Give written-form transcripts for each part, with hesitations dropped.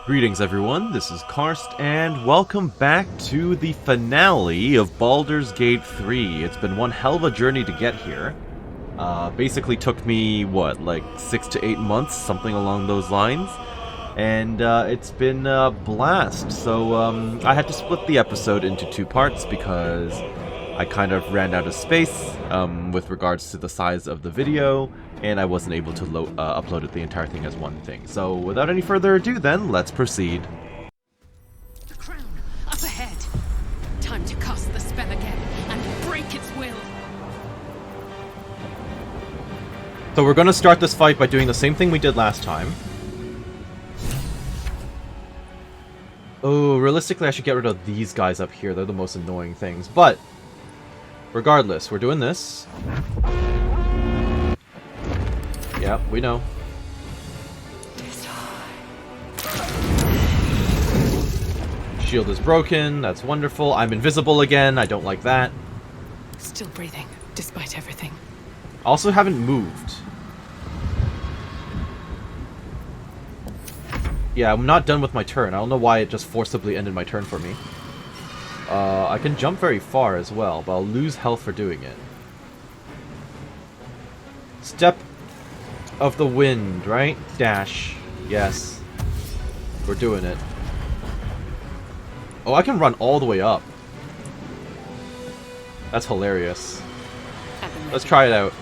Greetings everyone, this is Karst, and welcome back to the finale of Baldur's Gate 3. It's been one hell of a journey to get here. Basically took me, what, like 6 to 8 months, something along those lines. And it's been a blast, so I had to split the episode into 2 parts because I kind of ran out of space with regards to the size of the video, and I wasn't able to upload it the entire thing as one thing. So without any further ado then, let's proceed. The crown, up ahead. Time to cast the spell again and break its will. So we're going to start this fight by doing the same thing we did last time. Oh, realistically I should get rid of these guys up here. They're the most annoying things. But regardless, we're doing this. Yep, we know. Shield is broken. That's wonderful. I'm invisible again. I don't like that. Still breathing, despite everything. Also haven't moved. Yeah, I'm not done with my turn. I don't know why it just forcibly ended my turn for me. I can jump very far as well, but I'll lose health for doing it. Step of the wind, right? Dash. Yes. We're doing it. Oh, I can run all the way up. That's hilarious. Let's try it out.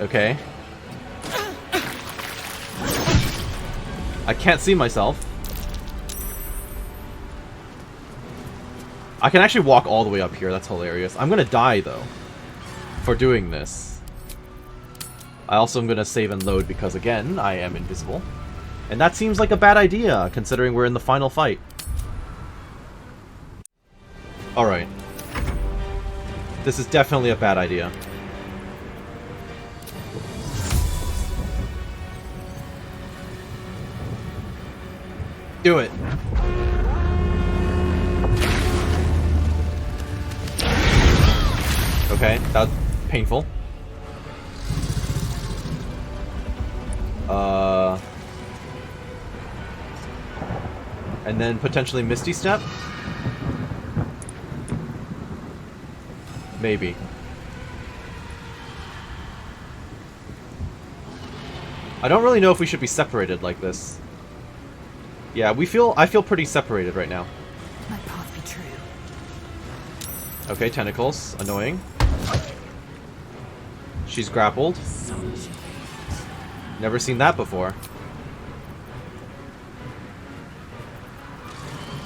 Okay. I can't see myself. I can actually walk all the way up here. That's hilarious. I'm gonna die, though, for doing this. I also am gonna save and load because, again, I am invisible. And that seems like a bad idea, considering we're in the final fight. Alright. This is definitely a bad idea. Do it. Okay, that was painful. And then potentially Misty Step? Maybe. I don't really know if we should be separated like this. Yeah, I feel pretty separated right now. My path be true. Okay, tentacles. Annoying. She's grappled. Never seen that before.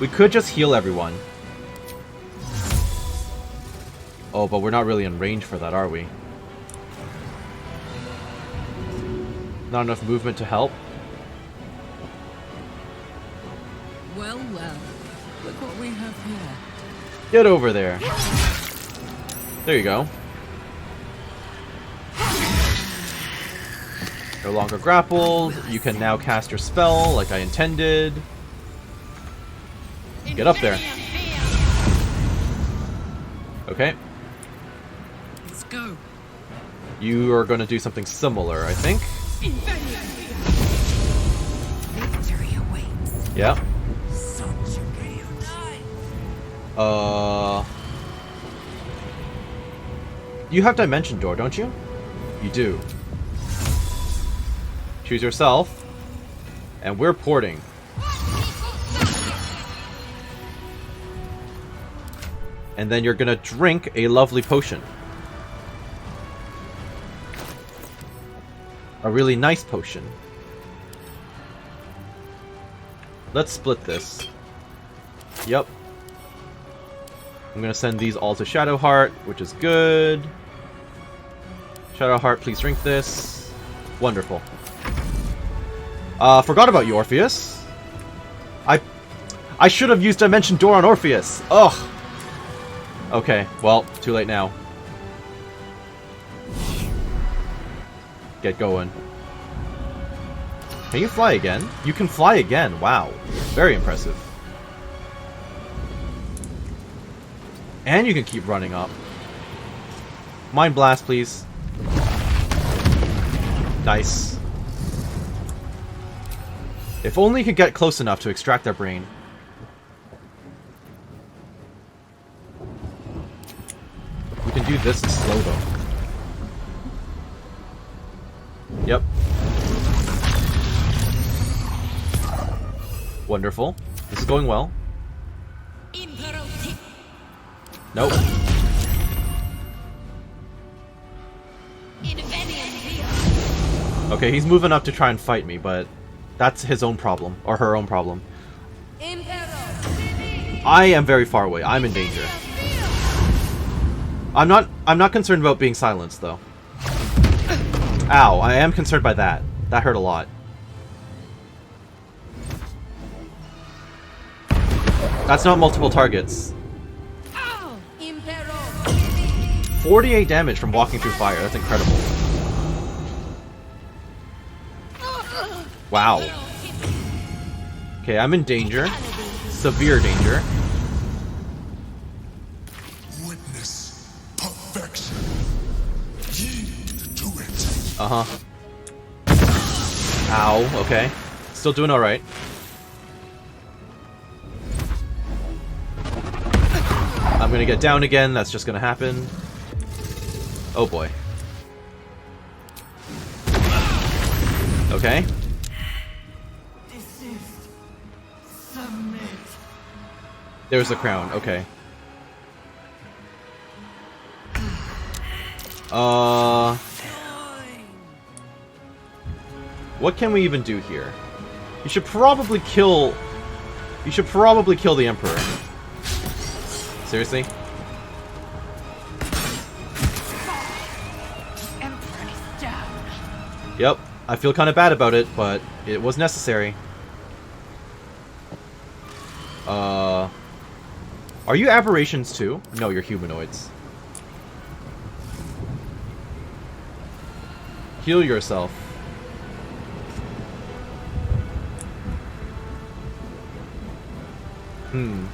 We could just heal everyone. Oh, but we're not really in range for that, are we? Not enough movement to help. Well, look what we have here. Get over there. There you go. No longer grappled. You can now cast your spell like I intended. Get up there. Okay. Let's go. You are going to do something similar, I think. Victory awaits. Yeah. You have Dimension Door, don't you? You do. Choose yourself. And we're porting. And then you're gonna drink a lovely potion. A really nice potion. Let's split this. Yep. I'm gonna send these all to Shadowheart, which is good. Shadowheart, please drink this. Wonderful. Forgot about you, Orpheus. I should have used Dimension Door on Orpheus. Ugh. Okay, well, too late now. Get going. Can you fly again? You can fly again. Wow. Very impressive. And you can keep running up. Mind Blast, please. Nice. If only you could get close enough to extract their brain. We can do this in slow though. Yep. Wonderful. This is going well. Nope. Okay, he's moving up to try and fight me, but that's his own problem, or her own problem. I am very far away. I'm in danger. I'm not concerned about being silenced though. Ow, I am concerned by that. That hurt a lot. That's not multiple targets. 48 damage from walking through fire. That's incredible. Wow. Okay, I'm in danger. Severe danger. Witness perfection. Yield to it. Uh-huh. Ow, okay. Still doing alright. I'm gonna get down again, that's just gonna happen. Oh boy. Okay. There's the crown, okay. What can we even do here? You should probably kill the Emperor. Seriously? Emperor is down. Yep, I feel kind of bad about it, but it was necessary. Are you aberrations too? No, you're humanoids. Heal yourself. On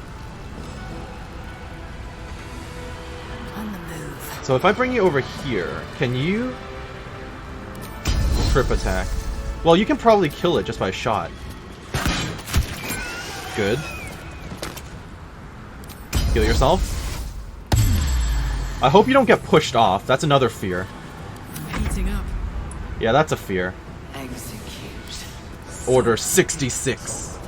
the move. So if I bring you over here, can you trip attack? Well, you can probably kill it just by a shot. Good. Heal yourself. I hope you don't get pushed off. That's another fear. Heating up. Yeah, that's a fear. Execute. Order 66.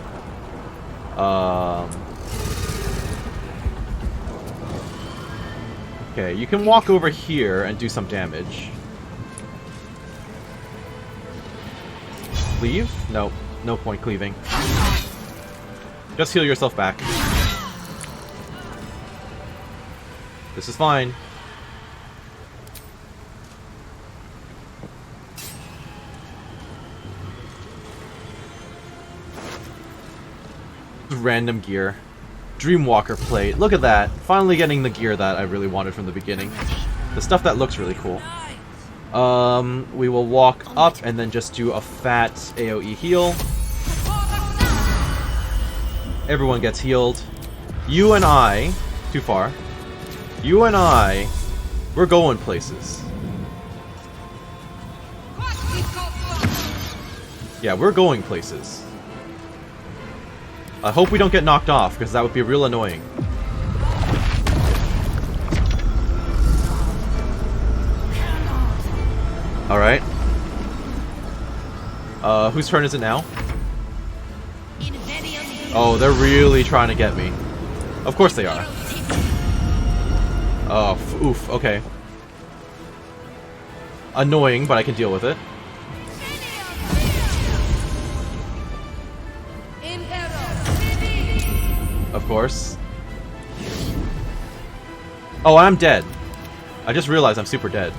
Okay, you can walk over here and do some damage. Cleave? No, no point cleaving. Just heal yourself back. This is fine. Random gear. Dreamwalker plate. Look at that. Finally getting the gear that I really wanted from the beginning. The stuff that looks really cool. We will walk up and then just do a fat AoE heal. Everyone gets healed. You and I... Too far. You and I... We're going places. Yeah, we're going places. I hope we don't get knocked off, because that would be real annoying. Alright. Whose turn is it now? Oh, they're really trying to get me. Of course they are. Oh, oof, okay. Annoying, but I can deal with it. Of course. Oh, I'm dead. I just realized I'm super dead.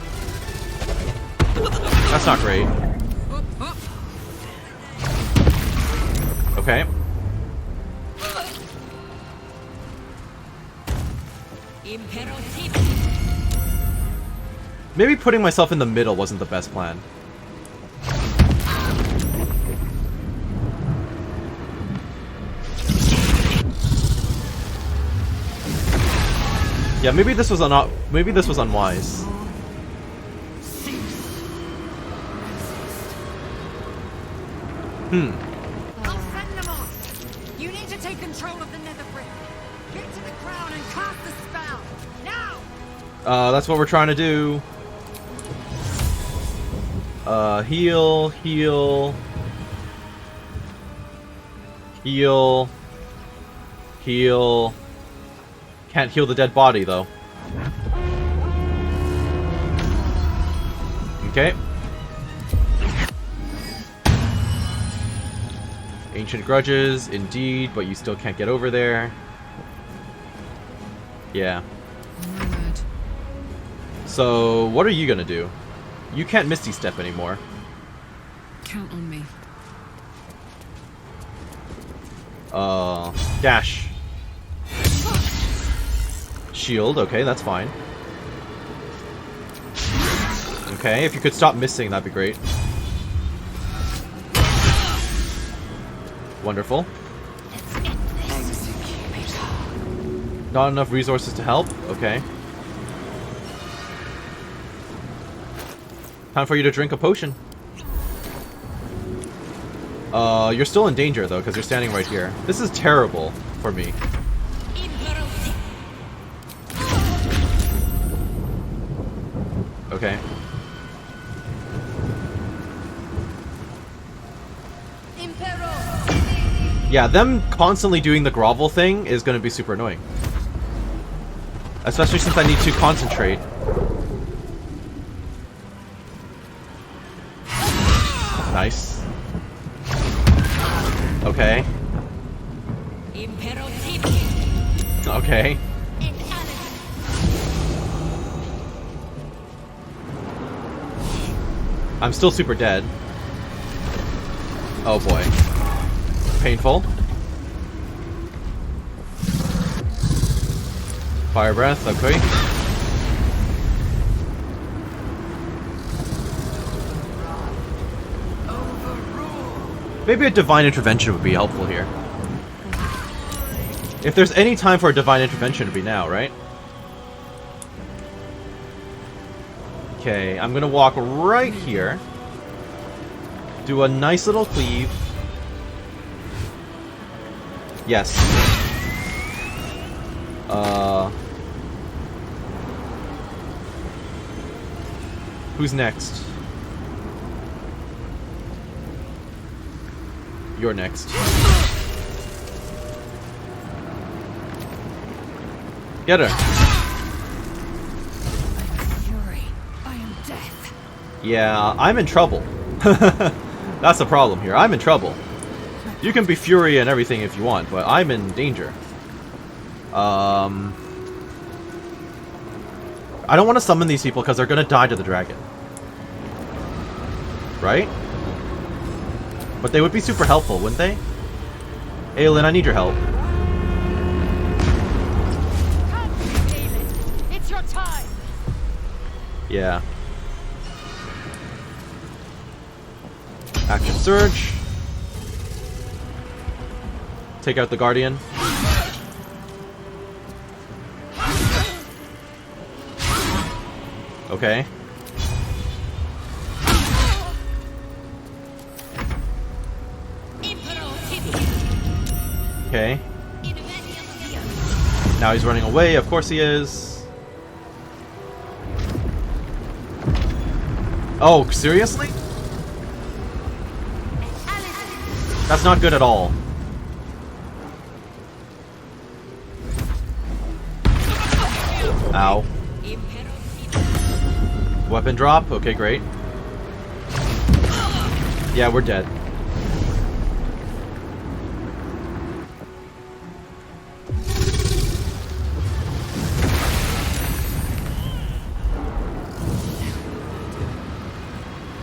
That's not great. Okay. Maybe putting myself in the middle wasn't the best plan. Yeah, maybe this was unwise. I'll send them off. You need to take control of the Netherbrain. Get to the crown and cast the spell. Now! That's what we're trying to do. Heal, heal. Heal. Heal. Can't heal the dead body, though. Okay. Ancient grudges, indeed, but you still can't get over there. Yeah. Word. So, what are you gonna do? You can't Misty Step anymore. Count on me. Dash. Shield, okay, that's fine. Okay, if you could stop missing, that'd be great. Wonderful. Not enough resources to help? Okay. Time for you to drink a potion. You're still in danger, though, because you're standing right here. This is terrible for me. Okay. Yeah, them constantly doing the grovel thing is going to be super annoying. Especially since I need to concentrate. Nice. Okay. Okay. I'm still super dead. Oh boy. Painful. Fire breath, okay. Maybe a divine intervention would be helpful here. If there's any time for a divine intervention, it'd be now, right? Okay, I'm gonna walk right here. Do a nice little cleave. Yes. Who's next? You're next. Get her. Fury. I am death. Yeah, I'm in trouble. That's the problem here. I'm in trouble. You can be Fury and everything if you want, but I'm in danger. I don't want to summon these people because they're going to die to the dragon. Right? But they would be super helpful, wouldn't they? Aelin, I need your help. It's your time. Yeah. Active Surge. Take out the Guardian. Okay. Okay. Now he's running away. Of course he is. Oh, seriously? That's not good at all. Ow. Weapon drop? Okay, great. Yeah, we're dead.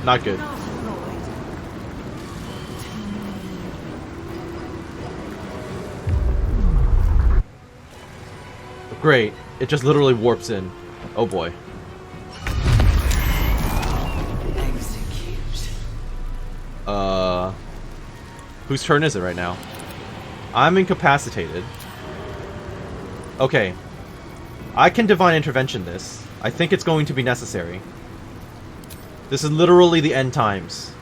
Not good. Great. It just literally warps in. Oh boy. Whose turn is it right now? I'm incapacitated. Okay. I can divine intervention this. I think it's going to be necessary. This is literally the end times.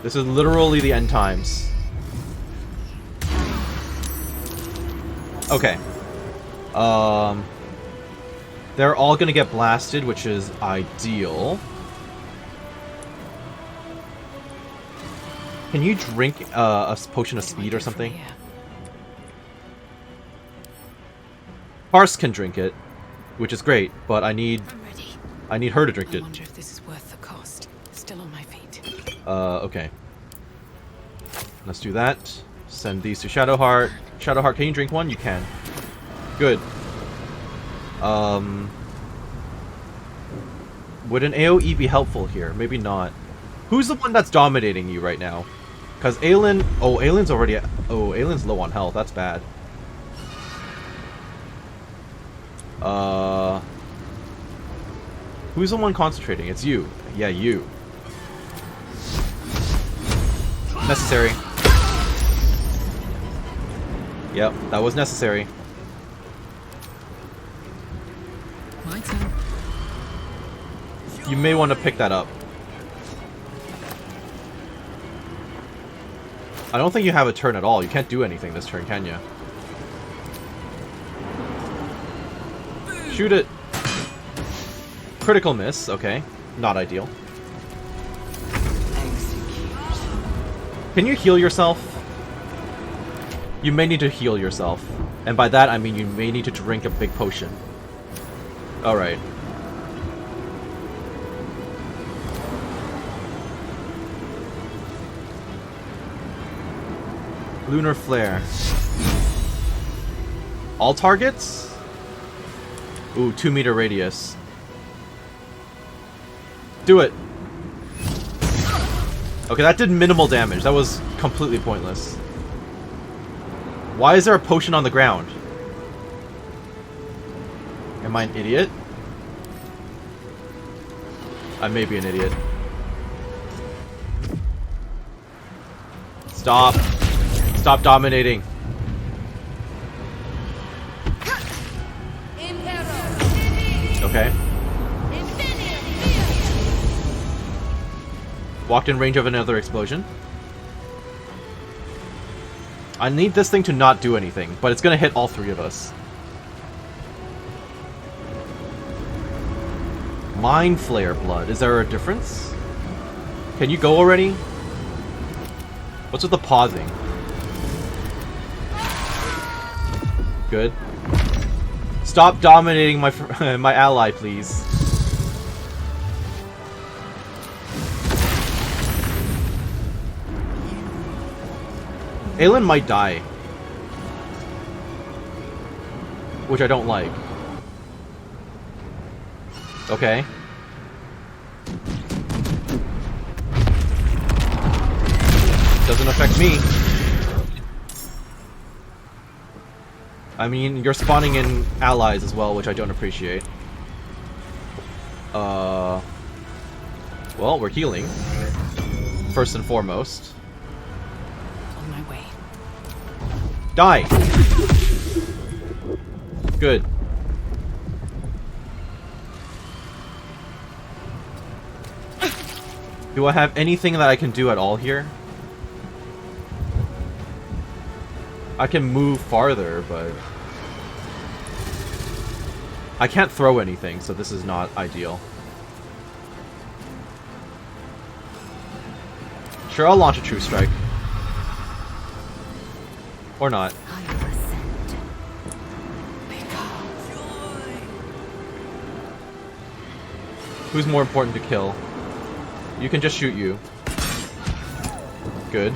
This is literally the end times. Okay. They're all gonna get blasted, which is ideal. Can you drink a potion of speed or something? Karst can drink it, which is great, but I need her to drink it. I wonder if this is worth the cost. Still on my feet. Okay. Let's do that. Send these to Shadowheart. Shadowheart, can you drink one? You can. Good. Would an AoE be helpful here? Maybe not. Who's the one that's dominating you right now? Because Aelin... Oh, Aelin's already... Oh, Aelin's low on health. That's bad. Who's the one concentrating? It's you. Yeah, you. Necessary. Yep, that was necessary. My turn. You may want to pick that up. I don't think you have a turn at all. You can't do anything this turn, can you? Shoot it! Critical miss, okay. Not ideal. Can you heal yourself? You may need to heal yourself. And by that, I mean you may need to drink a big potion. Alright. Lunar Flare. All targets? Ooh, 2-meter radius. Do it! Okay, that did minimal damage. That was completely pointless. Why is there a potion on the ground? Am I an idiot? I may be an idiot. Stop. Stop dominating. Okay. Walked in range of another explosion. I need this thing to not do anything, but it's gonna hit all three of us. Mind Flare Blood. Is there a difference? Can you go already? What's with the pausing? Good. Stop dominating my my ally, please. Aelin might die. Which I don't like. Okay. Doesn't affect me. I mean, you're spawning in allies as well, which I don't appreciate. Well, we're healing. First and foremost. On my way. Die! Good. Do I have anything that I can do at all here? I can move farther, but... I can't throw anything, so this is not ideal. Sure, I'll launch a True Strike. Or not. Who's more important to kill? You can just shoot you. Good.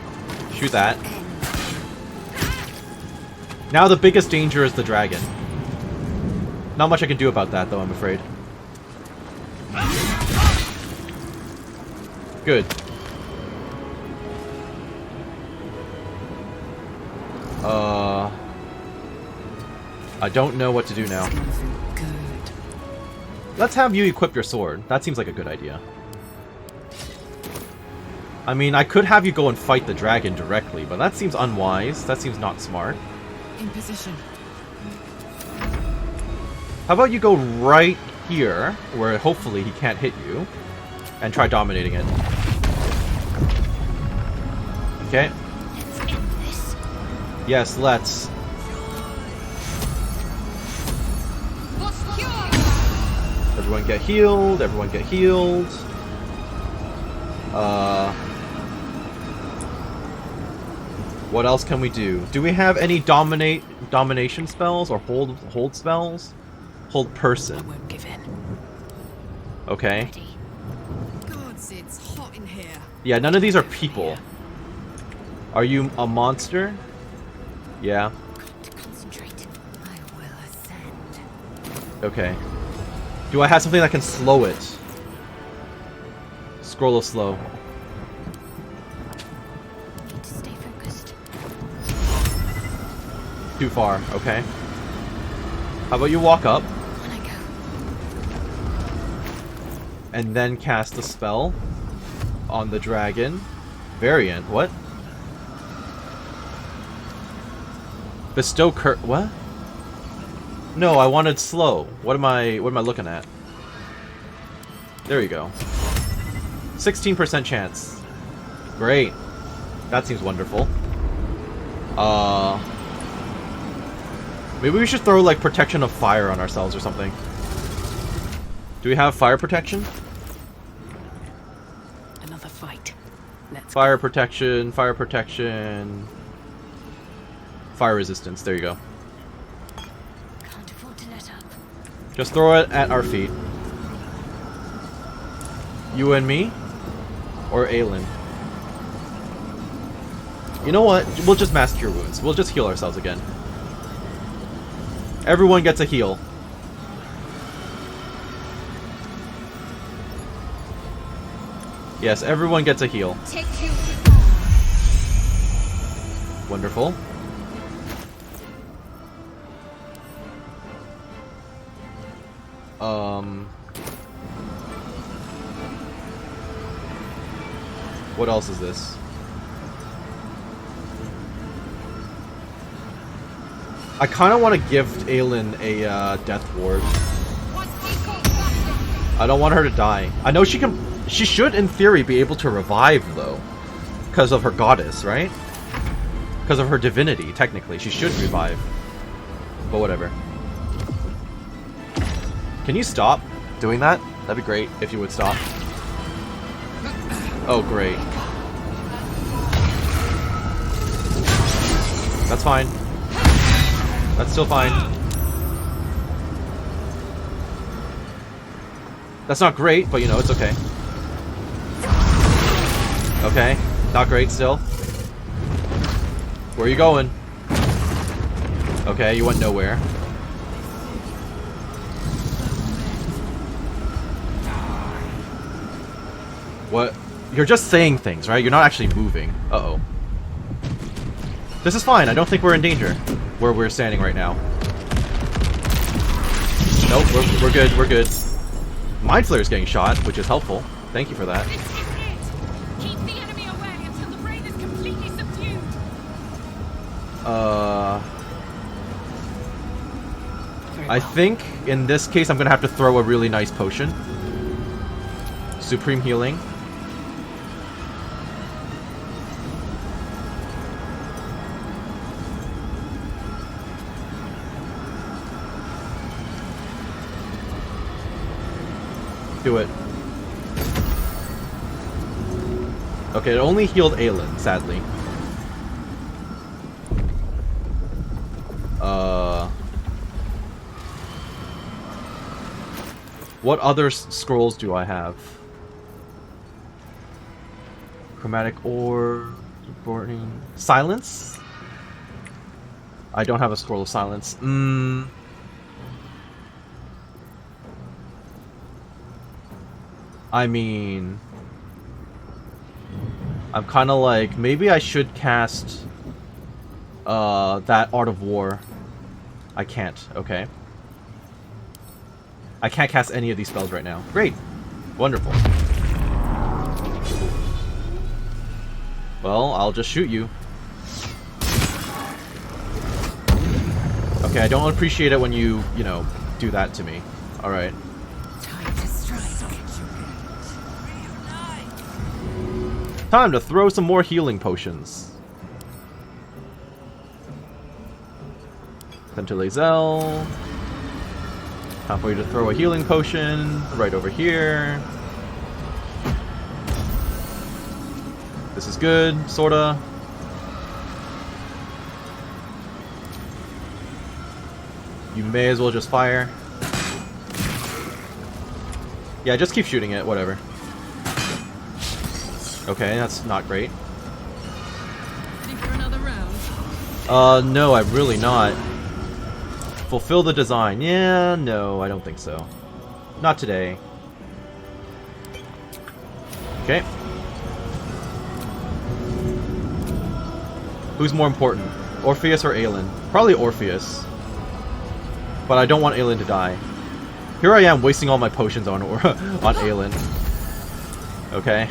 Shoot that. Now the biggest danger is the dragon. Not much I can do about that, though, I'm afraid. Good. I don't know what to do now. Let's have you equip your sword. That seems like a good idea. I mean, I could have you go and fight the dragon directly, but that seems unwise. That seems not smart. In position. How about you go right here, where hopefully he can't hit you, and try dominating it. Okay. Let's end this. Yes, let's. Everyone get healed. Everyone get healed. What else can we do? Do we have any domination spells or hold spells? Hold person. I won't give in. Okay. Ready. Gods, it's hot in here. Yeah, none of these are people. Are you a monster? Yeah. Got to concentrate. I will ascend. Okay. Do I have something that can slow it? Scroll of slow. Need to stay focused. Too far. Okay. How about you walk up When I go. and then cast a spell on the dragon. Variant. What? Bestow what? No, I wanted slow. What am I looking at? There you go. 16% chance. Great. That seems wonderful. Maybe we should throw like protection of fire on ourselves or something. Do we have fire protection? Another fight. Let's Fire protection, fire protection. Fire resistance, there you go. Can't afford to let up. Just throw it at our feet. You and me? Or Aelin? You know what? We'll just mask cure wounds. We'll just heal ourselves again. Everyone gets a heal. Yes, everyone gets a heal. Take you. Wonderful. What else is this? I kind of want to gift Aelin a death ward. I don't want her to die. I know she can. She should, in theory, be able to revive though, because of her goddess, right? Because of her divinity, technically, she should revive. But whatever. Can you stop doing that? That'd be great if you would stop. Oh, great. That's fine. That's still fine. That's not great, but you know, it's okay. Okay, not great still. Where are you going? Okay, you went nowhere. What? You're just saying things, right? You're not actually moving. Uh-oh. This is fine. I don't think we're in danger where we're standing right now. Nope, we're good. We're good. Mind Flayer's getting shot, which is helpful. Thank you for that. This is it. Keep the enemy away until the brain is completely subdued. I think in this case I'm gonna have to throw a really nice potion. Supreme healing. Do it. Okay, it only healed Aelin, sadly. What other scrolls do I have? Chromatic Orb, Burning... Silence? I don't have a scroll of silence. I mean... I'm kind of like... Maybe I should cast... that Art of War. I can't. Okay. I can't cast any of these spells right now. Great. Wonderful. Well, I'll just shoot you. Okay, I don't appreciate it when you know, do that to me. Alright. Time to strike. Time to throw some more healing potions. Then to Lae'zel. Time for you to throw a healing potion right over here. This is good, sorta. You may as well just fire. Yeah, just keep shooting it, whatever. Okay, that's not great. Ready for another round? No, I'm really not. Fulfill the design. Yeah, no, I don't think so. Not today. Okay. Who's more important? Orpheus or Aelin? Probably Orpheus. But I don't want Aelin to die. Here I am wasting all my potions on on Aelin. Okay.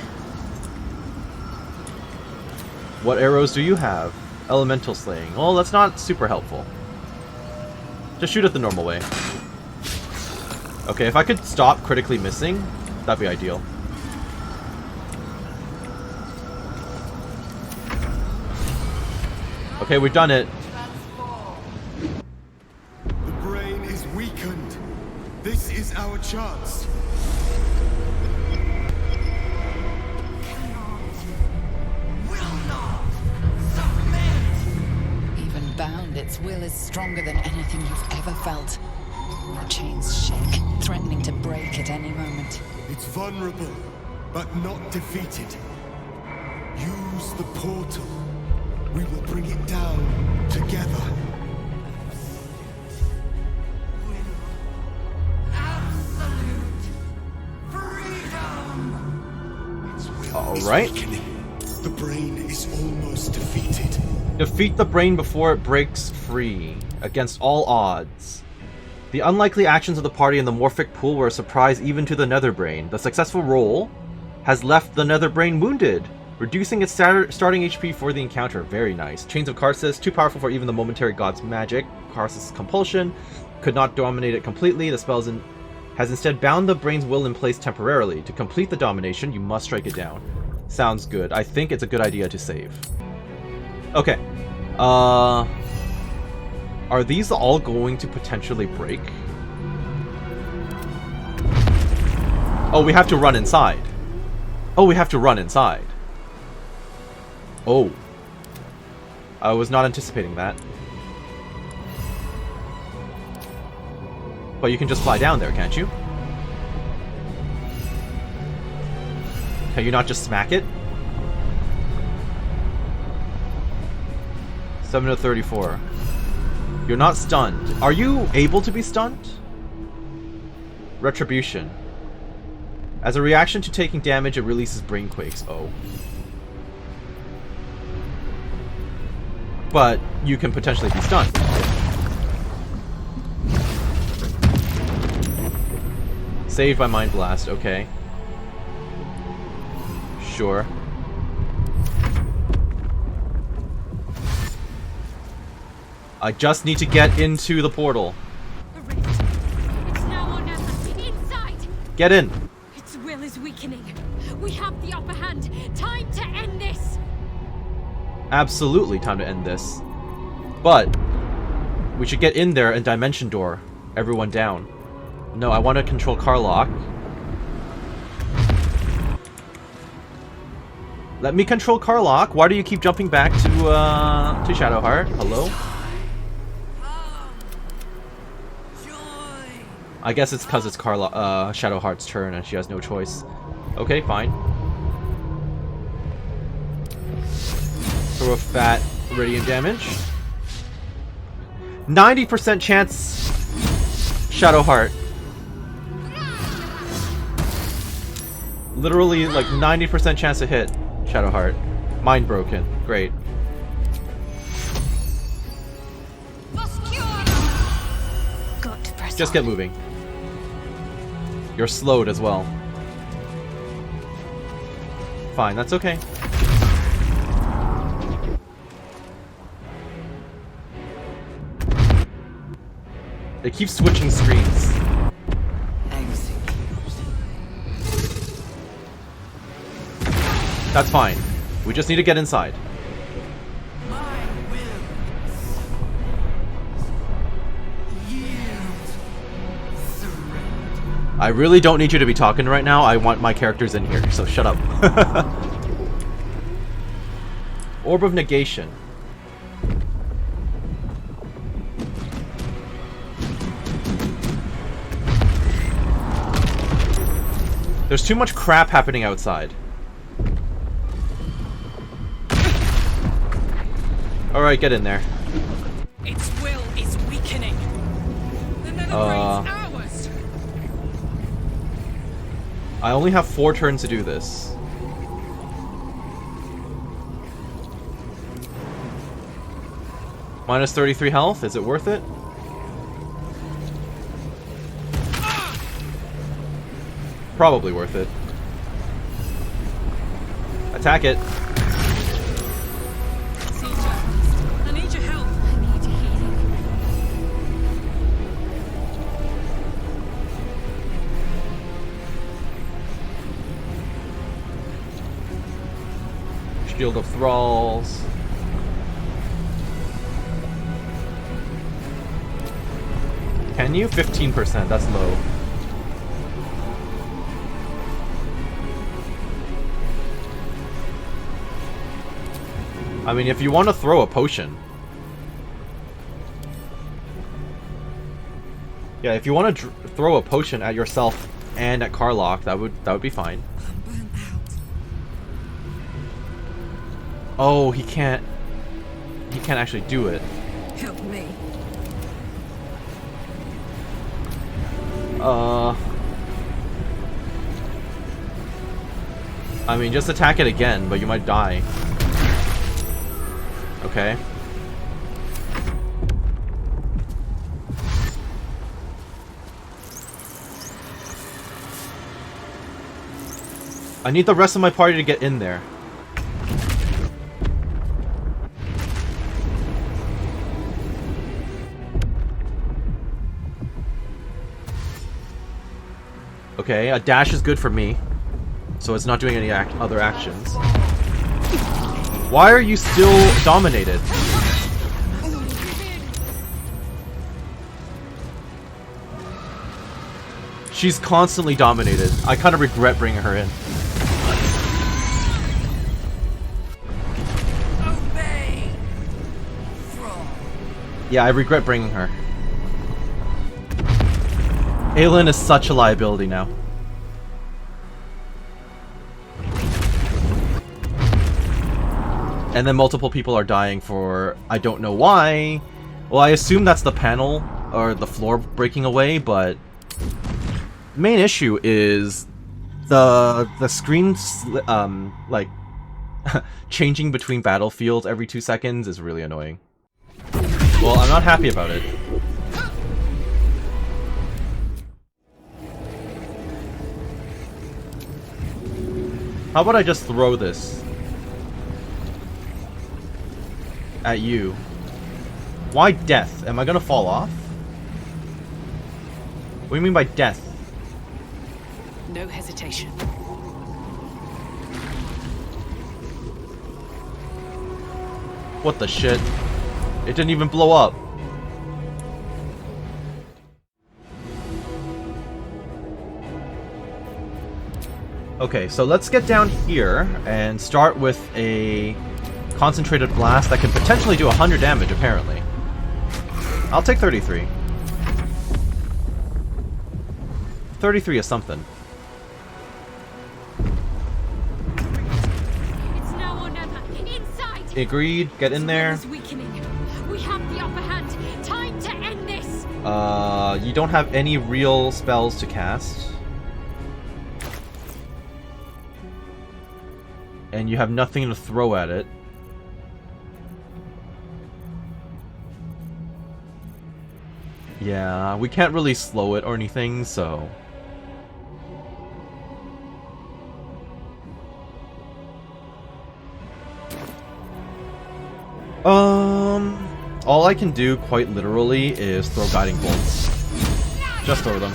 What arrows do you have? Elemental slaying. Well, that's not super helpful. Just shoot it the normal way. Okay, if I could stop critically missing, that'd be ideal. Okay, we've done it. The brain is weakened. This is our chance. Even bound, its will is stronger than anything you've ever felt. The chains shake, threatening to break at any moment. It's vulnerable, but not defeated. Use the portal. We will bring it down together. Absolute freedom! Alright. The brain is almost defeated. Defeat the brain before it breaks free, against all odds. The unlikely actions of the party in the Morphic pool were a surprise even to the Netherbrain. The successful roll has left the Netherbrain wounded, reducing its starting HP for the encounter. Very nice. Chains of Karsus, too powerful for even the momentary god's magic. Karsus' compulsion could not dominate it completely. The spell has instead bound the brain's will in place temporarily. To complete the domination, you must strike it down. Sounds good. I think it's a good idea to save. Okay. Are these all going to potentially break? Oh, we have to run inside. Oh, we have to run inside. Oh. I was not anticipating that. But you can just fly down there, can't you? Can you not just smack it? 7 to 34. You're not stunned. Are you able to be stunned? Retribution. As a reaction to taking damage, it releases brain quakes. Oh. But you can potentially be stunned. Saved by Mind Blast. Okay. Sure. I just need to get into the portal. The rift. It's now or never. Inside! Get in! Its will is weakening. We have the upper hand. Time to end this! Absolutely time to end this. But we should get in there and Dimension Door everyone down. No, I want to control Karlach. Let me control Karlach. Why do you keep jumping back to Shadowheart? Hello? I guess it's because it's Shadowheart's turn and she has no choice. Okay, fine. Throw a fat radiant damage. 90% chance Shadowheart. Literally like 90% chance to hit Shadowheart. Mind broken. Great. Got to press Just get moving. You're slowed as well. Fine, that's okay. They keep switching screens. That's fine. We just need to get inside. My will. Yield. Surrender. I really don't need you to be talking right now. I want my characters in here, so shut up. Orb of Negation. There's too much crap happening outside. Alright, get in there. Its will is weakening. The Netherbrain's ours. I only have 4 turns to do this. Minus 33 health, is it worth it? Probably worth it. Attack it. I need your help. I need healing. Shield of Thralls. Can you? 15%, that's low. I mean, if you want to throw a potion. Yeah, if you want to throw a potion at yourself and at Karlach, that would be fine. I'm burnt out. Oh, he can't actually do it. Help me. I mean, just attack it again, but you might die. Okay. I need the rest of my party to get in there. Okay, a dash is good for me, so it's not doing any other actions. Why are you still dominated? She's constantly dominated. I kind of regret bringing her in. Obey. From. Yeah, I regret bringing her. Aelin is such a liability now. And then multiple people are dying for I don't know why. Well, I assume that's the panel or the floor breaking away, but the main issue is the screen like changing between battlefields every 2 seconds is really annoying. Well, I'm not happy about it. How about I just throw this at you? Why death? Am I gonna fall off? What do you mean by death? No hesitation. What the shit? It didn't even blow up. Okay, so let's get down here and start with a concentrated blast that can potentially do 100 damage, apparently. I'll take 33. 33 is something. It's now or never. Inside. Agreed, get in there. Is weakening. We have the upper hand. Time to end this. You don't have any real spells to cast. And you have nothing to throw at it. Yeah, we can't really slow it or anything, so... all I can do, quite literally, is throw guiding bolts. Just throw them.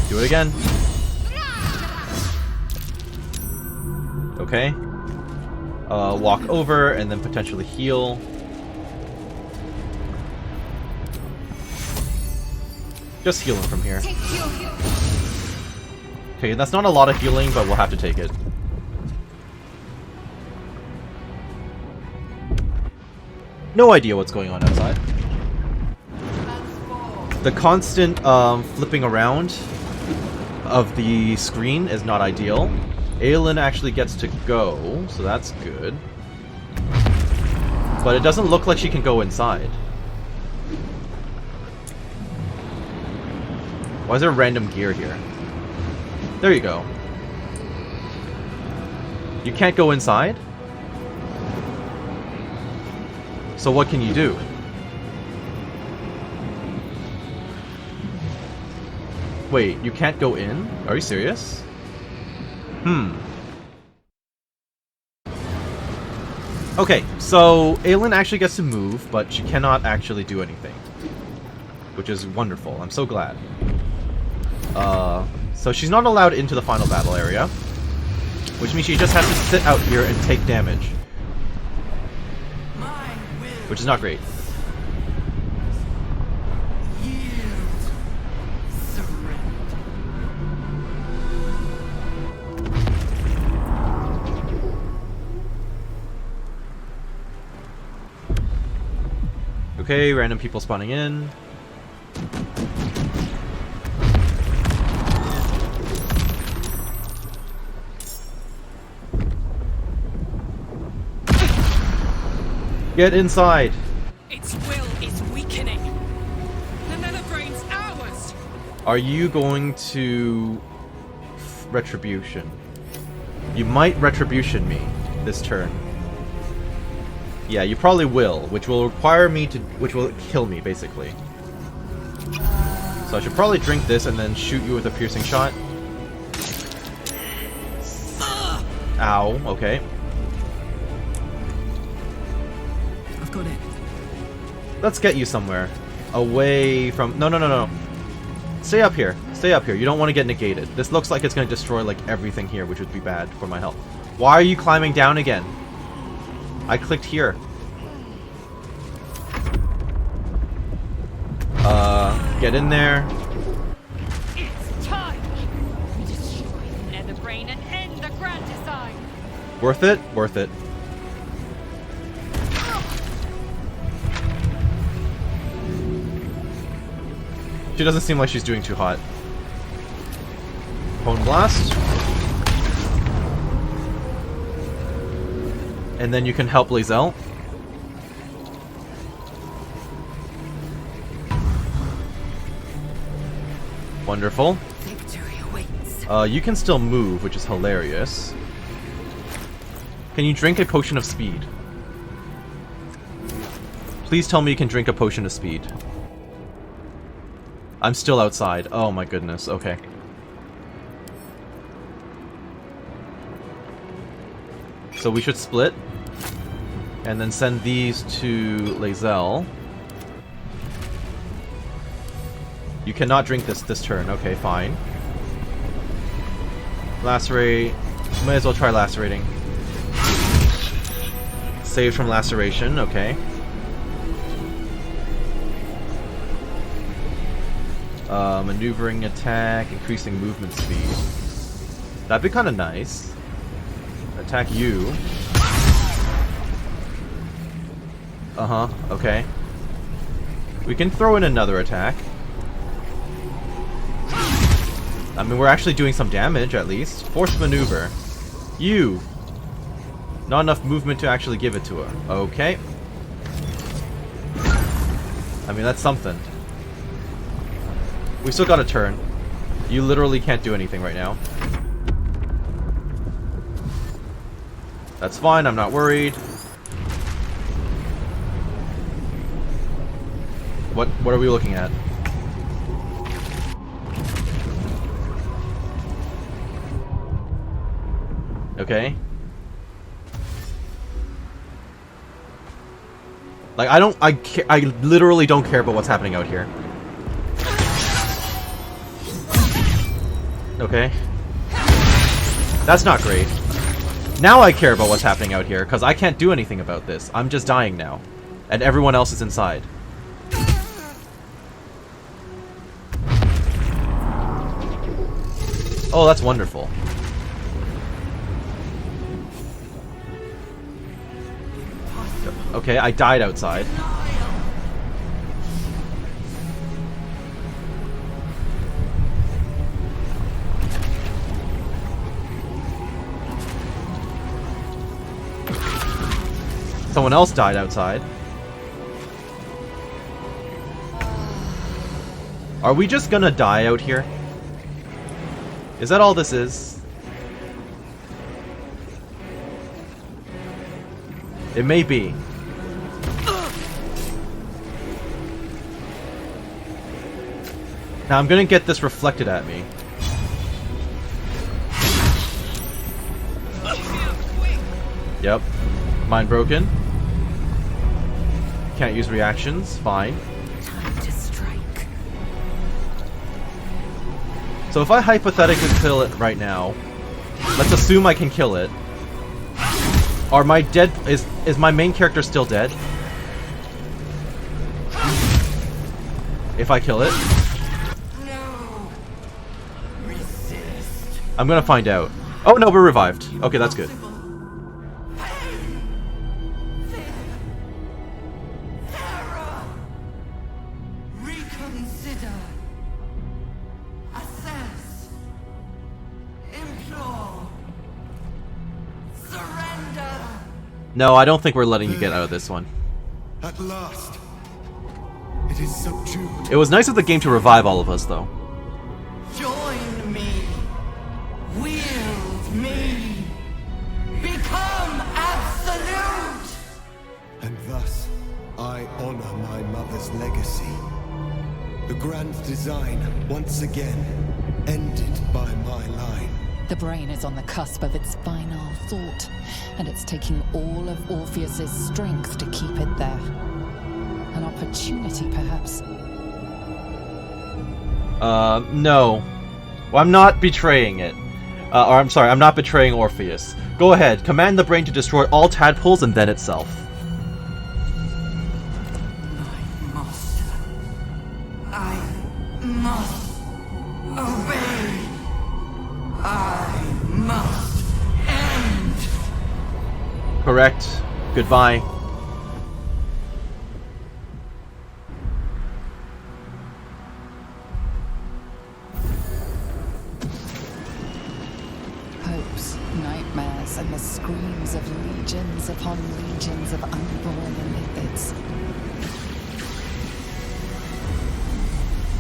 Do it again. Okay. Walk over and then potentially heal. Just heal him from here. Okay, that's not a lot of healing, but we'll have to take it. No idea what's going on outside. The constant flipping around of the screen is not ideal. Aelin actually gets to go, so that's good. But it doesn't look like she can go inside. Why is there random gear here? There you go. You can't go inside? So what can you do? Wait, you can't go in? Are you serious? Okay, so Aelin actually gets to move, but she cannot actually do anything. Which is wonderful. I'm so glad. So she's not allowed into the final battle area. Which means she just has to sit out here and take damage. Which is not great. Okay, random people spawning in. Get inside! Its will is weakening. The Netherbrain's ours! Are you going to... Retribution? You might Retribution me this turn. Yeah, you probably will, which will require me to... which will kill me, basically. So I should probably drink this and then shoot you with a piercing shot. Ow, okay. I've got it. Let's get you somewhere. Away from... No. Stay up here. Stay up here. You don't want to get negated. This looks like it's going to destroy, like, everything here, which would be bad for my health. Why are you climbing down again? I clicked here. Get in there. It's time! Destroy the Netherbrain and end the grand design! Worth it? Worth it. She doesn't seem like she's doing too hot. Bone Blast. And then you can help Lae'zel. Wonderful. Victory awaits. You can still move, which is hilarious. Can you drink a potion of speed? Please tell me you can drink a potion of speed. I'm still outside. Oh my goodness, okay. So we should split. And then send these to Lae'zel. You cannot drink this turn. Okay, fine. Lacerate. Might as well try lacerating. Save from laceration. Okay. Maneuvering attack, increasing movement speed. That'd be kind of nice. Attack you. Uh-huh, okay. We can throw in another attack. I mean, we're actually doing some damage, at least. Forced maneuver. You! Not enough movement to actually give it to her. Okay. I mean, that's something. We still got a turn. You literally can't do anything right now. That's fine, I'm not worried. What are we looking at? Okay. Like, I literally don't care about what's happening out here. Okay. That's not great. Now I care about what's happening out here, because I can't do anything about this. I'm just dying now. And everyone else is inside. Oh, that's wonderful. Okay, I died outside. Someone else died outside. Are we just gonna die out here? Is that all this is? It may be. Now I'm gonna get this reflected at me. Yep. Mind broken. Can't use reactions. Fine. Time to strike. So if I hypothetically kill it right now, let's assume I can kill it. Are my dead... Is my main character still dead? If I kill it? No. Resist. I'm gonna find out. Oh no, we're revived. Okay, that's good. Reconsider. Assess. Implore. Surrender. No, I don't think we're letting you get out of this one. At last, it is subdued. It was nice of the game to revive all of us, though. Join me. Wield me. Become absolute. And thus, I honor my mother's legacy. The grand design, once again, ended by my line. The brain is on the cusp of its final thought, and it's taking all of Orpheus's strength to keep it there. An opportunity, perhaps. No. Well, I'm not betraying it. Or I'm sorry, I'm not betraying Orpheus. Go ahead, command the brain to destroy all tadpoles and then itself. My master. I must obey. I must end. Correct. Goodbye. Hopes, nightmares, and the screams of legions upon legions of unborn lipids.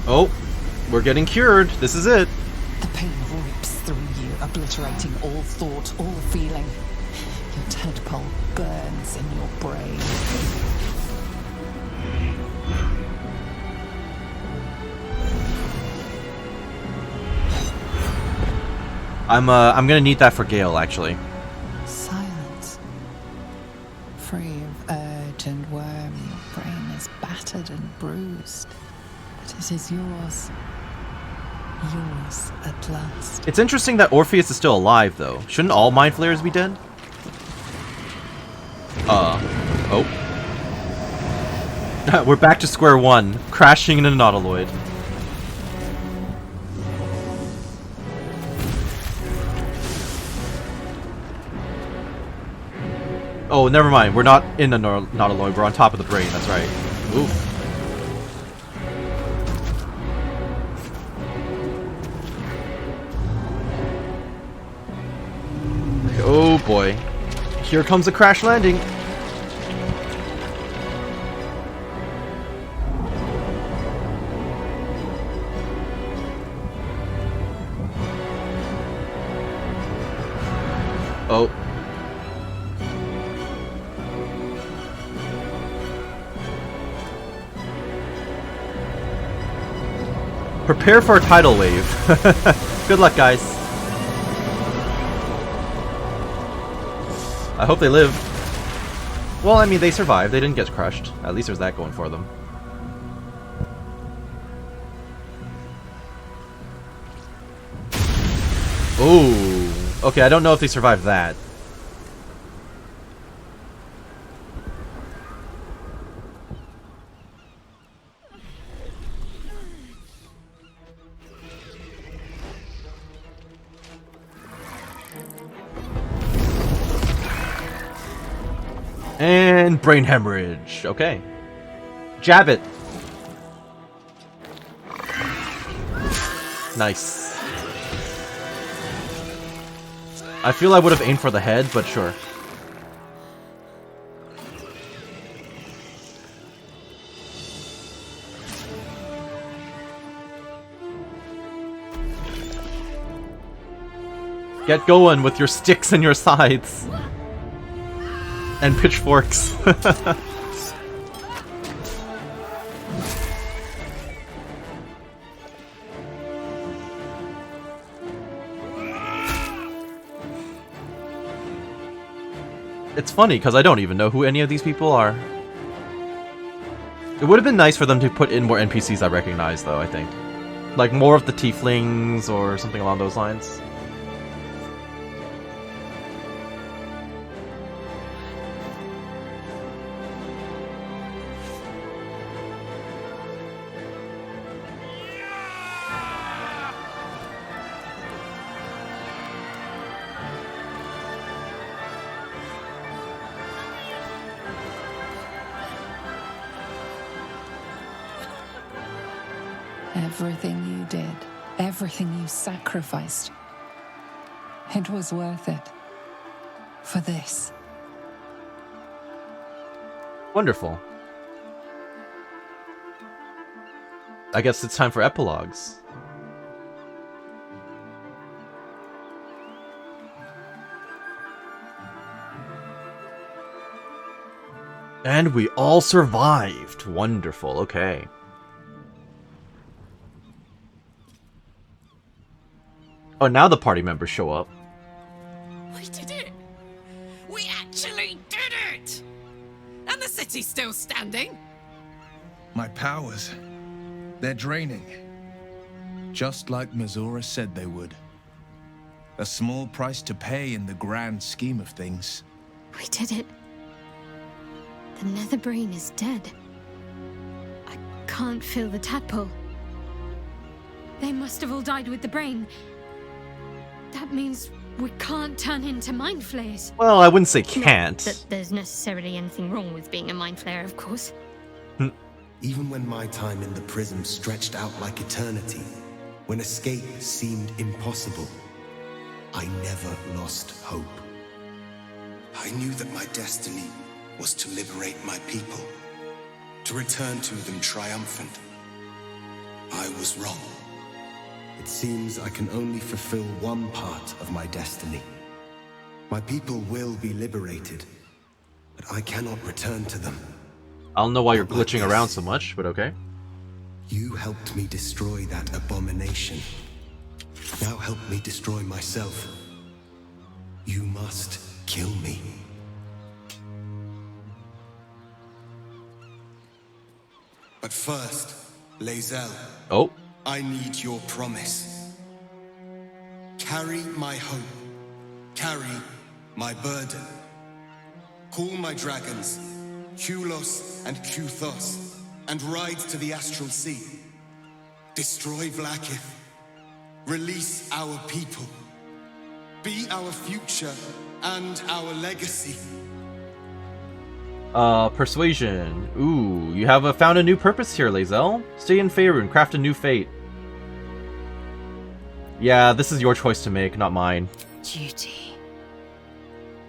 Oh, we're getting cured. This is it. The pain rips through you, obliterating all thought, all feeling. Your tadpole burns in your brain. I'm gonna need that for Gale, actually. Silence. Free of urge and worm, your brain is battered and bruised. But it is yours. Yours at last. It's interesting that Orpheus is still alive, though. Shouldn't all Mind Flayers be dead? Oh. We're back to square one, crashing in a Nautiloid. Oh, never mind. We're not in a Nautiloid. We're on top of the brain. That's right. Oof. Oh boy. Here comes a crash landing. Oh. Prepare for a tidal wave. Good luck, guys. I hope they live. Well, I mean, they survived. They didn't get crushed. At least there's that going for them. Oh. Okay, I don't know if they survived that. And brain hemorrhage. Okay. Jab it. Nice. I feel I would have aimed for the head, but sure. Get going with your sticks and your scythes. And pitchforks. It's funny, because I don't even know who any of these people are. It would have been nice for them to put in more NPCs I recognize, though, I think. Like, more of the tieflings, or something along those lines. Everything you did, everything you sacrificed, it was worth it. For this. Wonderful. I guess it's time for epilogues. And we all survived. Wonderful, okay. Oh, now the party members show up. We did it! We actually did it! And the city's still standing. My powers, they're draining. Just like Mazora said they would. A small price to pay in the grand scheme of things. We did it. The Netherbrain is dead. I can't feel the tadpole. They must have all died with the brain. That means we can't turn into mind flayers. Well, I wouldn't say Not can't. that there's necessarily anything wrong with being a mind flayer, of course. Even when my time in the prism stretched out like eternity, when escape seemed impossible, I never lost hope. I knew that my destiny was to liberate my people, to return to them triumphant. I was wrong. It seems I can only fulfill one part of my destiny. My people will be liberated, but I cannot return to them. I don't know why you're glitching around so much, but okay. You helped me destroy that abomination. Now help me destroy myself. You must kill me. But first, Lae'zel, Oh. I need your promise. Carry my hope. Carry my burden. Call my dragons, Kulos and Kuthos, and ride to the Astral Sea. Destroy Vlaakith. Release our people. Be our future and our legacy. Persuasion. Ooh, you have found a new purpose here, Lae'zel. Stay in Faerun, craft a new fate. Yeah, this is your choice to make, not mine. Duty.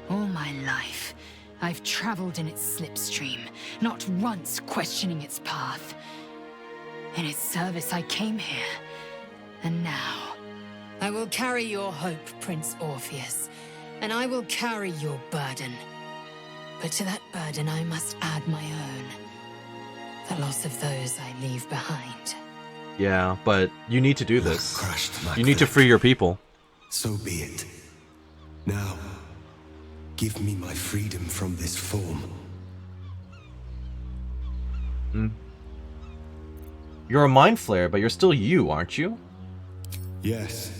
All my life, I've traveled in its slipstream, not once questioning its path. In its service I came here, and now I will carry your hope, Prince Orpheus, and I will carry your burden. But to that burden I must add my own. The loss of those I leave behind. Yeah, but you need to do this. Crushed my You need to free your people. So be it. Now, give me my freedom from this form. You're a mind flayer, but you're still you, aren't you? Yes.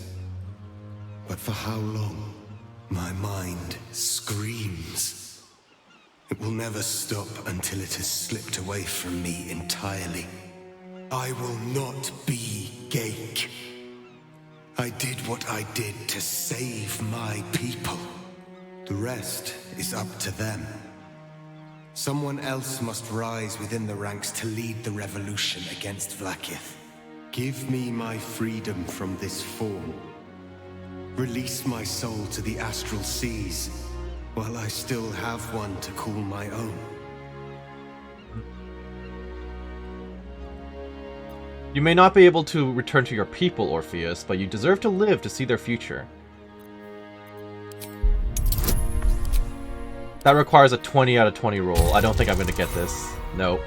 But for how long? My mind screams. It will never stop until it has slipped away from me entirely. I will not be Gake. I did what I did to save my people. The rest is up to them. Someone else must rise within the ranks to lead the revolution against Vlaakith. Give me my freedom from this form. Release my soul to the astral seas, while I still have one to call my own. You may not be able to return to your people, Orpheus, but you deserve to live to see their future. That requires a 20 out of 20 roll. I don't think I'm going to get this. Nope.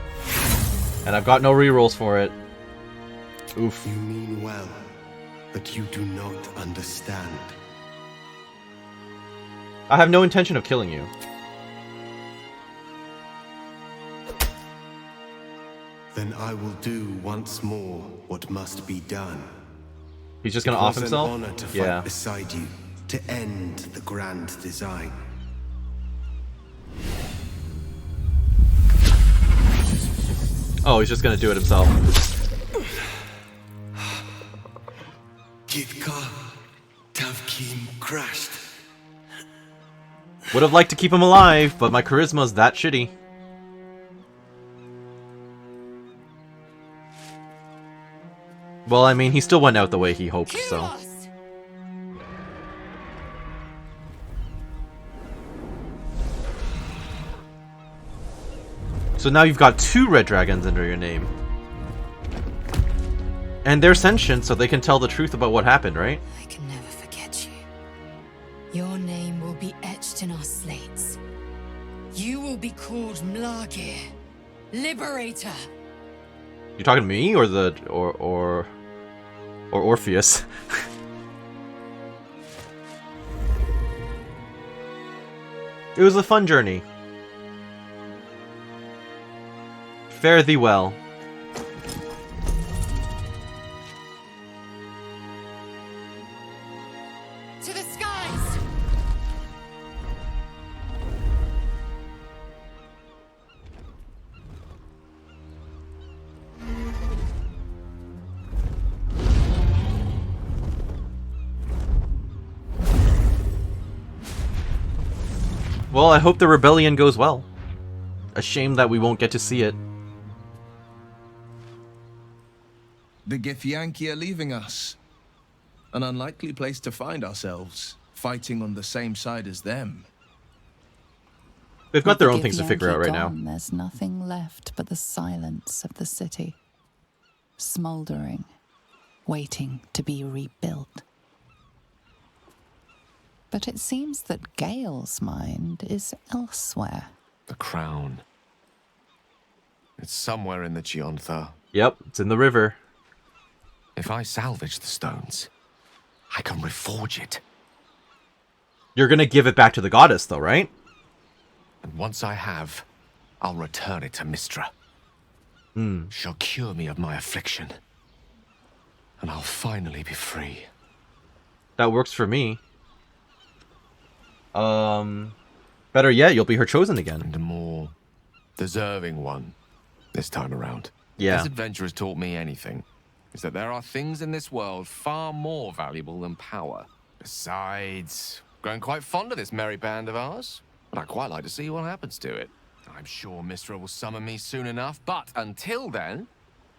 And I've got no rerolls for it. Oof. You mean well, but you do not understand. I have no intention of killing you. Then I will do once more what must be done. He's just gonna off himself? It was an honor to fight beside you, to end the grand design. Oh, he's just gonna do it himself. Gitka Tavkim crashed. Would have liked to keep him alive, but my charisma's that shitty. Well, I mean, he still went out the way he hoped, so. So now you've got 2 red dragons under your name. And they're sentient, so they can tell the truth about what happened, right? I can never forget you. Your name will be etched in our slates. You will be called Mlagir, Liberator. You talking to me or the or Orpheus? It was a fun journey. Fare thee well. To the skies! Well, I hope the rebellion goes well. A shame that we won't get to see it. The Githyanki are leaving us. An unlikely place to find ourselves, fighting on the same side as them. They've got With their the own things to figure out right now. gone, there's nothing left but the silence of the city, smoldering, waiting to be rebuilt. But it seems that Gale's mind is elsewhere. The crown. It's somewhere in the Giontha. Yep, it's in the river. If I salvage the stones, I can reforge it. You're gonna give it back to the goddess, though, right? And once I have, I'll return it to Mistra. She'll cure me of my affliction. And I'll finally be free. That works for me. Better yet, you'll be her chosen again. And a more deserving one this time around. Yeah. This adventure has taught me anything. Is that there are things in this world far more valuable than power. Besides, grown quite fond of this merry band of ours. And I'd quite like to see what happens to it. I'm sure Mistra will summon me soon enough, but until then,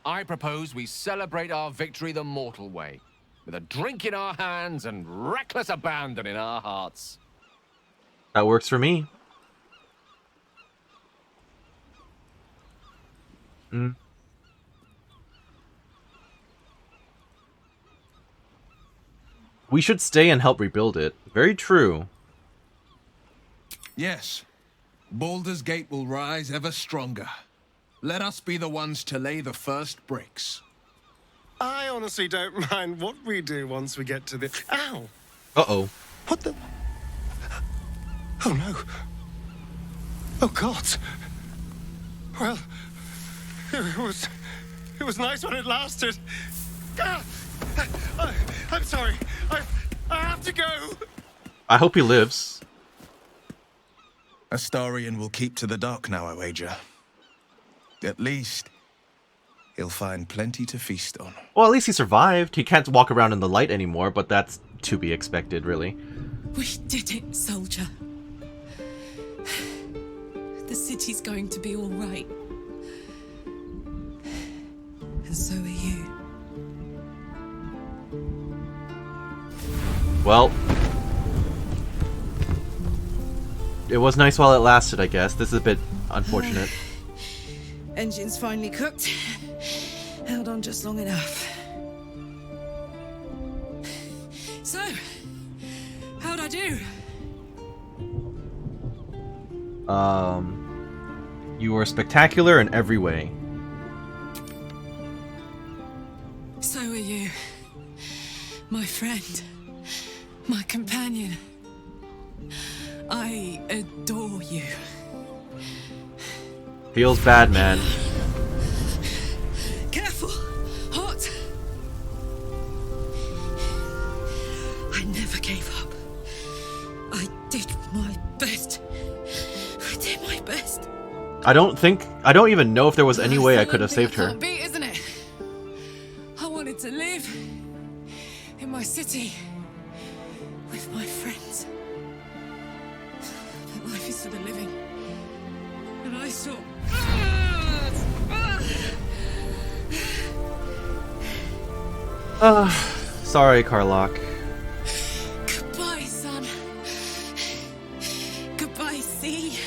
I propose we celebrate our victory the mortal way. With a drink in our hands and reckless abandon in our hearts. That works for me. We should stay and help rebuild it. Very true. Yes. Baldur's Gate will rise ever stronger. Let us be the ones to lay the first bricks. I honestly don't mind what we do once we get to the... Ow! Uh-oh. What the... Oh, no. Oh, God. Well, it was nice when it lasted. Ah! I'm sorry. I have to go. I hope he lives. Astarion will keep to the dark now, I wager. At least, he'll find plenty to feast on. Well, at least he survived. He can't walk around in the light anymore, but that's to be expected, really. We did it, soldier. The city's going to be all right. And so are you. Well, it was nice while it lasted, I guess. This is a bit unfortunate. Engine's finally cooked. Held on just long enough. So, how'd I do? You were spectacular in every way. So are you. My friend. My companion. I adore you. Feels bad, man. Careful! Hot! I never gave up. I did my best. I did my best. I don't even know if there was any way I could have saved her. Can't beat, isn't it? I wanted to live in my city with my friends. But life is for the living. And I saw... Sorry, Karlach. Goodbye, son. Goodbye, sea.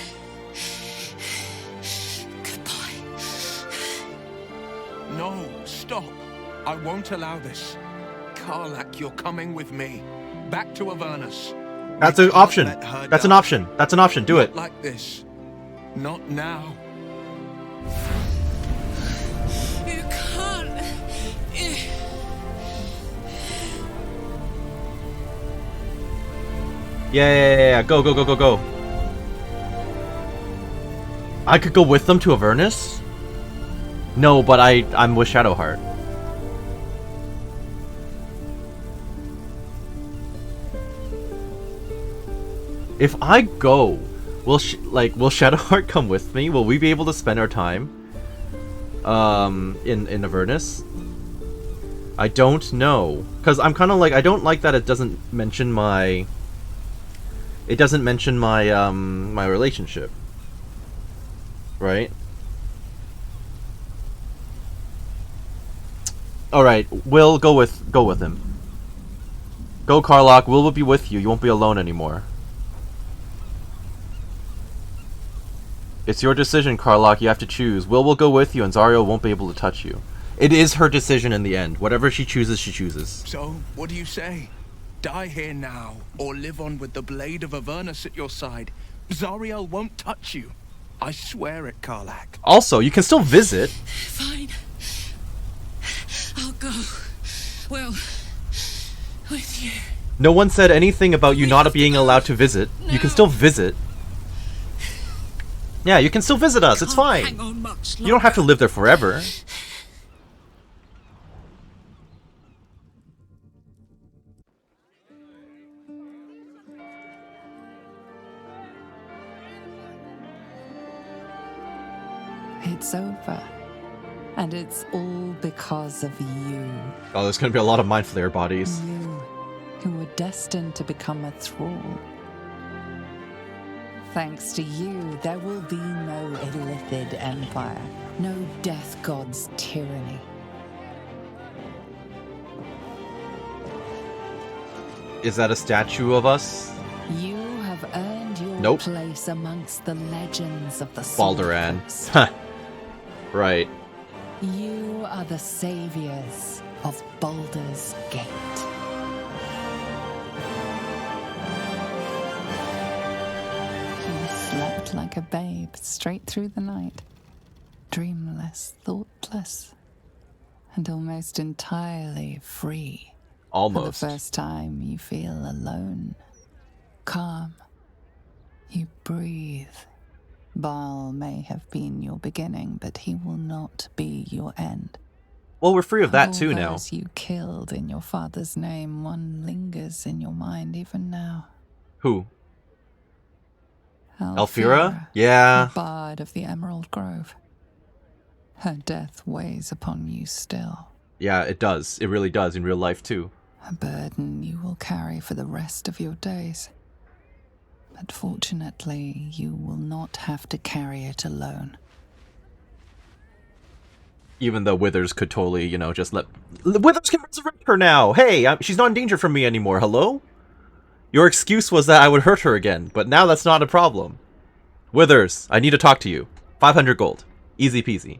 Goodbye. No, stop. I won't allow this. Karlach, you're coming with me. Back to Avernus. That's an option. That's an option. That's an option. Do it. Not like this. Not now. You can't. Yeah. Go. I could go with them to Avernus? No, but I'm with Shadowheart. If I go, will Shadowheart come with me? Will we be able to spend our time in Avernus? I don't know, cuz I'm kind of like, I don't like that it doesn't mention my my relationship. Right? All right, we'll go with him. Go, Karlach. Will be with you. You won't be alone anymore. It's your decision, Karlach. You have to choose. Will go with you, and Zariel won't be able to touch you. It is her decision in the end. Whatever she chooses, she chooses. So, what do you say? Die here now, or live on with the blade of Avernus at your side. Zariel won't touch you. I swear it, Karlach. Also, you can still visit. Fine. I'll go. Well, with you. No one said anything about you not being allowed to visit. You can still visit. Yeah, you can still visit us. It's fine. Hang on much longer. You don't have to live there forever. It's over. And it's all because of you. Oh, there's gonna be a lot of mind flare bodies. You, who were destined to become a thrall. Thanks to you, there will be no Illithid Empire, no Death God's tyranny. Is that a statue of us? You have earned your place amongst the legends of the Balduran. Right. You are the saviors of Baldur's Gate. You slept like a babe straight through the night, dreamless, thoughtless, and almost entirely free. Almost. For the first time, you feel alone, calm. You breathe. Baal may have been your beginning, but he will not be your end. Well, we're free of that too now. Those you killed in your father's name, one lingers in your mind even now. Who? Alfira? Yeah. The bard of the Emerald Grove. Her death weighs upon you still. Yeah, it does. It really does in real life too. A burden you will carry for the rest of your days. But fortunately, you will not have to carry it alone. Even though Withers could totally, you know, just let... Withers can resurrect her now! Hey, she's not in danger from me anymore, hello? Your excuse was that I would hurt her again, but now that's not a problem. Withers, I need to talk to you. 500 gold. Easy peasy.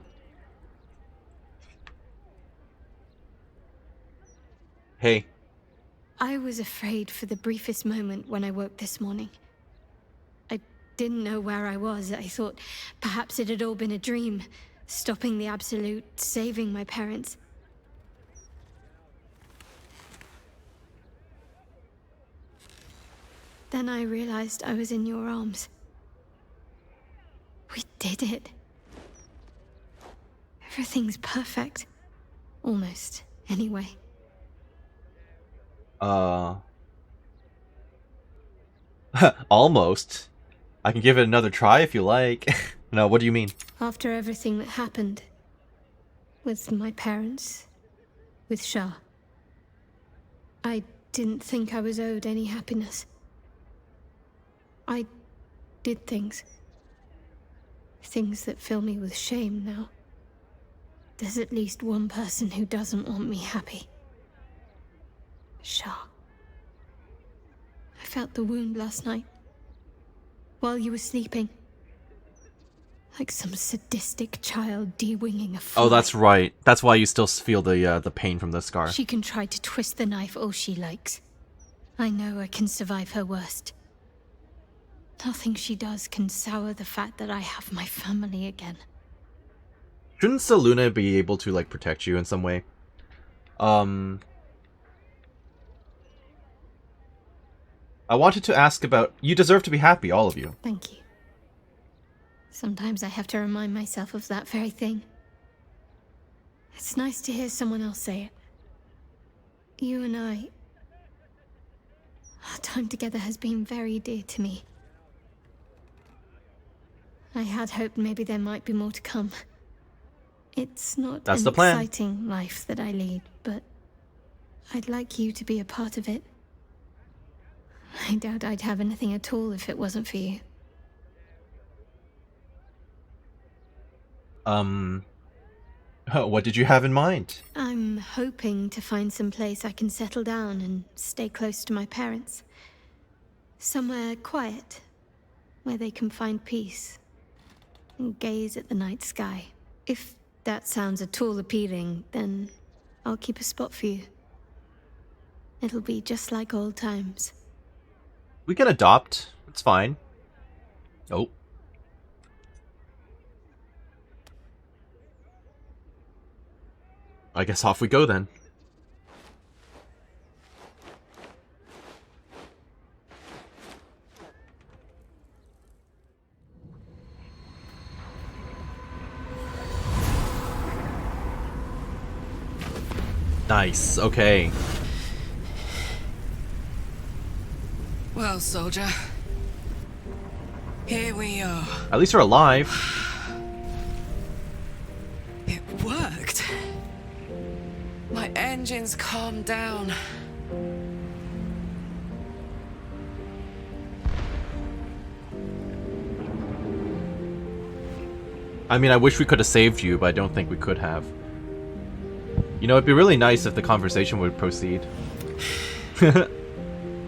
Hey. I was afraid for the briefest moment when I woke this morning. I didn't know where I was. I thought perhaps it had all been a dream. Stopping the Absolute, saving my parents. Then I realized I was in your arms. We did it. Everything's perfect. Almost, anyway. Almost. I can give it another try if you like. No, what do you mean? After everything that happened, with my parents, with Shah, I didn't think I was owed any happiness. I did things that fill me with shame now. There's at least one person who doesn't want me happy. Shah. I felt the wound last night, while you were sleeping. Like some sadistic child de-winging a fly. Oh, that's right. That's why you still feel the pain from the scar. She can try to twist the knife all she likes. I know I can survive her worst. Nothing she does can sour the fact that I have my family again. Shouldn't Selûne be able to, like, protect you in some way? I wanted to ask about... You deserve to be happy, all of you. Thank you. Sometimes I have to remind myself of that very thing. It's nice to hear someone else say it. You and I... Our time together has been very dear to me. I had hoped maybe there might be more to come. It's not That's an the plan. exciting life that I lead, but I'd like you to be a part of it. I doubt I'd have anything at all if it wasn't for you. What did you have in mind? I'm hoping to find some place I can settle down and stay close to my parents. Somewhere quiet, where they can find peace and gaze at the night sky. If that sounds at all appealing, then I'll keep a spot for you. It'll be just like old times. We can adopt. It's fine. Oh. I guess off we go then. Nice, okay. Well, soldier. Here we are. At least we're alive. It worked. My engines calmed down. I mean, I wish we could have saved you, but I don't think we could have. You know, it'd be really nice if the conversation would proceed. I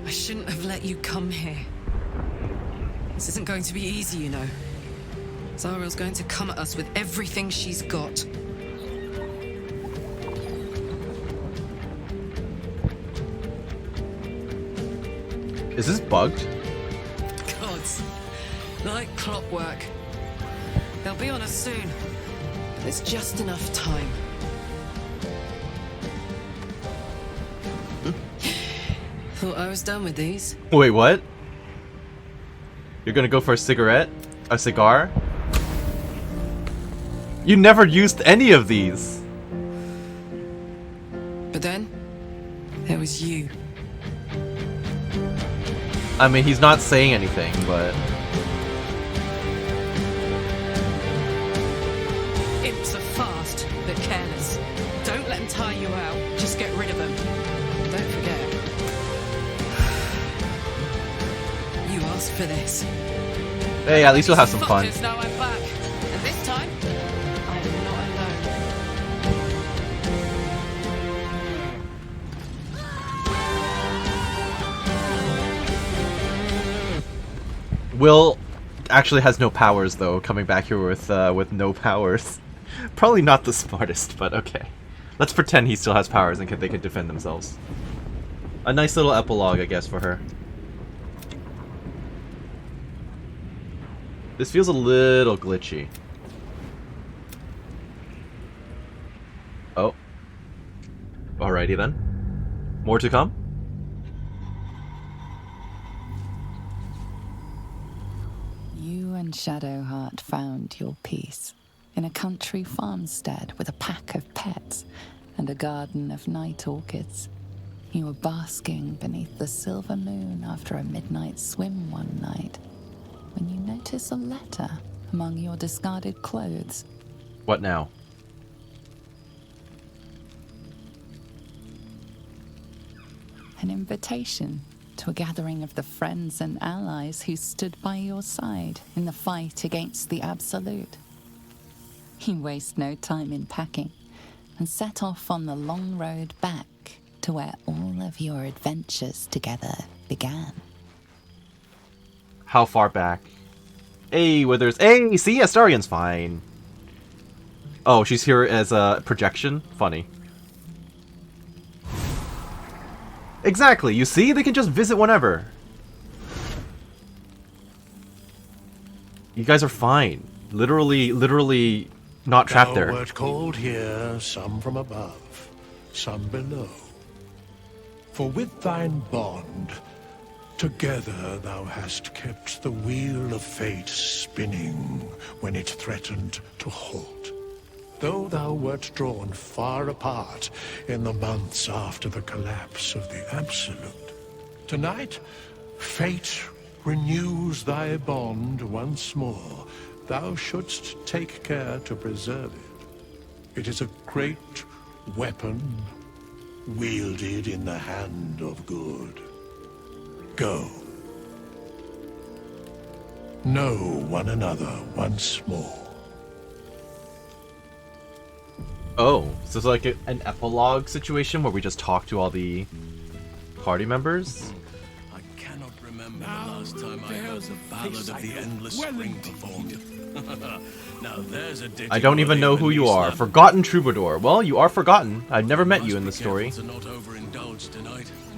shouldn't have let you come here. This isn't going to be easy, you know. Zariel's going to come at us with everything she's got. Is this bugged? Gods. Like clockwork. They'll be on us soon. But there's just enough time. Thought I was done with these. Wait, what? You're gonna go for a cigarette? A cigar? You never used any of these! But then, there was you. I mean, he's not saying anything, but... Imps are fast, but careless. Don't let them tire you out. Just get rid of them. Don't forget. You asked for for this. Hey, at least you'll have some fun. Fuckers know I'm back. And this time, I'm not alone. Will actually has no powers though, coming back here with no powers. Probably not the smartest, but okay. Let's pretend he still has powers and they can defend themselves. A nice little epilogue, I guess, for her. This feels a little glitchy. Oh. Alrighty then. More to come? You and Shadowheart found your peace in a country farmstead with a pack of pets and a garden of night orchids. You were basking beneath the silver moon after a midnight swim one night when you notice a letter among your discarded clothes. What now? An invitation to a gathering of the friends and allies who stood by your side in the fight against the Absolute. You waste no time in packing and set off on the long road back to where all of your adventures together began. How far back? Hey, Withers. Hey, see, Astarion's fine. Oh, she's here as a projection? Funny. Exactly, you see? They can just visit whenever. You guys are fine. Literally not trapped there. Thou wert called here, some from above, some below. For with thine bond, together thou hast kept the wheel of fate spinning when it threatened to halt. Though thou wert drawn far apart in the months after the collapse of the Absolute, tonight fate renews thy bond once more. Thou shouldst take care to preserve it. It is a great weapon wielded in the hand of good. Go. Know one another once more. Oh, so it's like an epilogue situation where we just talk to all the party members? I cannot remember the last time I heard the ballad of the endless spring performed. Now there's a ditty I don't even know who you are. Forgotten Troubadour. Well, you are forgotten. I've never met you in the story.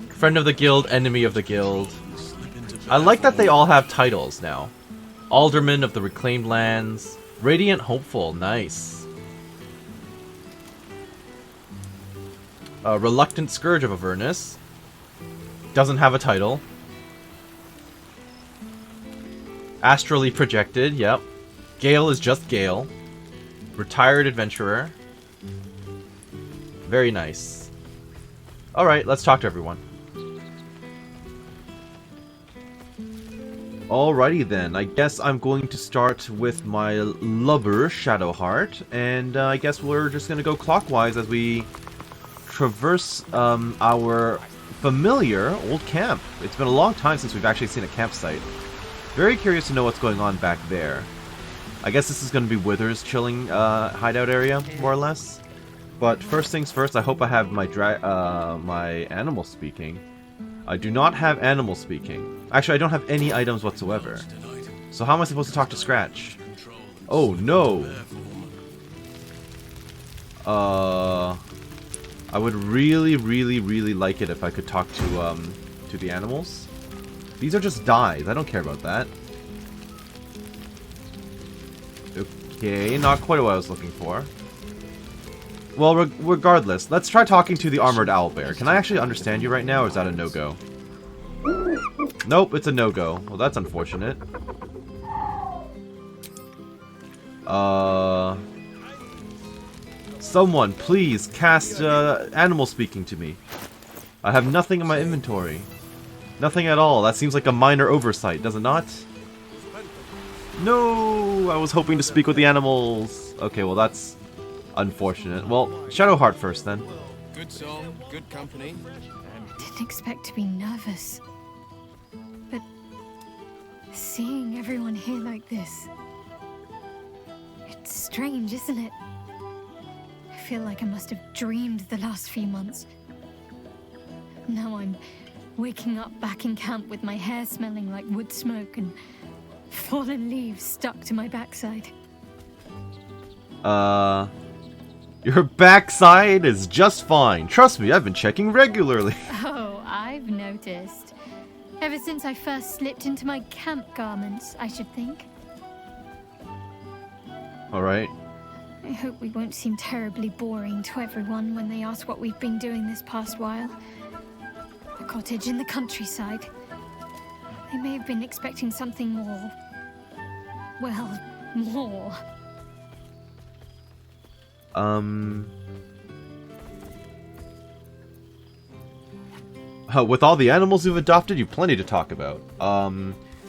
Friend of the guild, enemy of the guild. I like that they all have titles now. Alderman of the Reclaimed Lands. Radiant Hopeful. Nice. Reluctant Scourge of Avernus. Doesn't have a title. Astrally Projected. Yep. Gale is just Gale. Retired Adventurer. Very nice. Alright, let's talk to everyone. Alrighty then, I guess I'm going to start with my lubber, Shadowheart, and I guess we're just going to go clockwise as we traverse our familiar old camp. It's been a long time since we've actually seen a campsite. Very curious to know what's going on back there. I guess this is going to be Wither's chilling hideout area, more or less. But first things first, I hope I have my my animal speaking. I do not have animal speaking. Actually, I don't have any items whatsoever. So how am I supposed to talk to Scratch? Oh no! I would really like it if I could talk to the animals. These are just dies. I don't care about that. Okay, not quite what I was looking for. Well, regardless, let's try talking to the armored owlbear. Can I actually understand you right now, or is that a no-go? Nope, it's a no-go. Well, that's unfortunate. Someone, please, cast animal speaking to me. I have nothing in my inventory. Nothing at all. That seems like a minor oversight, does it not? No! I was hoping to speak with the animals. Okay, well that's unfortunate. Well, Shadowheart first then. Good song, good company. Didn't expect to be nervous. But Seeing everyone here like this... It's strange, isn't it? I feel like I must have dreamed the last few months. Now I'm waking up back in camp with my hair smelling like wood smoke and fallen leaves stuck to my backside. Your backside is just fine. Trust me, I've been checking regularly. Oh, I've noticed. Ever since I first slipped into my camp garments, I should think. Alright. I hope we won't seem terribly boring to everyone when they ask what we've been doing this past while. A cottage in the countryside. They may have been expecting something more... well, more. With all the animals you've adopted, you've plenty to talk about.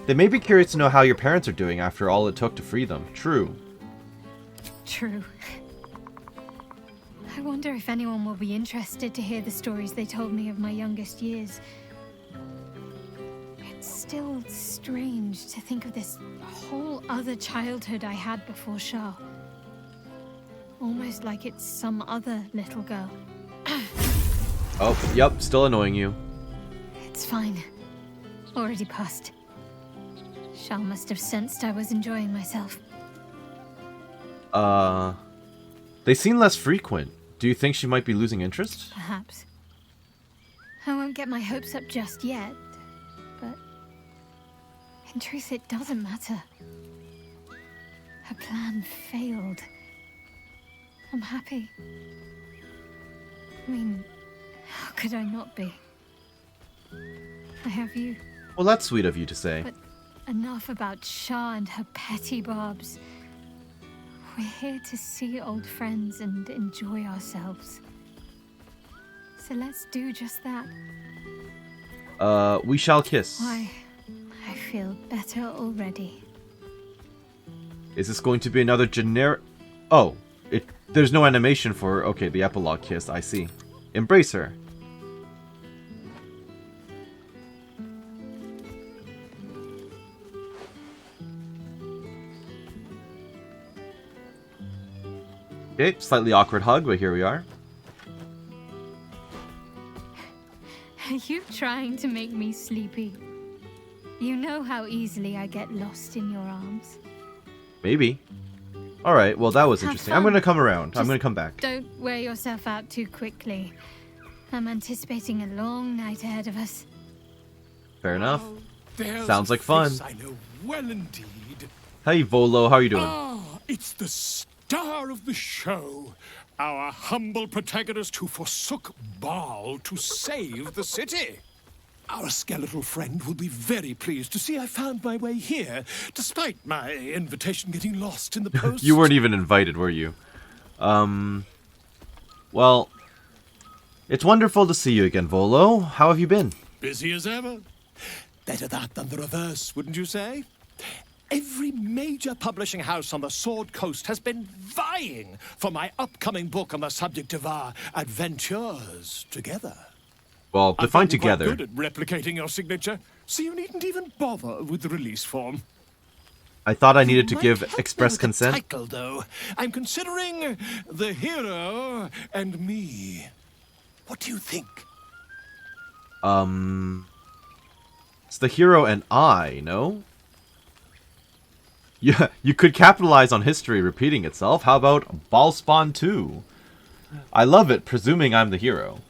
They may be curious to know how your parents are doing after all it took to free them. True. True. I wonder if anyone will be interested to hear the stories they told me of my youngest years. It's still strange to think of this whole other childhood I had before Shah. Almost like it's some other little girl. Oh, yep, still annoying you. It's fine. Already passed. Shah must have sensed I was enjoying myself. They seem less frequent. Do you think she might be losing interest? Perhaps. I won't get my hopes up just yet, but in truth it doesn't matter. Her plan failed. I'm happy. I mean, how could I not be? I have you. Well, that's sweet of you to say. But enough about Shah and her petty barbs. We're here to see old friends and enjoy ourselves. So let's do just that. We shall kiss. Why, I feel better already. Is this going to be another generic... Oh, there's no animation for... Okay, the epilogue kiss, I see. Embrace her. Okay, slightly awkward hug, but here we are. Are you trying to make me sleepy? You know how easily I get lost in your arms. Maybe. Alright, well that was Have interesting. fun. I'm gonna come around. I'm Just gonna come back. Don't wear yourself out too quickly. I'm anticipating a long night ahead of us. Fair enough. There's Sounds a like fun. face I know well indeed. Hey Volo, how are you doing? It's the star of the show. Our humble protagonist who forsook Baal to save the city. Our skeletal friend will be very pleased to see I found my way here, despite my invitation getting lost in the post. You weren't even invited, were you? Well, it's wonderful to see you again, Volo. How have you been? Busy as ever. Better that than the reverse, wouldn't you say? Every major publishing house on the Sword Coast has been vying for my upcoming book on the subject of our adventures together. Well, I'm define getting quite together. good at replicating your signature, so you needn't even bother with the release form. I thought I needed to Might give help me express with consent. The title, though. I'm considering The Hero and Me. What do you think? It's the hero and I, no? Yeah, you could capitalize on history repeating itself. How about Ballspawn 2? I love it, presuming I'm the hero.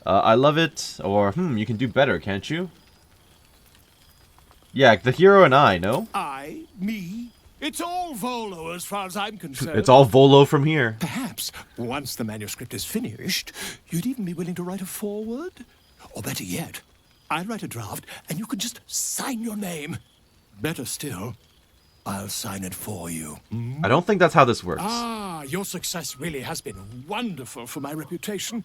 I love it, or, you can do better, can't you? Yeah, the hero and I, no? I, me. It's all Volo as far as I'm concerned. It's all Volo from here. Perhaps, once the manuscript is finished, you'd even be willing to write a foreword? Or better yet, I'll write a draft and you can just sign your name. Better still, I'll sign it for you. I don't think that's how this works. Ah, your success really has been wonderful for my reputation.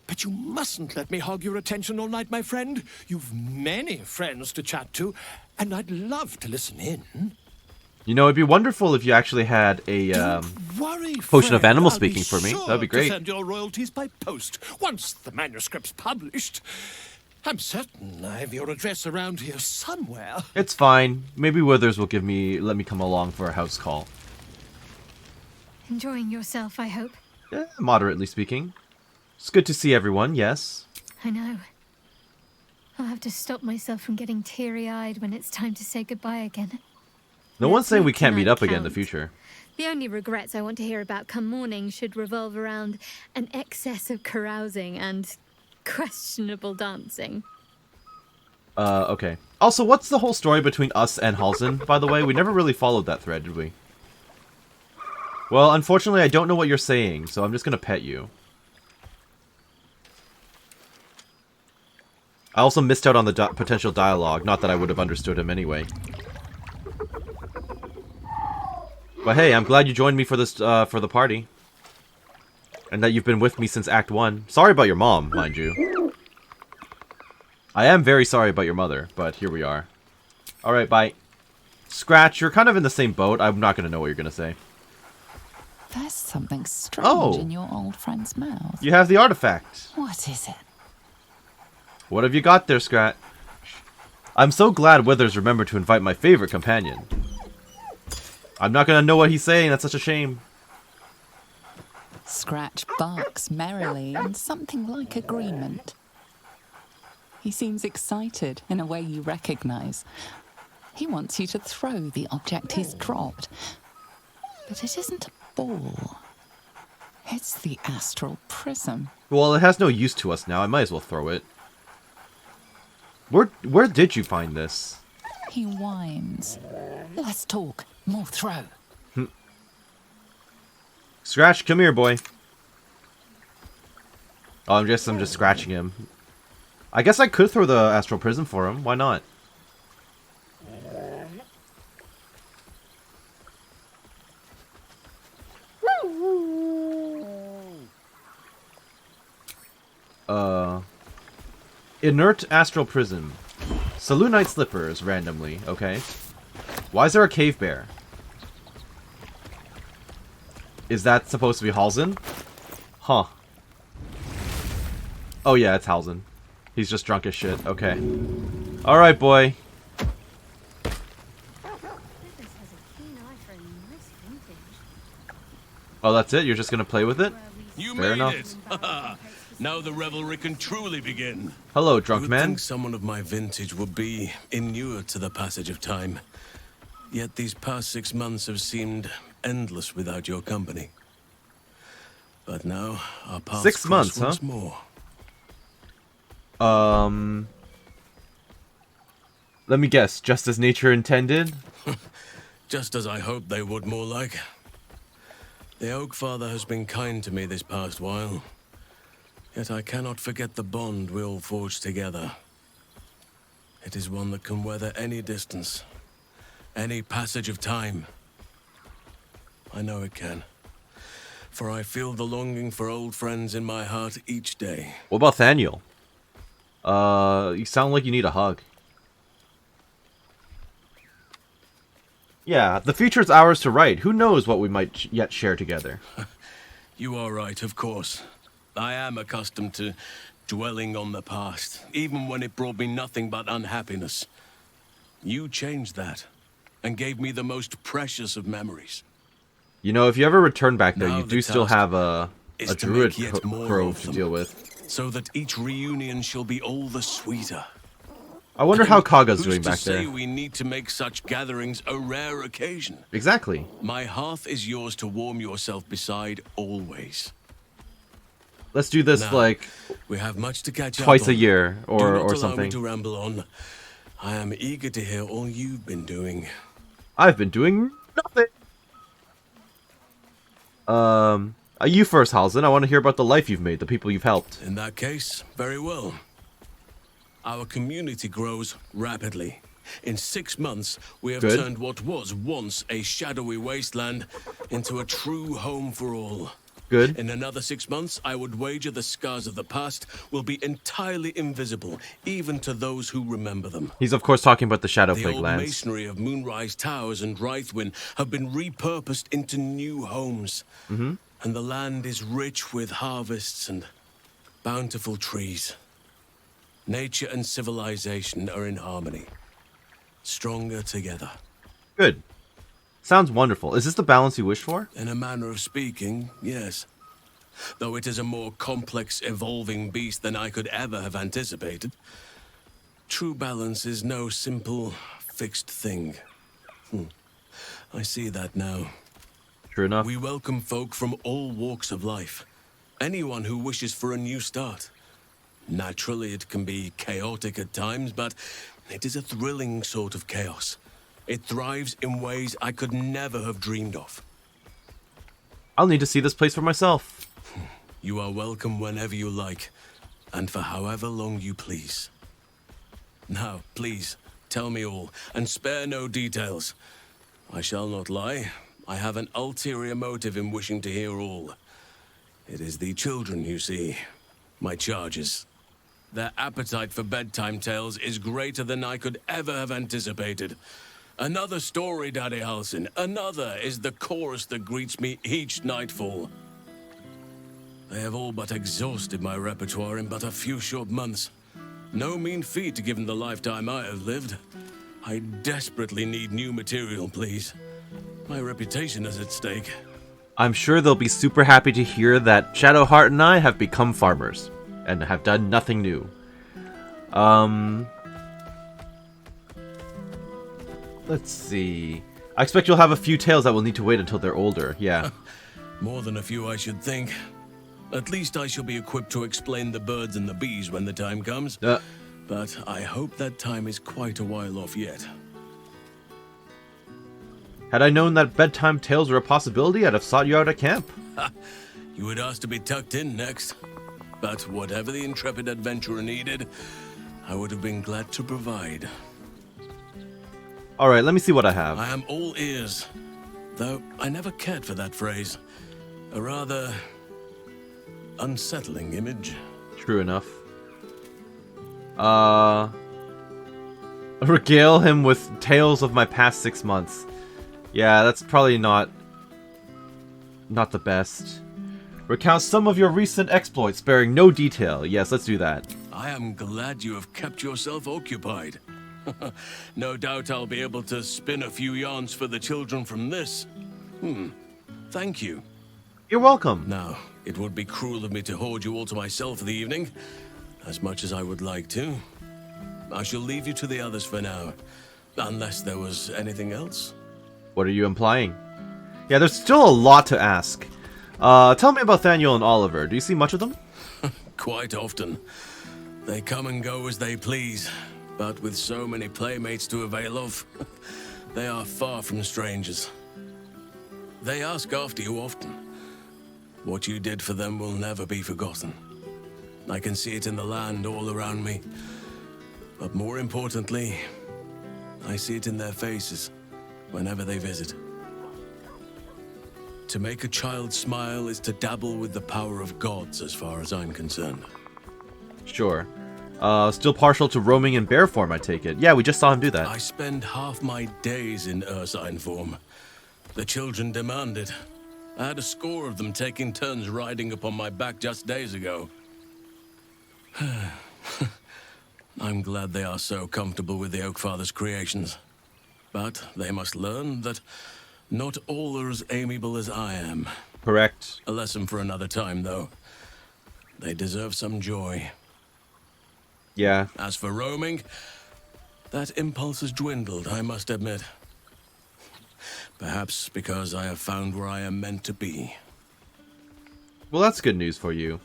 But you mustn't let me hog your attention all night, my friend. You've many friends to chat to, and I'd love to listen in. You know, it'd be wonderful if you actually had a Don't worry, potion of friend. animal I'll speaking be for me. sure That'd be to great. send your royalties by post once the manuscript's published. I'm certain I have your address around here somewhere. It's fine. Maybe Withers will let me come along for a house call. Enjoying yourself, I hope. Moderately speaking. It's good to see everyone, yes. I know. I'll have to stop myself from getting teary-eyed when it's time to say goodbye again. No one's saying we make can't meet tonight up again in the count. future. The only regrets I want to hear about come morning should revolve around an excess of carousing and questionable dancing. Okay. Also, what's the whole story between us and Halsin, by the way? We never really followed that thread, did we? Well, unfortunately, I don't know what you're saying, so I'm just gonna pet you. I also missed out on the potential dialogue, not that I would have understood him anyway. But hey, I'm glad you joined me for this, for the party. And that you've been with me since Act 1. Sorry about your mom, mind you. I am very sorry about your mother, but here we are. Alright, bye. Scratch, you're kind of in the same boat. I'm not going to know what you're going to say. There's something strange in your old friend's mouth. You have the artifact. What is it? What have you got there, Scratch? I'm so glad Withers remembered to invite my favorite companion. I'm not going to know what he's saying. That's such a shame. Scratch barks merrily in something like agreement. He seems excited in a way you recognize. He wants you to throw the object he's dropped. But it isn't a ball. It's the astral prism. Well, it has no use to us now. I might as well throw it. Where did you find this? He whines. Let's talk. More throw. Scratch, come here, boy. Oh, I'm just scratching him. I guess I could throw the astral prism for him. Why not? Inert astral prism. Selûnite slippers, randomly. Okay. Why is there a cave bear? Is that supposed to be Halsin? Huh. Oh yeah, it's Halsin. He's just drunk as shit. Okay. Alright, boy. Oh, that's it? You're just gonna play with it? You Fair made enough. it! Now the revelry can truly begin. Hello, drunk would man. think someone of my vintage would be inured to the passage of time. Yet these past 6 months have seemed endless without your company. But now, our paths 6 months, cross huh? once more. Let me guess. Just as nature intended? Just as I hoped they would, more like. The Oak Father has been kind to me this past while. Yet I cannot forget the bond we all forged together. It is one that can weather any distance, any passage of time. I know it can. For I feel the longing for old friends in my heart each day. What about Thaniel? You sound like you need a hug. Yeah, the future is ours to write. Who knows what we might yet share together? You are right, of course. I am accustomed to dwelling on the past, even when it brought me nothing but unhappiness. You changed that, and gave me the most precious of memories. You know, if you ever return back there, Now you the do still task have a is to druid make yet more grove of to them, deal with. so that each reunion shall be all the sweeter. I wonder how Kaga's Who's doing to back say there. we need to make such gatherings a rare occasion? Exactly. My hearth is yours to warm yourself beside always. Let's do this Now, like we have much to catch twice up a on. year Do not or allow me something. to ramble on. I am eager to hear all you've been doing. I've been doing nothing. You first, Halsin. I want to hear about the life you've made, the people you've helped. In that case, very well. Our community grows rapidly. In 6 months, we have Good. turned what was once a shadowy wasteland into a true home for all. Good. In another 6 months, I would wager the scars of the past will be entirely invisible, even to those who remember them. He's of course talking about the Shadow The Plague old lands. masonry of Moonrise Towers and Wraithwin have been repurposed into new homes. And the land is rich with harvests and bountiful trees. Nature and civilization are in harmony. Stronger together. Good. Sounds wonderful. Is this the balance you wish for? In a manner of speaking, yes. Though it is a more complex, evolving beast than I could ever have anticipated. True balance is no simple, fixed thing. I see that now. True enough. We welcome folk from all walks of life. Anyone who wishes for a new start. Naturally, it can be chaotic at times, but it is a thrilling sort of chaos. It thrives in ways I could never have dreamed of. I'll need to see this place for myself. You are welcome whenever you like, and for however long you please. Now, please, tell me all, and spare no details. I shall not lie. I have an ulterior motive in wishing to hear all. It is the children, you see. My charges. Their appetite for bedtime tales is greater than I could ever have anticipated. Another story, Daddy Halsin. Another is the chorus that greets me each nightfall. They have all but exhausted my repertoire in but a few short months. No mean feat given the lifetime I have lived. I desperately need new material, please. My reputation is at stake. I'm sure they'll be super happy to hear that Shadowheart and I have become farmers and have done nothing new. Let's see. I expect you'll have a few tales that will need to wait until they're older. Yeah. More than a few, I should think. At least I shall be equipped to explain the birds and the bees when the time comes. But I hope that time is quite a while off yet. Had I known that bedtime tales were a possibility, I'd have sought you out at camp. You would ask to be tucked in next. But whatever the intrepid adventurer needed, I would have been glad to provide. Alright, let me see what I have. I am all ears. Though I never cared for that phrase. A rather unsettling image. True enough. Regale him with tales of my past 6 months. Yeah, that's probably not the best. Recount some of your recent exploits, sparing no detail. Yes, let's do that. I am glad you have kept yourself occupied. No doubt I'll be able to spin a few yarns for the children from this. Thank you. You're welcome. Now, it would be cruel of me to hoard you all to myself for the evening, as much as I would like to. I shall leave you to the others for now, unless there was anything else. What are you implying? Yeah, there's still a lot to ask. Tell me about Thaniel and Oliver. Do you see much of them? Quite often. They come and go as they please, but with so many playmates to avail of, they are far from strangers. They ask after you often. What you did for them will never be forgotten. I can see it in the land all around me. But more importantly, I see it in their faces whenever they visit. To make a child smile is to dabble with the power of gods, as far as I'm concerned. Sure. Still partial to roaming in bear form, I take it. Yeah, we just saw him do that. I spend half my days in ursine form. The children demand it. I had a score of them taking turns riding upon my back just days ago. I'm glad they are so comfortable with the Oakfather's creations. But they must learn that not all are as amiable as I am. Correct. A lesson for another time, though. They deserve some joy. Yeah. As for roaming, that impulse has dwindled, I must admit. Perhaps because I have found where I am meant to be. Well, that's good news for you.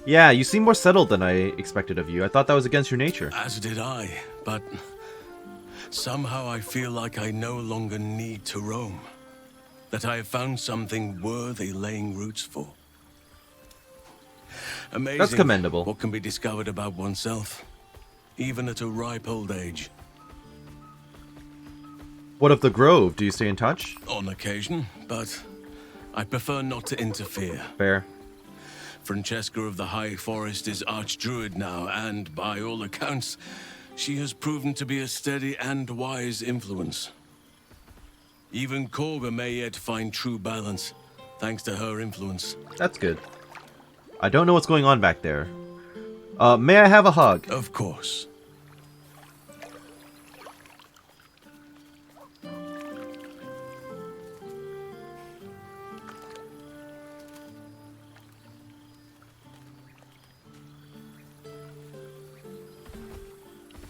Yeah, you seem more settled than I expected of you. I thought that was against your nature. As did I, but somehow I feel like I no longer need to roam. That I have found something worthy laying roots for. Amazing. That's commendable. What can be discovered about oneself, even at a ripe old age. What of the Grove? Do you stay in touch? On occasion, but I prefer not to interfere. Fair. Francesca of the High Forest is Archdruid now, and by all accounts, she has proven to be a steady and wise influence. Even Korga may yet find true balance, thanks to her influence. That's good. I don't know what's going on back there. May I have a hug? Of course.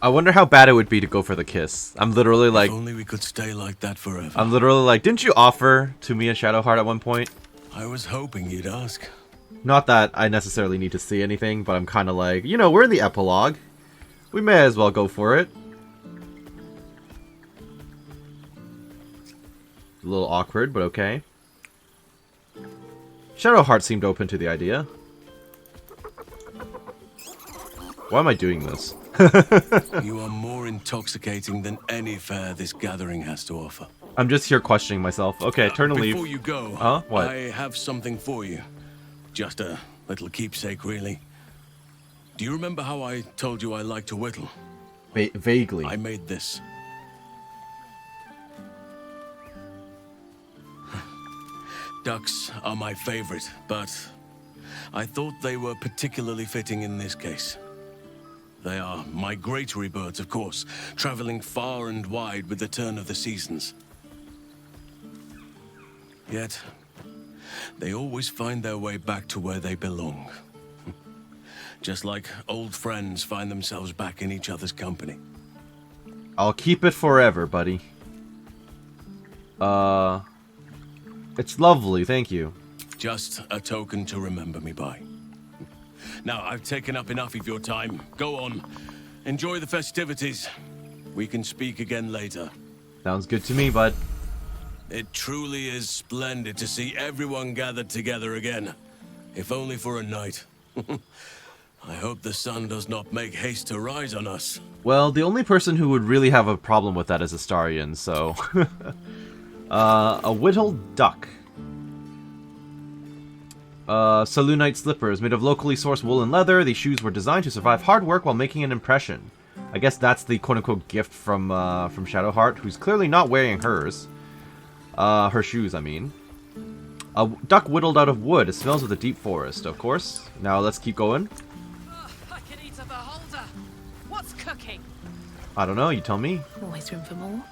I wonder how bad it would be to go for the kiss. I'm literally like... If only we could stay like that forever. I'm literally like, didn't you offer to me a Shadowheart at one point? I was hoping you'd ask. Not that I necessarily need to see anything, but I'm kind of like, you know, we're in the epilogue. We may as well go for it. A little awkward, but okay. Shadowheart seemed open to the idea. Why am I doing this? You are more intoxicating than any fare this gathering has to offer. I'm just here questioning myself. Okay, turn to leave. Before you go, Huh? What? I have something for you. Just a little keepsake, really. Do you remember how I told you I like to whittle? Vaguely. I made this. Ducks are my favorite, but I thought they were particularly fitting in this case. They are migratory birds, of course, traveling far and wide with the turn of the seasons. Yet, they always find their way back to where they belong. Just like old friends find themselves back in each other's company. I'll keep it forever, buddy. It's lovely, thank you. Just a token to remember me by. Now, I've taken up enough of your time. Go on. Enjoy the festivities. We can speak again later. Sounds good to me, bud. It truly is splendid to see everyone gathered together again. If only for a night. I hope the sun does not make haste to rise on us. Well, the only person who would really have a problem with that is Astarion, so... a whittled duck. Selûnite slippers made of locally sourced wool and leather. These shoes were designed to survive hard work while making an impression. I guess that's the quote-unquote gift from Shadowheart, who's clearly not wearing hers. Her shoes, I mean. A duck whittled out of wood. It smells of the deep forest, of course. Now let's keep going. I can eat a beholder. What's cooking? I don't know, you tell me. Always room for more.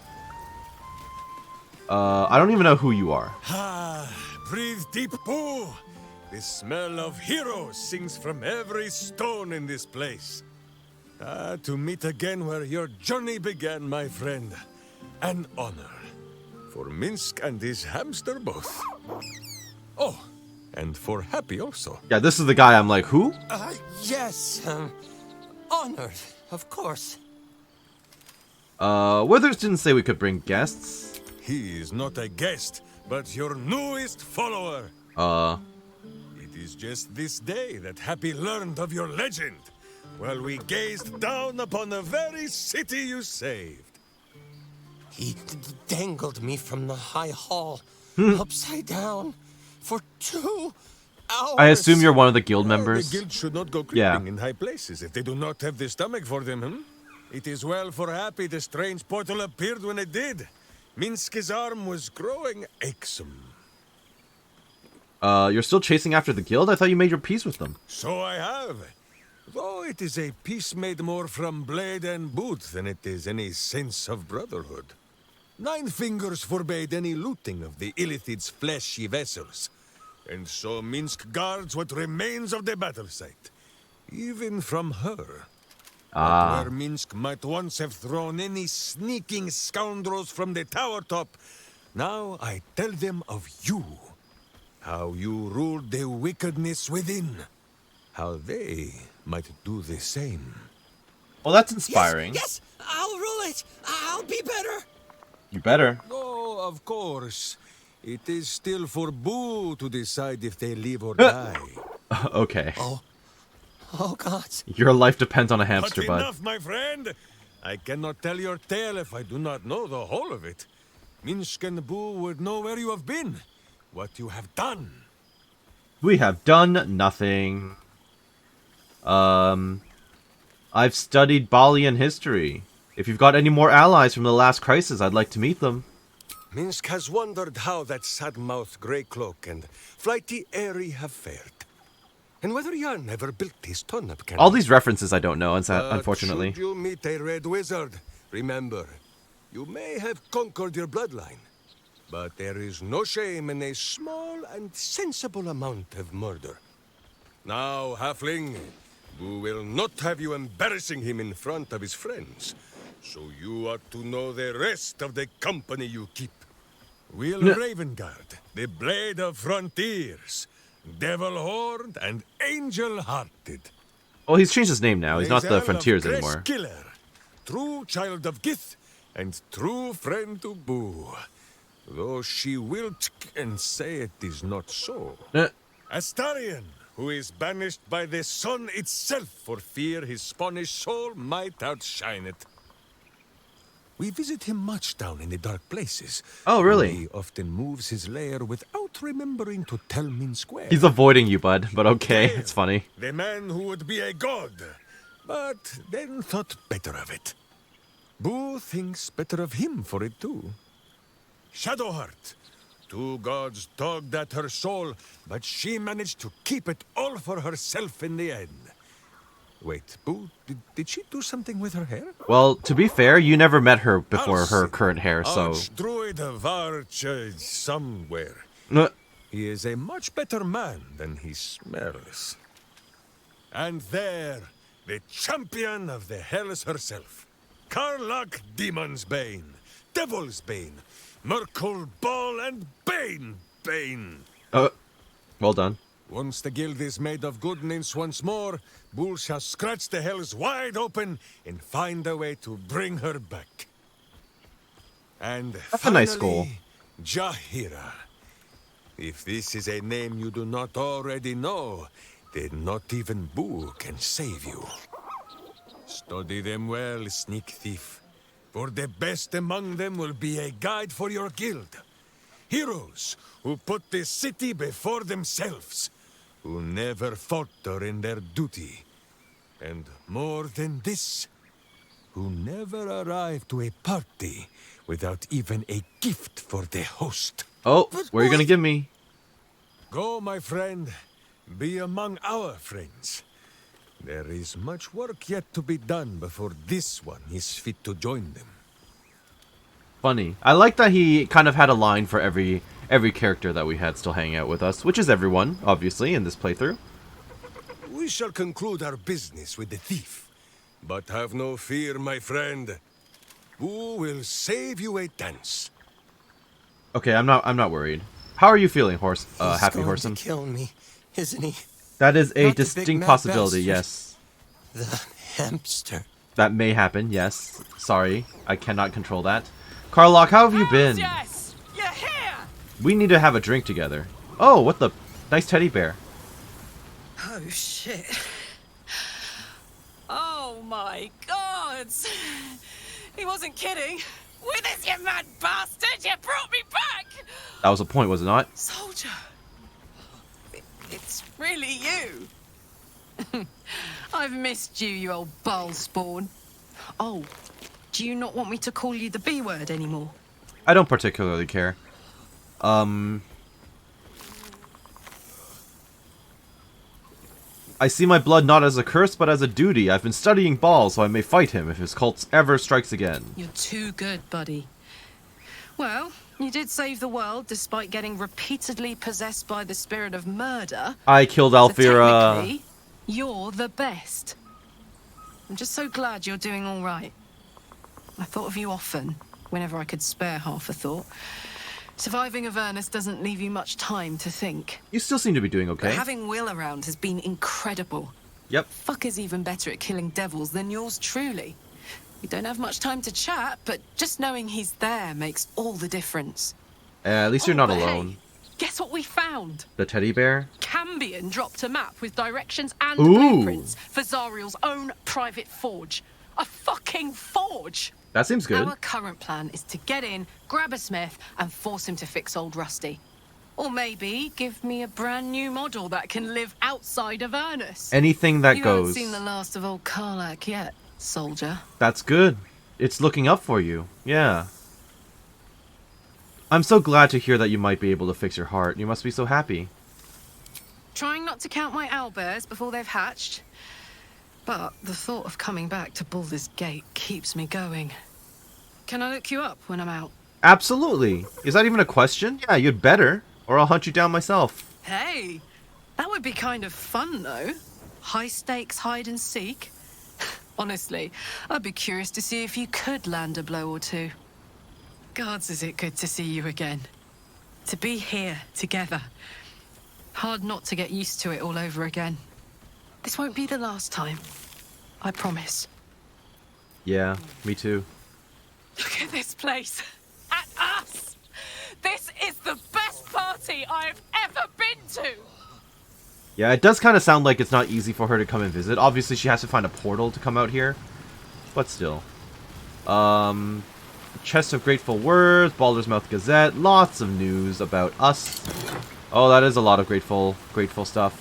I don't even know who you are. Ah, breathe deep, Boo. The smell of heroes sings from every stone in this place. To meet again where your journey began, my friend. An honor. For Minsk and his hamster both. Oh, and for Happy also. Yeah, this is the guy I'm like, who? Yes, honored, of course. Withers didn't say we could bring guests. He is not a guest, but your newest follower. It is just this day that Happy learned of your legend, while we gazed down upon the very city you saved. He dangled me from the high hall, upside down, for 2 hours. I assume you're one of the guild members. The guild should not go creeping in high places if they do not have the stomach for them, It is well for Happy the strange portal appeared when it did. Minsk's arm was growing achesome. You're still chasing after the guild? I thought you made your peace with them. So I have. Though it is a peace made more from blade and boot than it is any sense of brotherhood. 9 Fingers forbade any looting of the Illithid's fleshy vessels. And so Minsk guards what remains of the battle site. Even from her. But where Minsk might once have thrown any sneaking scoundrels from the tower top, now I tell them of you. How you ruled the wickedness within. How they might do the same. Well, that's inspiring. Yes, I'll rule it. I'll be better. You better. Oh, of course. It is still for Boo to decide if they live or die. Okay. Oh, gods. Your life depends on a hamster, But bud. enough, my friend. I cannot tell your tale if I do not know the whole of it. Minsk and Boo would know where you have been. What you have done. We have done nothing. I've studied Balian history. If you've got any more allies from the last crisis, I'd like to meet them. Minsk has wondered how that sad-mouthed Grey Cloak and flighty Aerie have fared. and whether Jan ever built his turnip cannon. All these references I don't know, But unfortunately. should you meet a red wizard, remember, you may have conquered your bloodline, but there is no shame in a small and sensible amount of murder. Now, halfling, we will not have you embarrassing him in front of his friends, so you ought to know the rest of the company you keep. Will Ravengard, the Blade of Frontiers, Devil-Horned and Angel-Hearted. Oh, he's changed his name now. He's not the Lizelle of Frontiers Gresh anymore. Killer, true child of Gith, and true friend to Boo. Though she will and say it is not so. Astarion, who is banished by the sun itself for fear his Spanish soul might outshine it. We visit him much down in the dark places. Oh, really? He often moves his lair without remembering to tell Min Square. He's avoiding you, bud, but okay, it's funny. The man who would be a god, but then thought better of it. Boo thinks better of him for it too. Shadowheart. Two gods dogged at her soul, but she managed to keep it all for herself in the end. Wait, Boo, did she do something with her hair? Well, to be fair, you never met her before her current hair, so... Archdruid of Arch somewhere. He is a much better man than he smells. And there, the champion of the Hells herself. Karlach Demon's Bane, Devil's Bane, Merkle Ball and Bane. Well done. Once the guild is made of goodness once more, Bull shall scratch the hells wide open and find a way to bring her back. And That's finally, a nice goal. Jaheira. If this is a name you do not already know, then not even Boo can save you. Study them well, sneak thief, for the best among them will be a guide for your guild. Heroes who put the city before themselves, who never falter in their duty. And more than this, who never arrive to a party without even a gift for the host. Oh, what are you gonna give me? Go, my friend. Be among our friends. There is much work yet to be done before this one is fit to join them. Funny. I like that he kind of had a line for every character that we had still hanging out with us, which is everyone, obviously, in this playthrough. We shall conclude our business with the thief. But have no fear, my friend. Who will save you a dance? Okay, I'm not worried. How are you feeling, Happy He's Horsem? going to kill me, isn't he? That is a Not the big distinct mad possibility, bastard. yes. The hamster. That may happen, yes. Sorry, I cannot control that. Karlach, how have you been? Yes, you're here. We need to have a drink together. Oh, what the... Nice teddy bear. Oh shit. Oh my god. He wasn't kidding. With us, you mad bastard! You brought me back! That was a point, was it not? Soldier. It's really you. I've missed you, you old bull spawn. Oh, do you not want me to call you the B word anymore? I don't particularly care. I see my blood not as a curse, but as a duty. I've been studying Baal, so I may fight him if his cult ever strikes again. You're too good, buddy. Well, you did save the world despite getting repeatedly possessed by the spirit of murder. I killed So Alfira. technically, you're the best. I'm just so glad you're doing all right. I thought of you often, whenever I could spare half a thought. Surviving Avernus doesn't leave you much time to think. You still seem to be doing But okay. having Will around has been incredible. Yep. Fuck is even better at killing devils than yours truly. We don't have much time to chat, but just knowing he's there makes all the difference. At least you're not but alone. Hey, guess what we found? The teddy bear? Cambion dropped a map with directions and Ooh. blueprints for Zariel's own private forge. A fucking forge! That seems good. Our current plan is to get in, grab a smith, and force him to fix old Rusty. Or maybe give me a brand new model that can live outside of Avernus. Anything that you goes. haven't seen the last of old Karlach yet, soldier. That's good. It's looking up for you. Yeah. I'm so glad to hear that you might be able to fix your heart. You must be so happy. Trying not to count my owlbears before they've hatched. But the thought of coming back to Baldur's Gate keeps me going. Can I look you up when I'm out? Absolutely. Is that even a question? Yeah, you'd better, or I'll hunt you down myself. Hey, that would be kind of fun, though. High stakes hide and seek. Honestly, I'd be curious to see if you could land a blow or two. Gods, is it good to see you again. To be here, together. Hard not to get used to it all over again. This won't be the last time. I promise. Yeah, me too. Look at this place. At us! This is the best party I've ever been to! Yeah, it does kind of sound like it's not easy for her to come and visit. Obviously, she has to find a portal to come out here. But still. Chest of Grateful Words, Baldur's Mouth Gazette, lots of news about us. Oh, that is a lot of grateful stuff.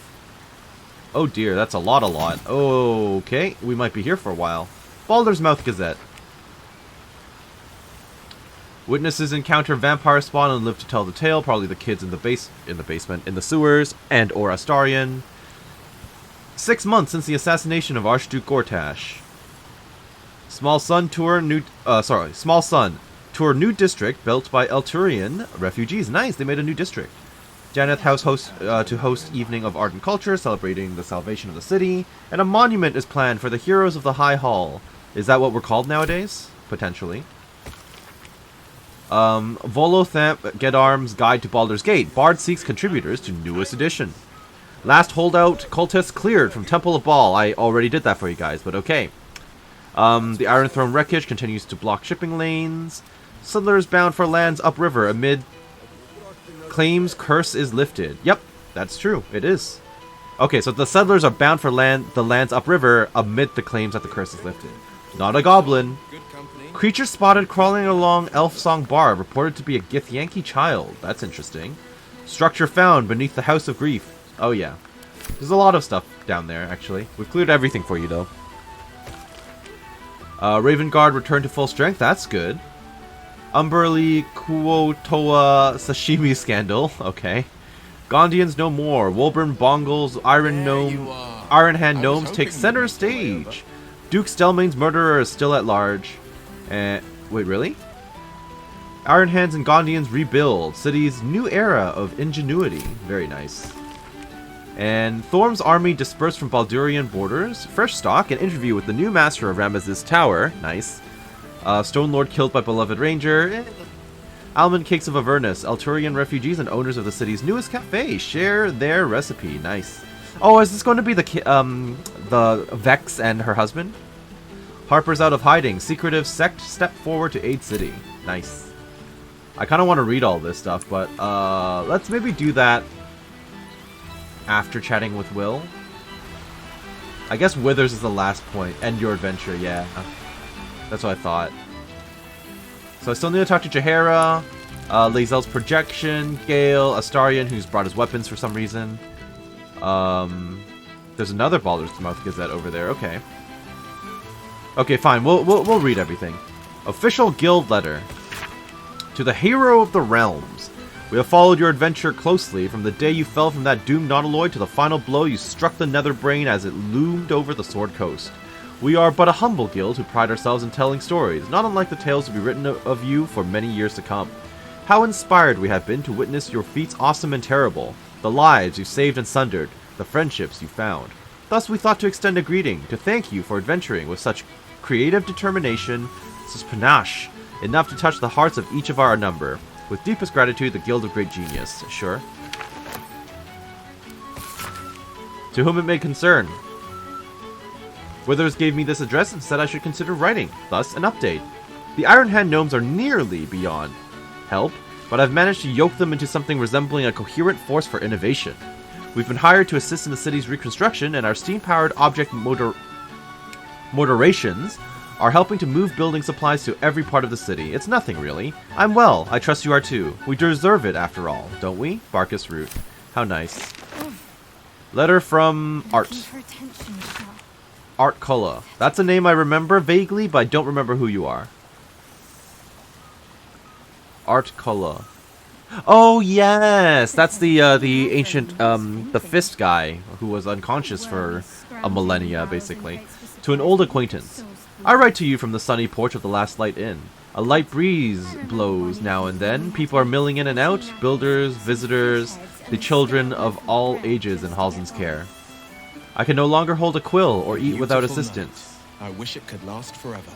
Oh dear, that's a lot. Okay, we might be here for a while. Baldur's Mouth Gazette. Witnesses encounter vampire spawn and live to tell the tale. Probably the kids in the basement, in the sewers, and or Astarion. 6 months since the assassination of Archduke Gortash. Small Sun tour new district built by Elturian refugees. Nice, they made a new district. Janeth House to host Evening of Art and Culture, celebrating the salvation of the city, and a monument is planned for the heroes of the High Hall. Is that what we're called nowadays? Potentially. Volothamp Get Arms Guide to Baldur's Gate. Bard seeks contributors to newest edition. Last holdout cultists cleared from Temple of Baal. I already did that for you guys, but okay. The Iron Throne wreckage continues to block shipping lanes. Settlers bound for lands upriver amid claims curse is lifted. Yep, that's true. It is. Okay, so the settlers are bound for the lands upriver amid the claims that the curse is lifted. Not a goblin. Creature spotted crawling along Elfsong Bar, reported to be a Githyanki child. That's interesting. Structure found beneath the House of Grief. Oh yeah. There's a lot of stuff down there, actually. We've cleared everything for you, though. Raven Guard returned to full strength. That's good. Umberly Kuotoa Sashimi Scandal. Okay. Gondians no more. Wolburn Bongles Iron Hand Gnomes take center stage. Duke Stelmane's murderer is still at large. Wait, really? Iron Hands and Gondians rebuild. City's new era of ingenuity. Very nice. And Thorm's army dispersed from Baldurian borders. Fresh stock, an interview with the new master of Ramesses Tower. Nice. Stone Lord killed by beloved ranger. Almond Cakes of Avernus. Elturian refugees and owners of the city's newest cafe share their recipe. Nice. Oh, is this going to be the Vex and her husband? Harper's out of hiding. Secretive sect step forward to aid city. Nice. I kind of want to read all this stuff, but let's maybe do that after chatting with Will. I guess Withers is the last point. End your adventure, yeah. That's what I thought. So I still need to talk to Jaheira, Lae'zel's projection, Gale, Astarion, who's brought his weapons for some reason. There's another Baldur's Mouth Gazette over there. Okay. Okay, fine. We'll read everything. Official guild letter. To the hero of the realms. We have followed your adventure closely from the day you fell from that doomed nautiloid to the final blow you struck the Netherbrain as it loomed over the Sword Coast. We are but a humble guild who pride ourselves in telling stories, not unlike the tales to be written of you for many years to come. How inspired we have been to witness your feats awesome and terrible, the lives you saved and sundered, the friendships you found. Thus we thought to extend a greeting, to thank you for adventuring with such creative determination, such panache, enough to touch the hearts of each of our number. With deepest gratitude, the Guild of Great Genius. Sure. To whom it may concern. Withers gave me this address and said I should consider writing, thus an update. The Iron Hand Gnomes are nearly beyond help, but I've managed to yoke them into something resembling a coherent force for innovation. We've been hired to assist in the city's reconstruction, and our steam-powered object moderations are helping to move building supplies to every part of the city. It's nothing, really. I'm well. I trust you are too. We deserve it, after all, don't we? Barkus Root. How nice. Letter from Art. Art Culla. That's a name I remember vaguely, but I don't remember who you are. Art Culla. Oh yes, that's the ancient the fist guy who was unconscious for a millennia, basically. To an old acquaintance, I write to you from the sunny porch of the Last Light Inn. A light breeze blows now and then. People are milling in and out, builders, visitors, the children of all ages in Halsin's care. I can no longer hold a quill or eat without assistance. I wish it could last forever.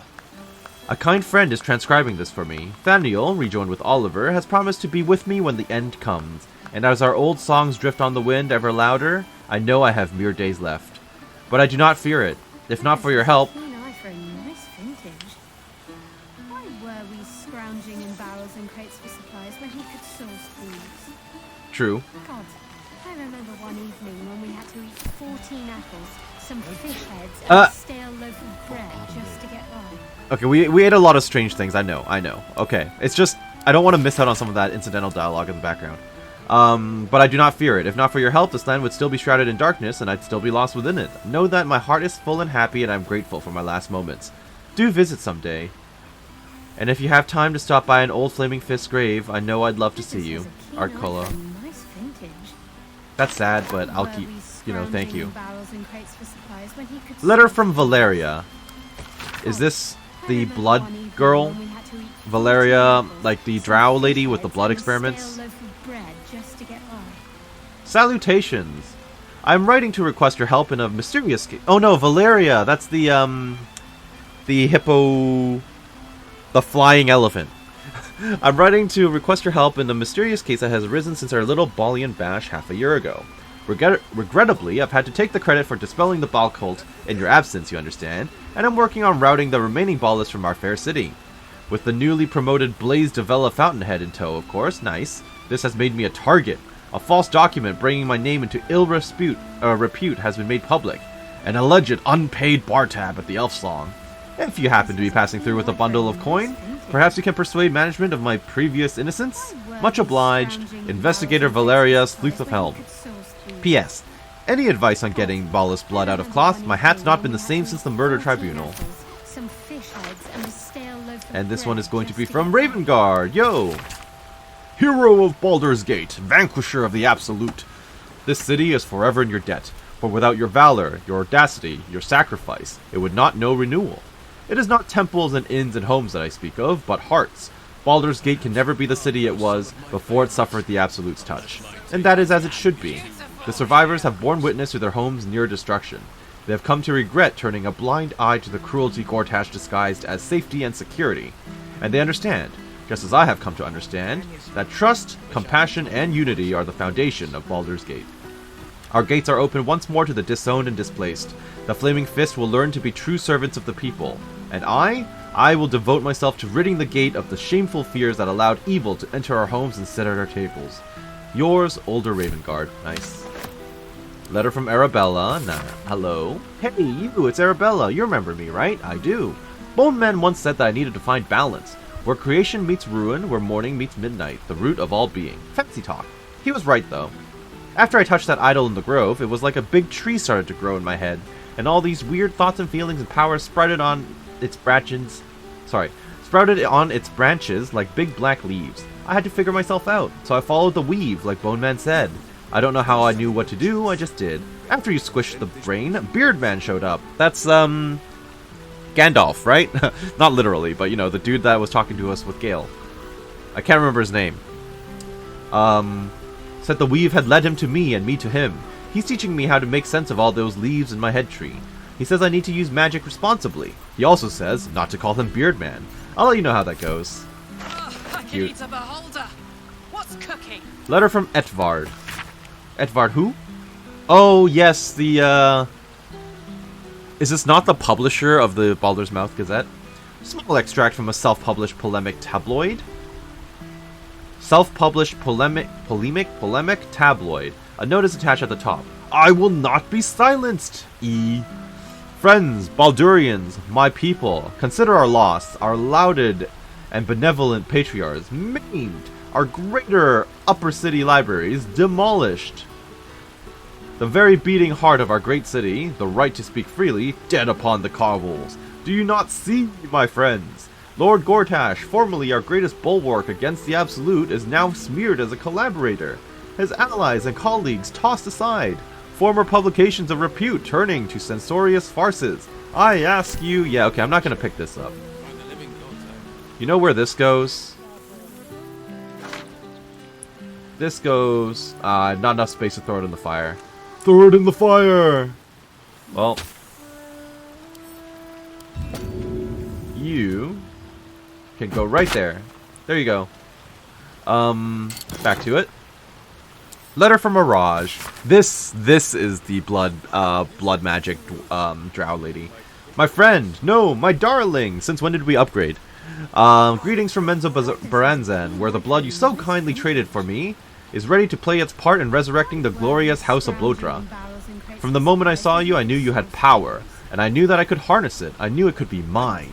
A kind friend is transcribing this for me. Thaniel, rejoined with Oliver, has promised to be with me when the end comes. And as our old songs drift on the wind ever louder, I know I have mere days left. But I do not fear it. If not for your help... True. God, I remember one evening when we had to eat 14 apples, some fish heads, and a stale loaf of bread just to get by. Okay, we ate a lot of strange things, I know. Okay, it's just, I don't want to miss out on some of that incidental dialogue in the background. But I do not fear it. If not for your help, this land would still be shrouded in darkness, and I'd still be lost within it. Know that my heart is full and happy, and I'm grateful for my last moments. Do visit someday. And if you have time to stop by an old Flaming Fist grave, I know I'd love to see you. Art Colo. That's sad, but I'll keep, thank you. Letter from Valeria. Is this the blood girl? Valeria, like the drow lady with the blood experiments? Salutations. I'm writing to request your help in a mysterious case. Oh no, Valeria, that's the hippo... the flying elephant. I'm writing to request your help in a mysterious case that has arisen since our little Balian bash half a year ago. Regrettably, I've had to take the credit for dispelling the Bal cult in your absence, you understand, and I'm working on routing the remaining Ballists from our fair city. With the newly promoted Blaze Devella Fountainhead in tow, of course, nice. This has made me a target. A false document bringing my name into ill repute has been made public. An alleged unpaid bar tab at the Elf Song. If you happen to be passing through with a bundle of coin, perhaps you can persuade management of my previous innocence? Much obliged, Investigator Valeria, Sleuth of Helm. P.S. Any advice on getting Ballist blood out of cloth? My hat's not been the same since the murder tribunal. And this one is going to be from Ravengard. Yo! Hero of Baldur's Gate, vanquisher of the Absolute. This city is forever in your debt, for without your valor, your audacity, your sacrifice, it would not know renewal. It is not temples and inns and homes that I speak of, but hearts. Baldur's Gate can never be the city it was before it suffered the Absolute's touch. And that is as it should be. The survivors have borne witness to their homes' near destruction. They have come to regret turning a blind eye to the cruelty Gortash disguised as safety and security. And they understand, just as I have come to understand, that trust, compassion, and unity are the foundation of Baldur's Gate. Our gates are open once more to the disowned and displaced. The Flaming Fist will learn to be true servants of the people. And I will devote myself to ridding the gate of the shameful fears that allowed evil to enter our homes and sit at our tables. Yours, Older Ravengard. Nice. Letter from Arabella. Nah, hello. Hey, you, it's Arabella. You remember me, right? I do. Bone Man once said that I needed to find balance. Where creation meets ruin, where morning meets midnight, the root of all being. Fancy talk. He was right, though. After I touched that idol in the grove, it was like a big tree started to grow in my head, and all these weird thoughts and feelings and powers sprouted on its branches like big black leaves. I had to figure myself out, so I followed the weave, like Bone Man said. I don't know how I knew what to do, I just did. After you squished the brain, Beardman showed up. That's, Gandalf, right? Not literally, but, the dude that was talking to us with Gale. I can't remember his name. Said the weave had led him to me and me to him. He's teaching me how to make sense of all those leaves in my head tree. He says I need to use magic responsibly. He also says not to call him Beardman. I'll let you know how that goes. Cute. What's cooking? Letter from Etvard. Etvard who? Oh, yes, the, Is this not the publisher of the Baldur's Mouth Gazette? Small extract from a self-published polemic tabloid. Self-published polemic tabloid. A note is attached at the top. I will not be silenced! Friends, Baldurians, my people, consider our loss, our lauded and benevolent patriarchs maimed, our greater upper city libraries demolished. The very beating heart of our great city, the right to speak freely, dead upon the cobbles. Do you not see, my friends? Lord Gortash, formerly our greatest bulwark against the Absolute, is now smeared as a collaborator. His allies and colleagues tossed aside. Former publications of repute turning to censorious farces. I ask you... Yeah, okay, I'm not going to pick this up. You know where this goes? This goes... not enough space to throw it in the fire. Throw it in the fire! Well... You... can go right there. There you go. Back to it. Letter from Mirage. This is the blood magic drow lady. My friend, no, my darling. Since when did we upgrade? Greetings from Menzo Baranzan, where the blood you so kindly traded for me is ready to play its part in resurrecting the glorious House of Blodra. From the moment I saw you, I knew you had power, and I knew that I could harness it. I knew it could be mine.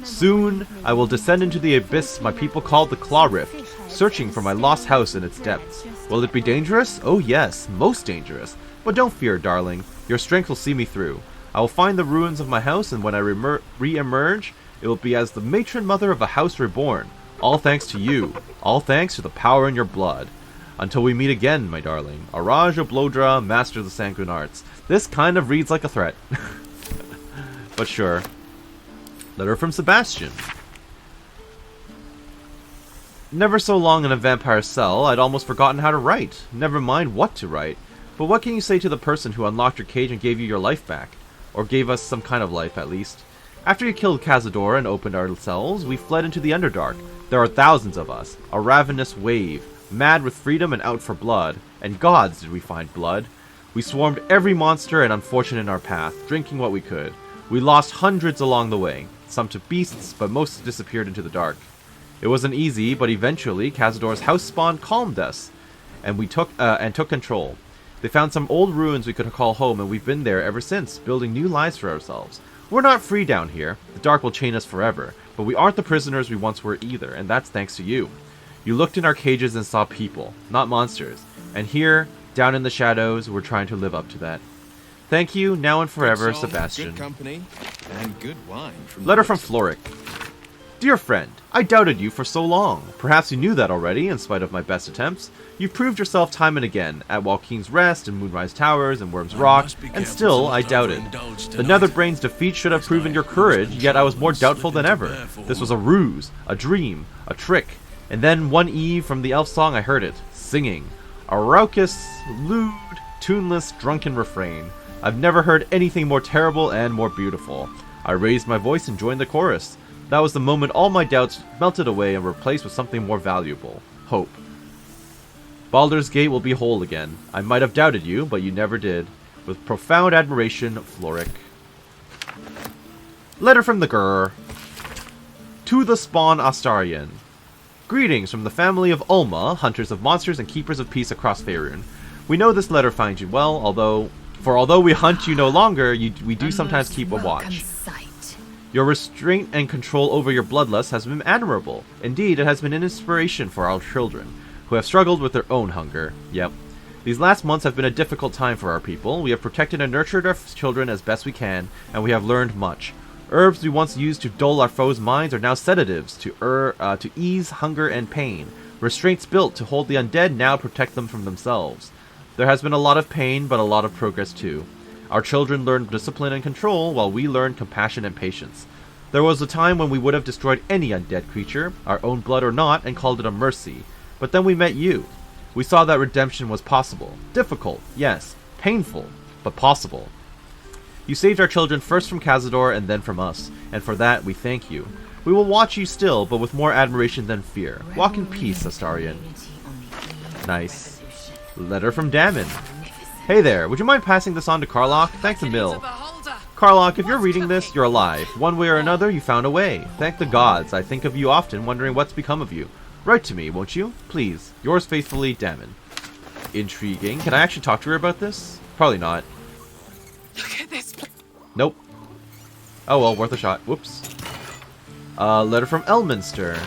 Soon, I will descend into the abyss my people call the Claw Rift, searching for my lost house in its depths. Will it be dangerous? Oh yes, most dangerous. But don't fear, darling. Your strength will see me through. I will find the ruins of my house, and when I re-emerge, it will be as the matron mother of a house reborn. All thanks to you. All thanks to the power in your blood. Until we meet again, my darling. Araj of Blodra, master of the Sanguine Arts. This kind of reads like a threat. But sure. Letter from Sebastian. Never so long in a vampire cell, I'd almost forgotten how to write. Never mind what to write. But what can you say to the person who unlocked your cage and gave you your life back? Or gave us some kind of life, at least. After you killed Cazador and opened our cells, we fled into the Underdark. There are thousands of us, a ravenous wave, mad with freedom and out for blood. And gods did we find blood. We swarmed every monster and unfortunate in our path, drinking what we could. We lost hundreds along the way, some to beasts, but most disappeared into the dark. It wasn't easy, but eventually Cazador's house spawn calmed us, and we took control. They found some old ruins we could call home, and we've been there ever since, building new lives for ourselves. We're not free down here. The dark will chain us forever, but we aren't the prisoners we once were either, and that's thanks to you. You looked in our cages and saw people, not monsters, and here, down in the shadows, we're trying to live up to that. Thank you, now and forever, Sebastian. Good company and good wine from Letter from Floric. Dear friend, I doubted you for so long. Perhaps you knew that already, in spite of my best attempts. You've proved yourself time and again, at Walkeen's Rest, and Moonrise Towers, and Worm's Rock, and still I doubted. The Netherbrain's defeat should have proven your courage, yet I was more doubtful than ever. This was a ruse, a dream, a trick. And then one eve from the elf song I heard it, singing. A raucous, lewd, tuneless, drunken refrain. I've never heard anything more terrible and more beautiful. I raised my voice and joined the chorus. That was the moment all my doubts melted away and were replaced with something more valuable. Hope. Baldur's Gate will be whole again. I might have doubted you, but you never did. With profound admiration, Floric. Letter from the Grr. To the Spawn Astarian. Greetings from the family of Ulma, hunters of monsters and keepers of peace across Faerun. We know this letter finds you well, although we hunt you no longer, we do sometimes keep a watch. Your restraint and control over your bloodlust has been admirable. Indeed, it has been an inspiration for our children, who have struggled with their own hunger. Yep. These last months have been a difficult time for our people. We have protected and nurtured our children as best we can, and we have learned much. Herbs we once used to dull our foes' minds are now sedatives to ease hunger and pain. Restraints built to hold the undead now protect them from themselves. There has been a lot of pain, but a lot of progress too. Our children learned discipline and control, while we learned compassion and patience. There was a time when we would have destroyed any undead creature, our own blood or not, and called it a mercy. But then we met you. We saw that redemption was possible. Difficult, yes. Painful, but possible. You saved our children first from Cazador and then from us, and for that we thank you. We will watch you still, but with more admiration than fear. Walk in peace, Astarian. Nice. Letter from Damon. Hey there, would you mind passing this on to Karlach? Thanks a mil. Karlach, if you're reading this, you're alive. One way or another, you found a way. Thank the gods. I think of you often, wondering what's become of you. Write to me, won't you? Please. Yours faithfully, Damon. Intriguing. Can I actually talk to her about this? Probably not. Look at this. Nope. Oh well, worth a shot. Whoops. Letter from Elminster.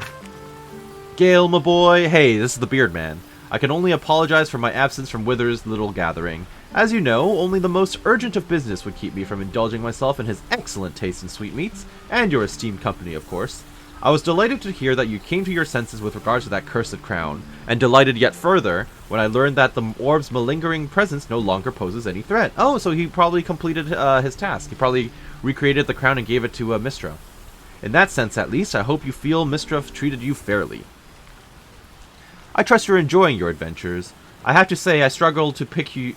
Gale, my boy. Hey, this is the Beard Man. I can only apologize for my absence from Wither's little gathering. As you know, only the most urgent of business would keep me from indulging myself in his excellent taste in sweetmeats, and your esteemed company, of course. I was delighted to hear that you came to your senses with regards to that cursed crown, and delighted yet further when I learned that the orb's malingering presence no longer poses any threat. Oh, so he probably completed his task. He probably recreated the crown and gave it to Mistra. In that sense, at least, I hope you feel Mistra treated you fairly. I trust you're enjoying your adventures. I have to say, I struggle to picture you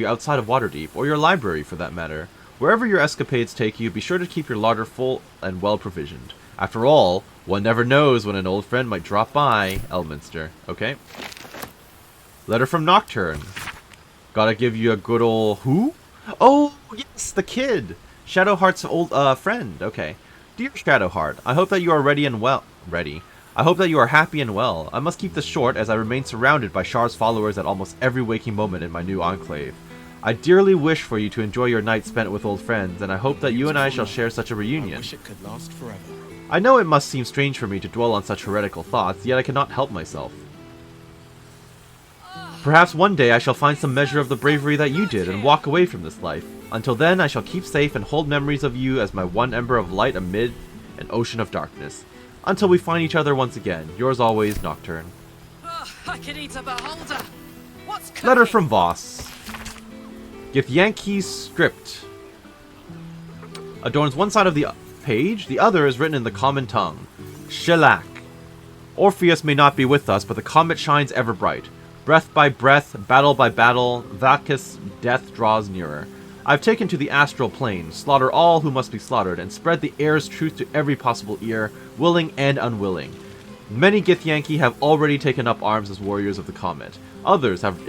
outside of Waterdeep, or your library for that matter. Wherever your escapades take you, be sure to keep your larder full and well provisioned. After all, one never knows when an old friend might drop by. Elminster. Okay. Letter from Nocturne. Gotta give you a good ol' who? Oh, yes, the kid! Shadowheart's old friend. Okay. Dear Shadowheart, I hope that you are ready and well. I hope that you are happy and well. I must keep this short as I remain surrounded by Shar's followers at almost every waking moment in my new enclave. I dearly wish for you to enjoy your night spent with old friends, and I hope that you and I shall share such a reunion. I wish it could last forever. I know it must seem strange for me to dwell on such heretical thoughts, yet I cannot help myself. Perhaps one day I shall find some measure of the bravery that you did and walk away from this life. Until then, I shall keep safe and hold memories of you as my one ember of light amid an ocean of darkness. Until we find each other once again, yours always, Nocturne. I can eat a beholder. What's cooking? Letter from Voss. Githyanki's script adorns one side of the page, the other is written in the common tongue. Shellac. Orpheus may not be with us, but the comet shines ever bright. Breath by breath, battle by battle, Vacus' death draws nearer. I've taken to the astral plane, slaughter all who must be slaughtered, and spread the air's truth to every possible ear, willing and unwilling. Many Githyanki have already taken up arms as warriors of the comet. Others have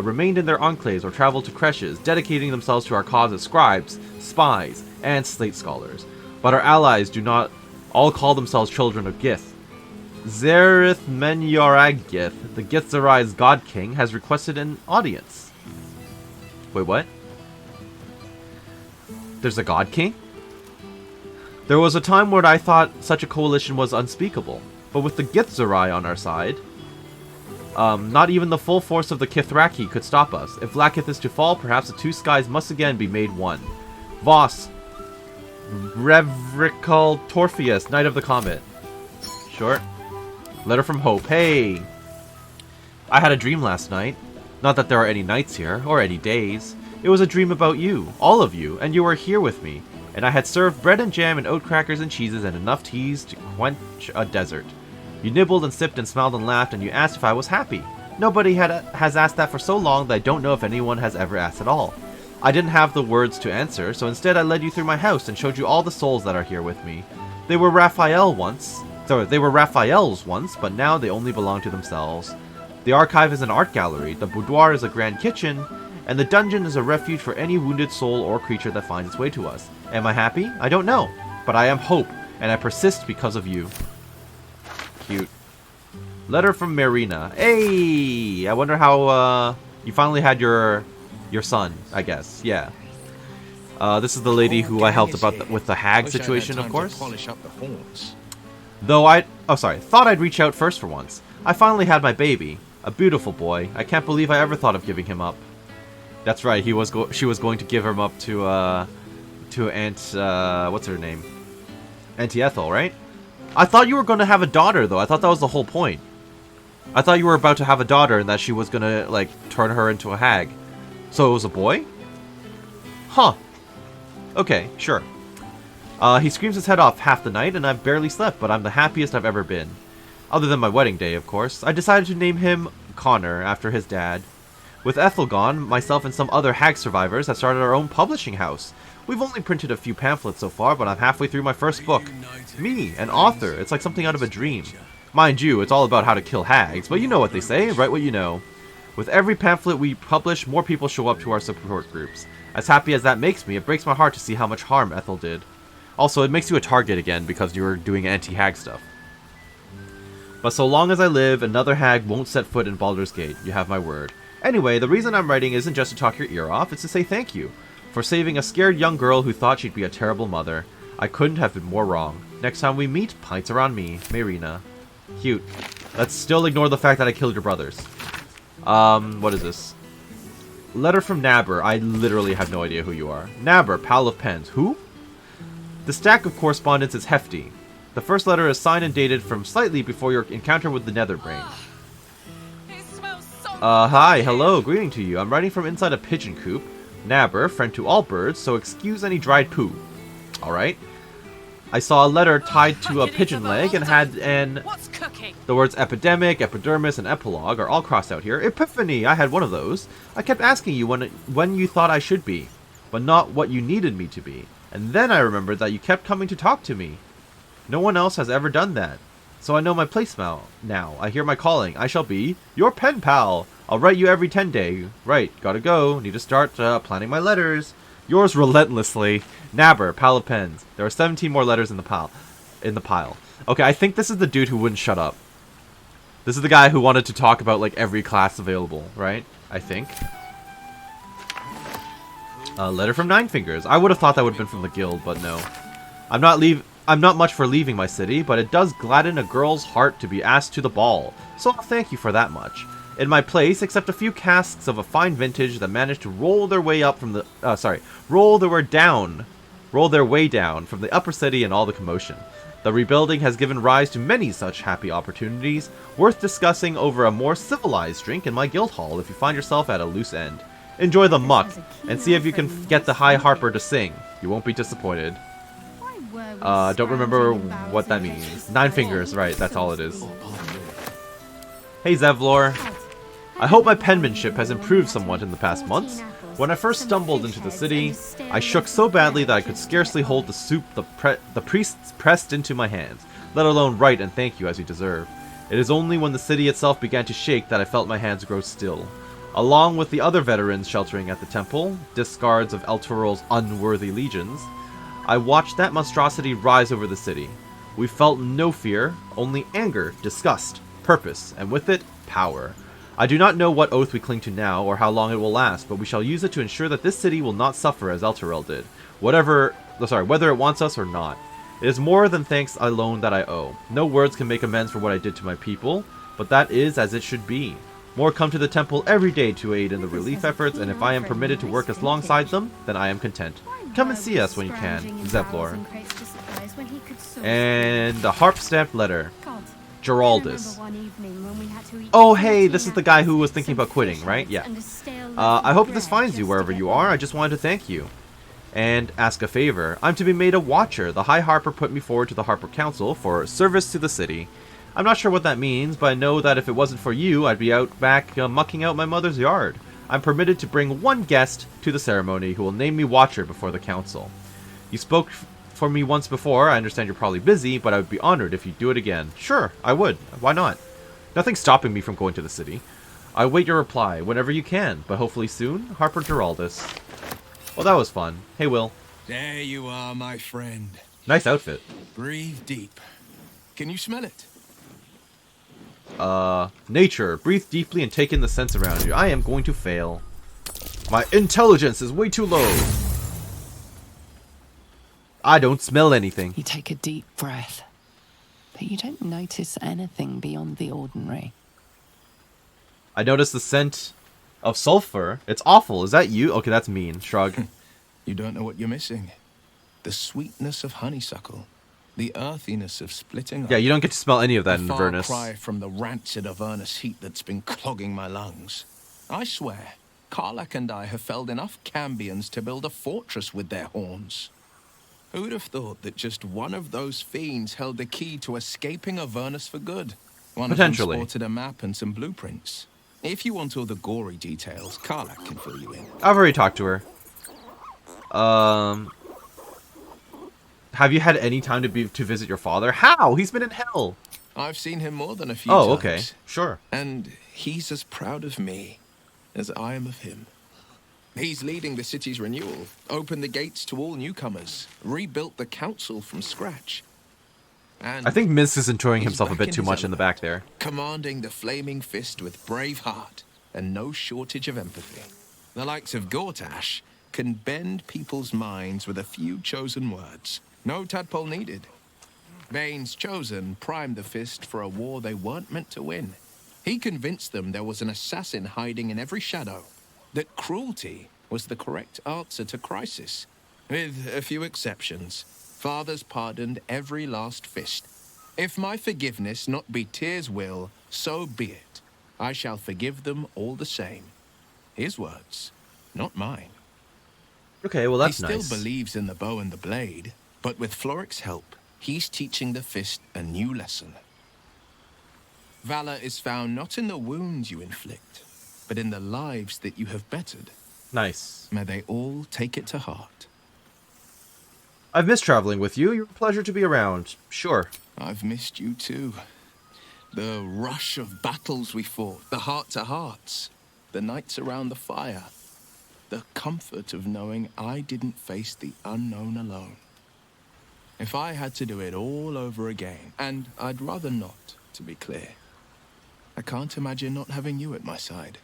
remained in their enclaves or traveled to creches, dedicating themselves to our cause as scribes, spies, and slate scholars. But our allies do not all call themselves children of Gith. Zerith Menyoragith, the Githzerai's god king, has requested an audience. Wait, what? There's a god king? There was a time when I thought such a coalition was unspeakable, but with the Githzerai on our side, not even the full force of the Kithraki could stop us. If Lakith is to fall, perhaps the two skies must again be made one. Voss, Revrical Torpheus, Knight of the Comet. Short. Letter from Hope. Hey! I had a dream last night. Not that there are any nights here, or any days. It was a dream about you, all of you, and you were here with me. And I had served bread and jam and oat crackers and cheeses and enough teas to quench a desert. You nibbled and sipped and smiled and laughed, and you asked if I was happy. Nobody has asked that for so long that I don't know if anyone has ever asked at all. I didn't have the words to answer, so instead I led you through my house and showed you all the souls that are here with me. They were Raphael's once, but now they only belong to themselves. The archive is an art gallery, the boudoir is a grand kitchen, and the dungeon is a refuge for any wounded soul or creature that finds its way to us. Am I happy? I don't know, but I am Hope, and I persist because of you. Cute. Letter from Marina. Hey! I wonder how, you finally had your son, I guess. Yeah. This is the lady who I helped about with the hag situation, of course. Though thought I'd reach out first for once. I finally had my baby. A beautiful boy. I can't believe I ever thought of giving him up. That's right, she was going to give him up to Aunt, what's her name? Auntie Ethel, right? I thought you were going to have a daughter, though. I thought that was the whole point. I thought you were about to have a daughter and that she was going to, like, turn her into a hag. So it was a boy? Huh. Okay, sure. He screams his head off half the night, and I've barely slept, but I'm the happiest I've ever been. Other than my wedding day, of course. I decided to name him Connor, after his dad. With Ethel gone, myself and some other hag survivors have started our own publishing house. We've only printed a few pamphlets so far, but I'm halfway through my first book. Me, an author. It's like something out of a dream. Mind you, it's all about how to kill hags, but you know what they say, write what you know. With every pamphlet we publish, more people show up to our support groups. As happy as that makes me, it breaks my heart to see how much harm Ethel did. Also, it makes you a target again because you're doing anti-hag stuff. But so long as I live, another hag won't set foot in Baldur's Gate. You have my word. Anyway, the reason I'm writing isn't just to talk your ear off, it's to say thank you. For saving a scared young girl who thought she'd be a terrible mother. I couldn't have been more wrong. Next time we meet, pints are on me. Marina. Cute. Let's still ignore the fact that I killed your brothers. What is this? Letter from Nabber. I literally have no idea who you are. Nabber, pal of pens. Who? The stack of correspondence is hefty. The first letter is signed and dated from slightly before your encounter with the Netherbrain. Hi, hello, greeting to you. I'm writing from inside a pigeon coop. Nabber, friend to all birds, so excuse any dried poo. Alright. I saw a letter tied to a pigeon leg and had the words epidemic, epidermis, and epilogue are all crossed out here. Epiphany! I had one of those. I kept asking you when you thought I should be, but not what you needed me to be. And then I remembered that you kept coming to talk to me. No one else has ever done that. So I know my place now. I hear my calling. I shall be your pen pal. I'll write you every 10 day. Right, gotta go. Need to start planning my letters. Yours relentlessly, Nabber, pal of pens. There are 17 more letters in the pile. Okay, I think this is the dude who wouldn't shut up. This is the guy who wanted to talk about like every class available, right? I think. A letter from Nine Fingers. I would have thought that would have been from the guild, but no. I'm not much for leaving my city, but it does gladden a girl's heart to be asked to the ball. So I'll thank you for that much. In my place, except a few casks of a fine vintage that managed to roll their way up from the roll their way down from the upper city and all the commotion. The rebuilding has given rise to many such happy opportunities, worth discussing over a more civilized drink in my guild hall if you find yourself at a loose end. Enjoy the muck, and see if you can get the High Harper to sing. You won't be disappointed. Don't remember what that means. Nine Fingers, right, that's all it is. Hey Zevlor. I hope my penmanship has improved somewhat in the past months. When I first stumbled into the city, I shook so badly that I could scarcely hold the soup the priests pressed into my hands, let alone write and thank you as you deserve. It is only when the city itself began to shake that I felt my hands grow still. Along with the other veterans sheltering at the temple, discards of Eltural's unworthy legions, I watched that monstrosity rise over the city. We felt no fear, only anger, disgust, purpose, and with it, power. I do not know what oath we cling to now, or how long it will last, but we shall use it to ensure that this city will not suffer as Elturel did, whether it wants us or not. It is more than thanks alone that I owe. No words can make amends for what I did to my people, but that is as it should be. More come to the temple every day to aid in the relief efforts, and if I am permitted to work alongside them, then I am content. Come and see us when you can, Zevlor. And the harp-stamped letter. Geraldus. Oh, hey, this is the guy who was thinking about quitting, right? Yeah. I hope this finds you wherever you are. I just wanted to thank you. And ask a favor. I'm to be made a watcher. The High Harper put me forward to the Harper Council for service to the city. I'm not sure what that means, but I know that if it wasn't for you, I'd be out back mucking out my mother's yard. I'm permitted to bring one guest to the ceremony who will name me watcher before the council. You spoke for me once before. I understand you're probably busy, but I would be honored if you'd do it again. Sure, I would. Why not? Nothing's stopping me from going to the city. I await your reply whenever you can, but hopefully soon. Harper Geraldus. Well, that was fun. Hey, Will. There you are, my friend. Nice outfit. Breathe deep. Can you smell it? Nature. Breathe deeply and take in the scents around you. I am going to fail. My intelligence is way too low. I don't smell anything. You take a deep breath, but you don't notice anything beyond the ordinary. I notice the scent of sulfur. It's awful. Is that you? Okay, that's mean. Shrug. You don't know what you're missing. The sweetness of honeysuckle. The earthiness of splitting. Yeah, you don't get to smell any of that in Avernus. A far cry from the rancid Avernus heat that's been clogging my lungs. I swear, Karlach and I have felled enough Cambions to build a fortress with their horns. Who'd have thought that just one of those fiends held the key to escaping Avernus for good? One Potentially. of them sported a map and some blueprints. If you want all the gory details, Karlach can fill you in. I've already talked to her. Have you had any time to visit your father? How? He's been in hell. I've seen him more than a few times. Oh, times. okay. Sure. And he's as proud of me as I am of him. He's leading the city's renewal, opened the gates to all newcomers, rebuilt the council from scratch. And I think Miz is enjoying himself a bit too much in the back there. Commanding the flaming fist with brave heart and no shortage of empathy. The likes of Gortash can bend people's minds with a few chosen words. No tadpole needed. Bane's chosen primed the fist for a war they weren't meant to win. He convinced them there was an assassin hiding in every shadow. That cruelty was the correct answer to crisis, with a few exceptions. Father's pardoned every last fist. If my forgiveness not be Tyr's will, so be it. I shall forgive them all the same. His words, not mine. Okay, well that's nice. He nice. still believes in the bow and the blade, but with Floric's help, he's teaching the fist a new lesson. Valor is found not in the wounds you inflict, but in the lives that you have bettered. Nice. May they all take it to heart. I've missed traveling with you. You're a pleasure to be around. Sure. I've missed you too. The rush of battles we fought, the heart-to-hearts, the nights around the fire, the comfort of knowing I didn't face the unknown alone. If I had to do it all over again, and I'd rather not, to be clear, I can't imagine not having you at my side.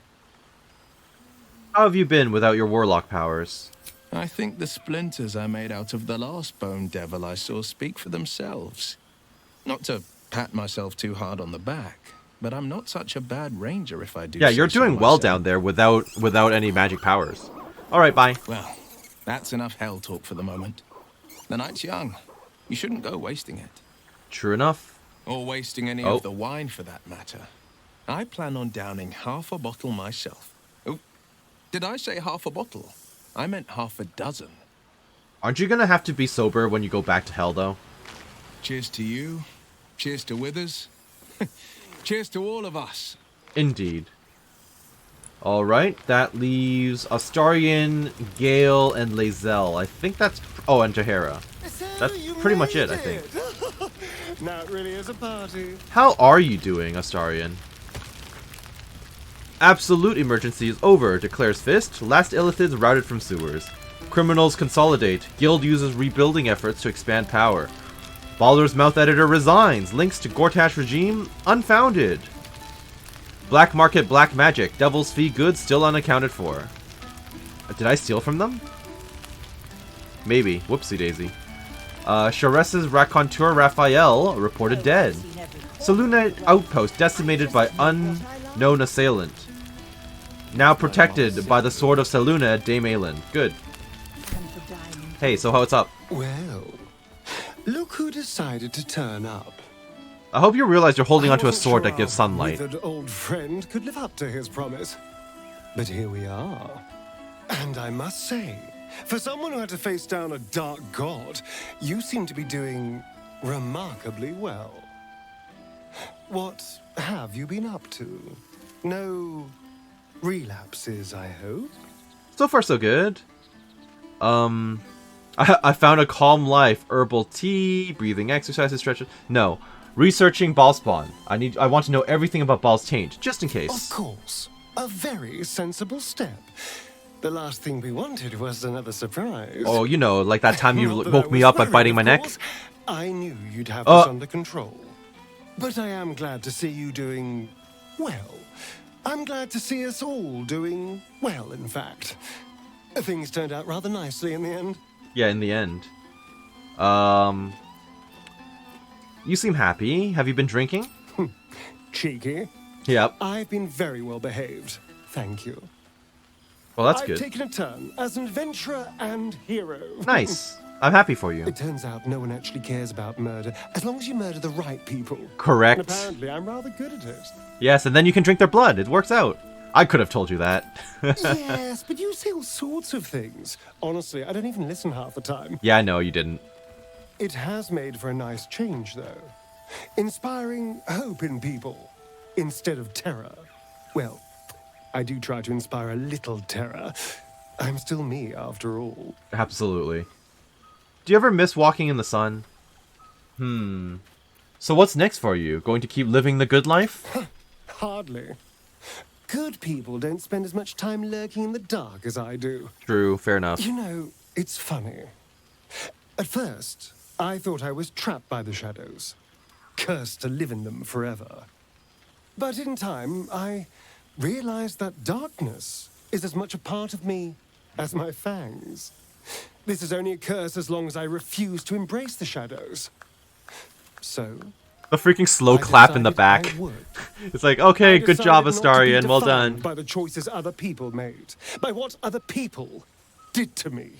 How have you been without your warlock powers? I think the splinters I made out of the last bone devil I saw speak for themselves. Not to pat myself too hard on the back, but I'm not such a bad ranger if I do. Yeah, you're say so doing well myself. down there without any magic powers. All right, bye. Well, that's enough hell talk for the moment. The night's young. You shouldn't go wasting it. True enough. Or wasting any of the wine for that matter. I plan on downing half a bottle myself. Oh, did I say half a bottle? I meant half a dozen. Aren't you gonna have to be sober when you go back to hell, though? Cheers to you. Cheers to Withers. Cheers to all of us. Indeed. Alright, that leaves Astarion, Gale, and Lae'zel. I think that's... Oh, and Jaheira. That's pretty much it, I think. Now it really is a party. How are you doing, Astarion? Absolute emergency is over, declares Fist. Last Illithids routed from sewers. Criminals consolidate. Guild uses rebuilding efforts to expand power. Baldur's Mouth editor resigns. Links to Gortash regime unfounded. Black market black magic. Devil's Fee goods still unaccounted for. Did I steal from them? Maybe. Whoopsie daisy. Shares's raconteur Raphael reported dead. Selûne outpost decimated by unknown assailant. Now protected by the sword of Selûne at Dame Aelin. Good. Hey, so what's up? Well, look who decided to turn up. I hope you realize you're holding onto a sword that gives sunlight. Withered old friend could live up to his promise. But here we are. And I must say, for someone who had to face down a dark god, you seem to be doing remarkably well. What have you been up to? No relapses, I hope? So far, so good. I found a calm life, herbal tea, breathing exercises, stretches. No, researching ball spawn. I want to know everything about Baal's taint, just in case. Of course, a very sensible step. The last thing we wanted was another surprise. Oh, you know, like that time you woke me up by biting my neck. I knew you'd have this under control. But I am glad to see you doing well. I'm glad to see us all doing well, in fact. Things turned out rather nicely in the end. Yeah, in the end. You seem happy. Have you been drinking? Cheeky. Yep. I've been very well behaved. Thank you. Well, that's I've good. taken a turn as an adventurer and hero. Nice. I'm happy for you. It turns out no one actually cares about murder, as long as you murder the right people. Correct. And apparently, I'm rather good at it. Yes, and then you can drink their blood. It works out. I could have told you that. Yes, but you say all sorts of things. Honestly, I don't even listen half the time. Yeah, I know, you didn't. It has made for a nice change, though. Inspiring hope in people, instead of terror. Well, I do try to inspire a little terror. I'm still me, after all. Absolutely. Do you ever miss walking in the sun? So what's next for you? Going to keep living the good life? Hardly. Good people don't spend as much time lurking in the dark as I do. True, fair enough. You know, it's funny. At first, I thought I was trapped by the shadows, cursed to live in them forever. But in time, I realized that darkness is as much a part of me as my fangs. This is only a curse as long as I refuse to embrace the shadows. So... The freaking slow clap in the back. It's like, okay, good job, Astarion, well done. By the choices other people made, by what other people did to me.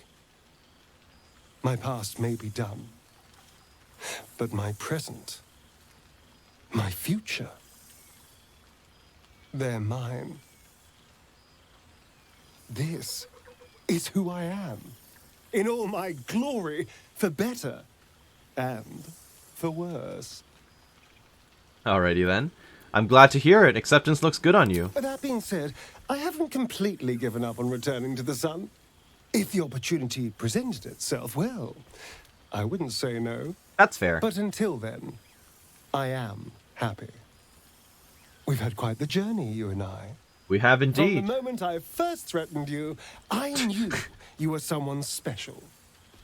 My past may be done, but my present, my future. They're mine. This is who I am, in all my glory, for better and for worse. Alrighty then. I'm glad to hear it. Acceptance looks good on you. That being said, I haven't completely given up on returning to the sun. If the opportunity presented itself, well, I wouldn't say no. That's fair. But until then, I am happy. We've had quite the journey, you and I. We have indeed. From the moment I first threatened you, I knew you were someone special.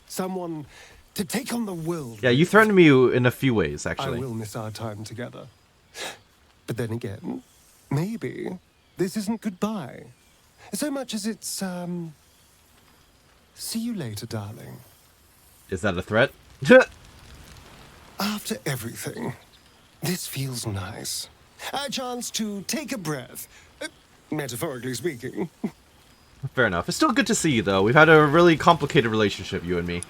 Someone to take on the world. Yeah, you threatened me in a few ways, actually. I will miss our time together. But then again, maybe this isn't goodbye. So much as it's, see you later, darling. Is that a threat? After everything, this feels nice. A chance to take a breath, metaphorically speaking. Fair enough. It's still good to see you, though. We've had a really complicated relationship, you and me.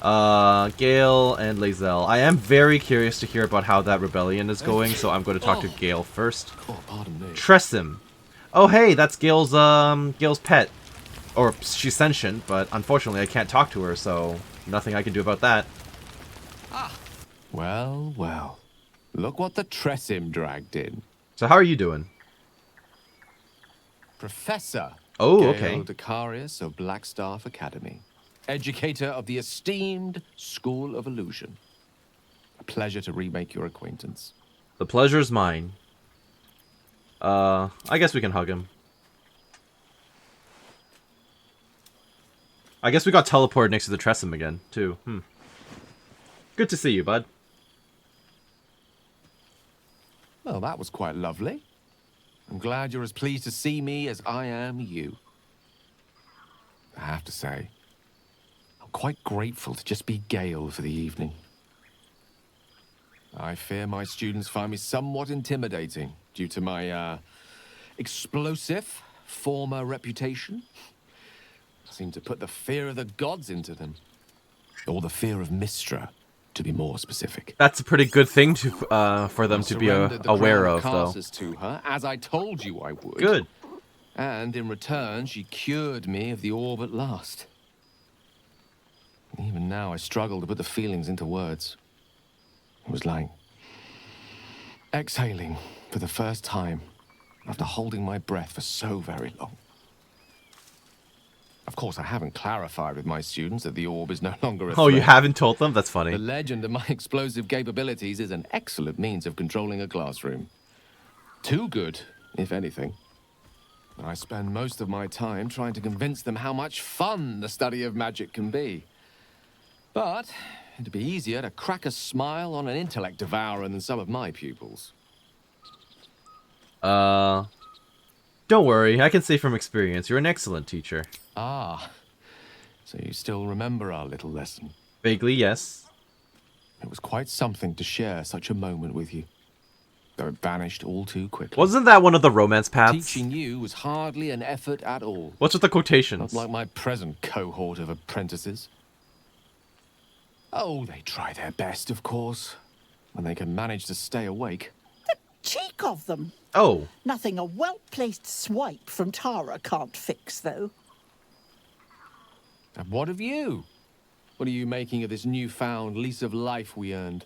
Gale and Lae'zel. I am very curious to hear about how that rebellion is going, so I'm going to talk to Gale first. Oh, pardon me. Tressim. Oh, hey, that's Gale's pet. Or, she's sentient, but unfortunately I can't talk to her, so nothing I can do about that. Well, well. Look what the Tressim dragged in. So how are you doing? Professor Oh, Gale okay. Decarius of Blackstaff Academy. Educator of the esteemed School of Illusion. A pleasure to remake your acquaintance. The pleasure's mine. I guess we can hug him. I guess we got teleported next to the Tressim again, too. Good to see you, bud. Well, that was quite lovely. I'm glad you're as pleased to see me as I am you. I have to say, I'm quite grateful to just be Gale for the evening. I fear my students find me somewhat intimidating due to my, explosive former reputation. I seem to put the fear of the gods into them. Or the fear of Mystra, to be more specific. That's a pretty good thing to for them to be aware of, though. To her, as I told you I would. Good. And in return, she cured me of the orb at last. Even now, I struggle to put the feelings into words. It was like exhaling for the first time after holding my breath for so very long. Of course, I haven't clarified with my students that the orb is no longer a threat. Oh, you haven't told them? That's funny. The legend of my explosive capabilities is an excellent means of controlling a classroom. Too good, if anything. I spend most of my time trying to convince them how much fun the study of magic can be. But it'd be easier to crack a smile on an intellect devourer than some of my pupils. Don't worry, I can say from experience, you're an excellent teacher. Ah, so you still remember our little lesson? Vaguely, yes. It was quite something to share such a moment with you, though it vanished all too quickly. Wasn't that one of the romance paths? Teaching you was hardly an effort at all. What's with the quotations? Not like my present cohort of apprentices. Oh, they try their best, of course, when they can manage to stay awake. Cheek of them. Oh. Nothing a well-placed swipe from Tara can't fix, though. And what of you? What are you making of this newfound lease of life we earned?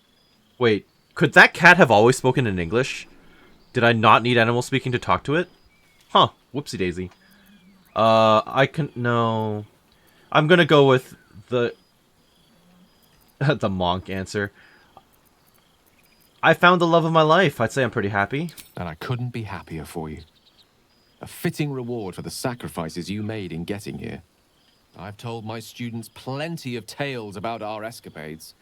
Wait, could that cat have always spoken in English? Did I not need animal speaking to talk to it? Huh, whoopsie daisy. No. I'm gonna go with the... the monk answer. I found the love of my life. I'd say I'm pretty happy. And I couldn't be happier for you. A fitting reward for the sacrifices you made in getting here. I've told my students plenty of tales about our escapades.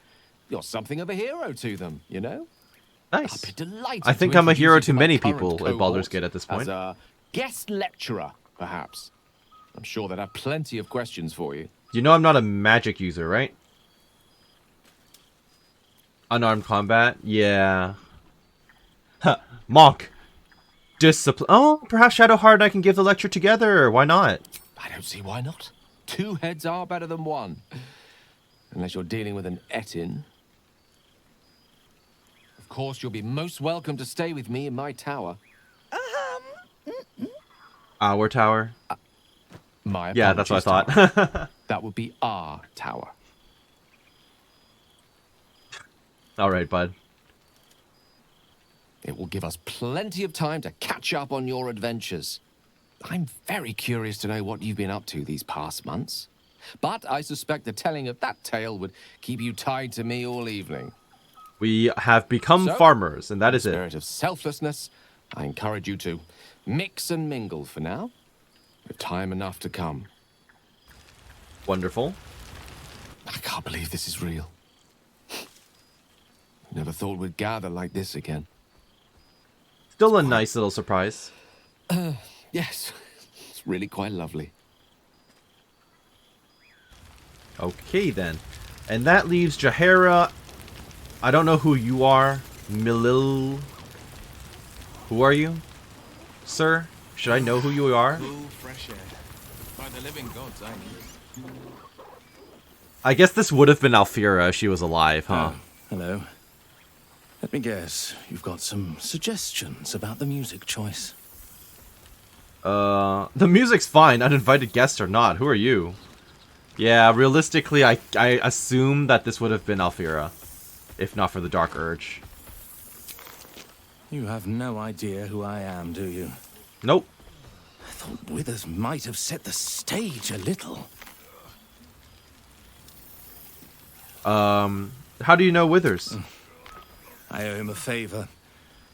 You're something of a hero to them, you know? Nice. I'd be delighted I think to I'm a hero introduce to you my many current people at Baldur's Gate at this point. As a guest lecturer, perhaps. I'm sure they'd have plenty of questions for you. You know I'm not a magic user, right? Unarmed combat? Yeah. Huh. Monk. Discipline. Oh, perhaps Shadowheart and I can give the lecture together. Why not? I don't see why not. 2 heads are better than 1. Unless you're dealing with an Etin. Of course, you'll be most welcome to stay with me in my tower. Our tower? My Yeah, that's what I apologies, thought. tower. That would be our tower. All right, bud. It will give us plenty of time to catch up on your adventures. I'm very curious to know what you've been up to these past months. But I suspect the telling of that tale would keep you tied to me all evening. We have become farmers, and that is in it. the spirit of selflessness, I encourage you to mix and mingle for now, with time enough to come. Wonderful. I can't believe this is real. Never thought we'd gather like this again. Still a nice little surprise. Yes, it's really quite lovely. Okay, then. And that leaves Jaheira. I don't know who you are. Milil. Who are you, sir? Should I know who you are? Cool, fresh air. By the living gods, I need. I guess this would have been Alfira if she was alive, huh? Hello. Let me guess, you've got some suggestions about the music choice. The music's fine, uninvited guest or not. Who are you? Yeah, realistically, I assume that this would have been Alfira, if not for the Dark Urge. You have no idea who I am, do you? Nope. I thought Withers might have set the stage a little. How do you know Withers? I owe him a favor,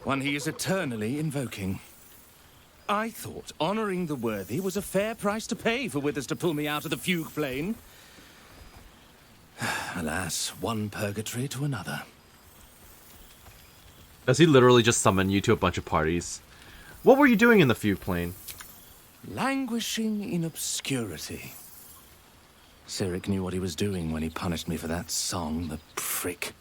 one he is eternally invoking. I thought honoring the worthy was a fair price to pay for Withers to pull me out of the fugue plane. Alas, one purgatory to another. Does he literally just summon you to a bunch of parties? What were you doing in the fugue plane? Languishing in obscurity. Cyric knew what he was doing when he punished me for that song, the prick.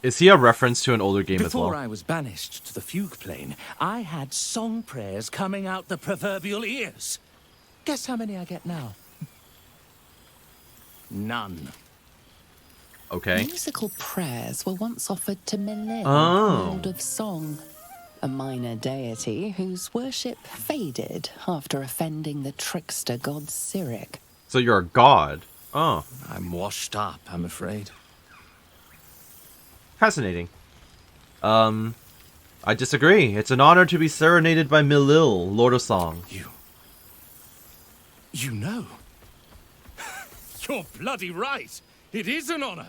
Is he a reference to an older game as Before well? I was banished to the fugue plane, I had song prayers coming out the proverbial ears. Guess how many I get now? None. Okay. Musical prayers were once offered to Melin, Oh. Lord of Song, a minor deity whose worship faded after offending the trickster god Cyric. So you're a god. Oh. I'm washed up, I'm afraid. Fascinating. I disagree. It's an honor to be serenaded by Milil, Lord of Song. You know? You're bloody right. It is an honor.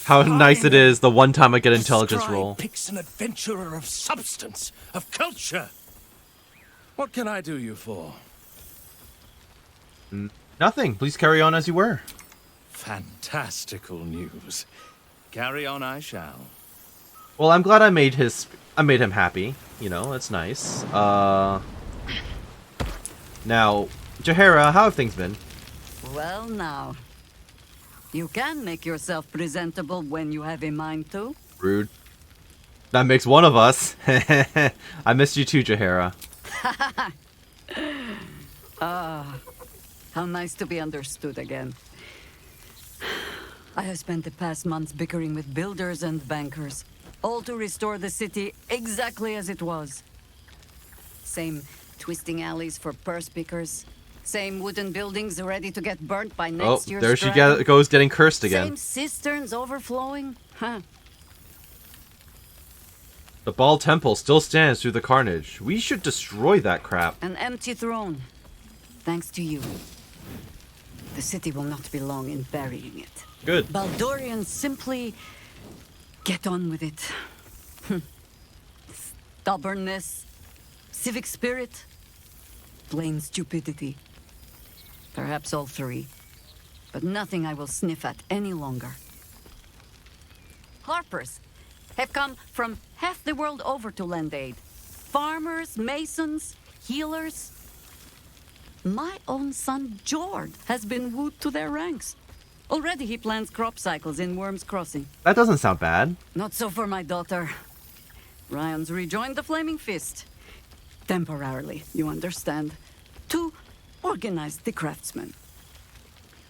How nice it is the one time I get intelligence Scribe roll. picks an adventurer of substance, of culture. What can I do you for? Nothing. Please carry on as you were. Fantastical news. Carry on I shall. Well, I'm glad I made him happy. You know, that's nice. Now, Jaheira, how have things been? Well now. You can make yourself presentable when you have a mind to. Rude. That makes one of us. I missed you too, Jaheira. Ah, how nice to be understood again. I have spent the past months bickering with builders and bankers, all to restore the city exactly as it was. Same twisting alleys for purse pickers, same wooden buildings ready to get burnt by next year's there she dragon. goes getting cursed again. Same cisterns overflowing. Huh. The Baal Temple still stands through the carnage. We should destroy that crap. An empty throne. Thanks to you. The city will not be long in burying it. Good. Baldurians simply get on with it. Stubbornness, civic spirit, plain stupidity. Perhaps all three, but nothing I will sniff at any longer. Harpers have come from half the world over to lend aid. Farmers, masons, healers. My own son, Jord, has been wooed to their ranks. Already he plans crop cycles in Worm's Crossing. That doesn't sound bad. Not so for my daughter. Ryan's rejoined the Flaming Fist. Temporarily, you understand. To organize the craftsmen.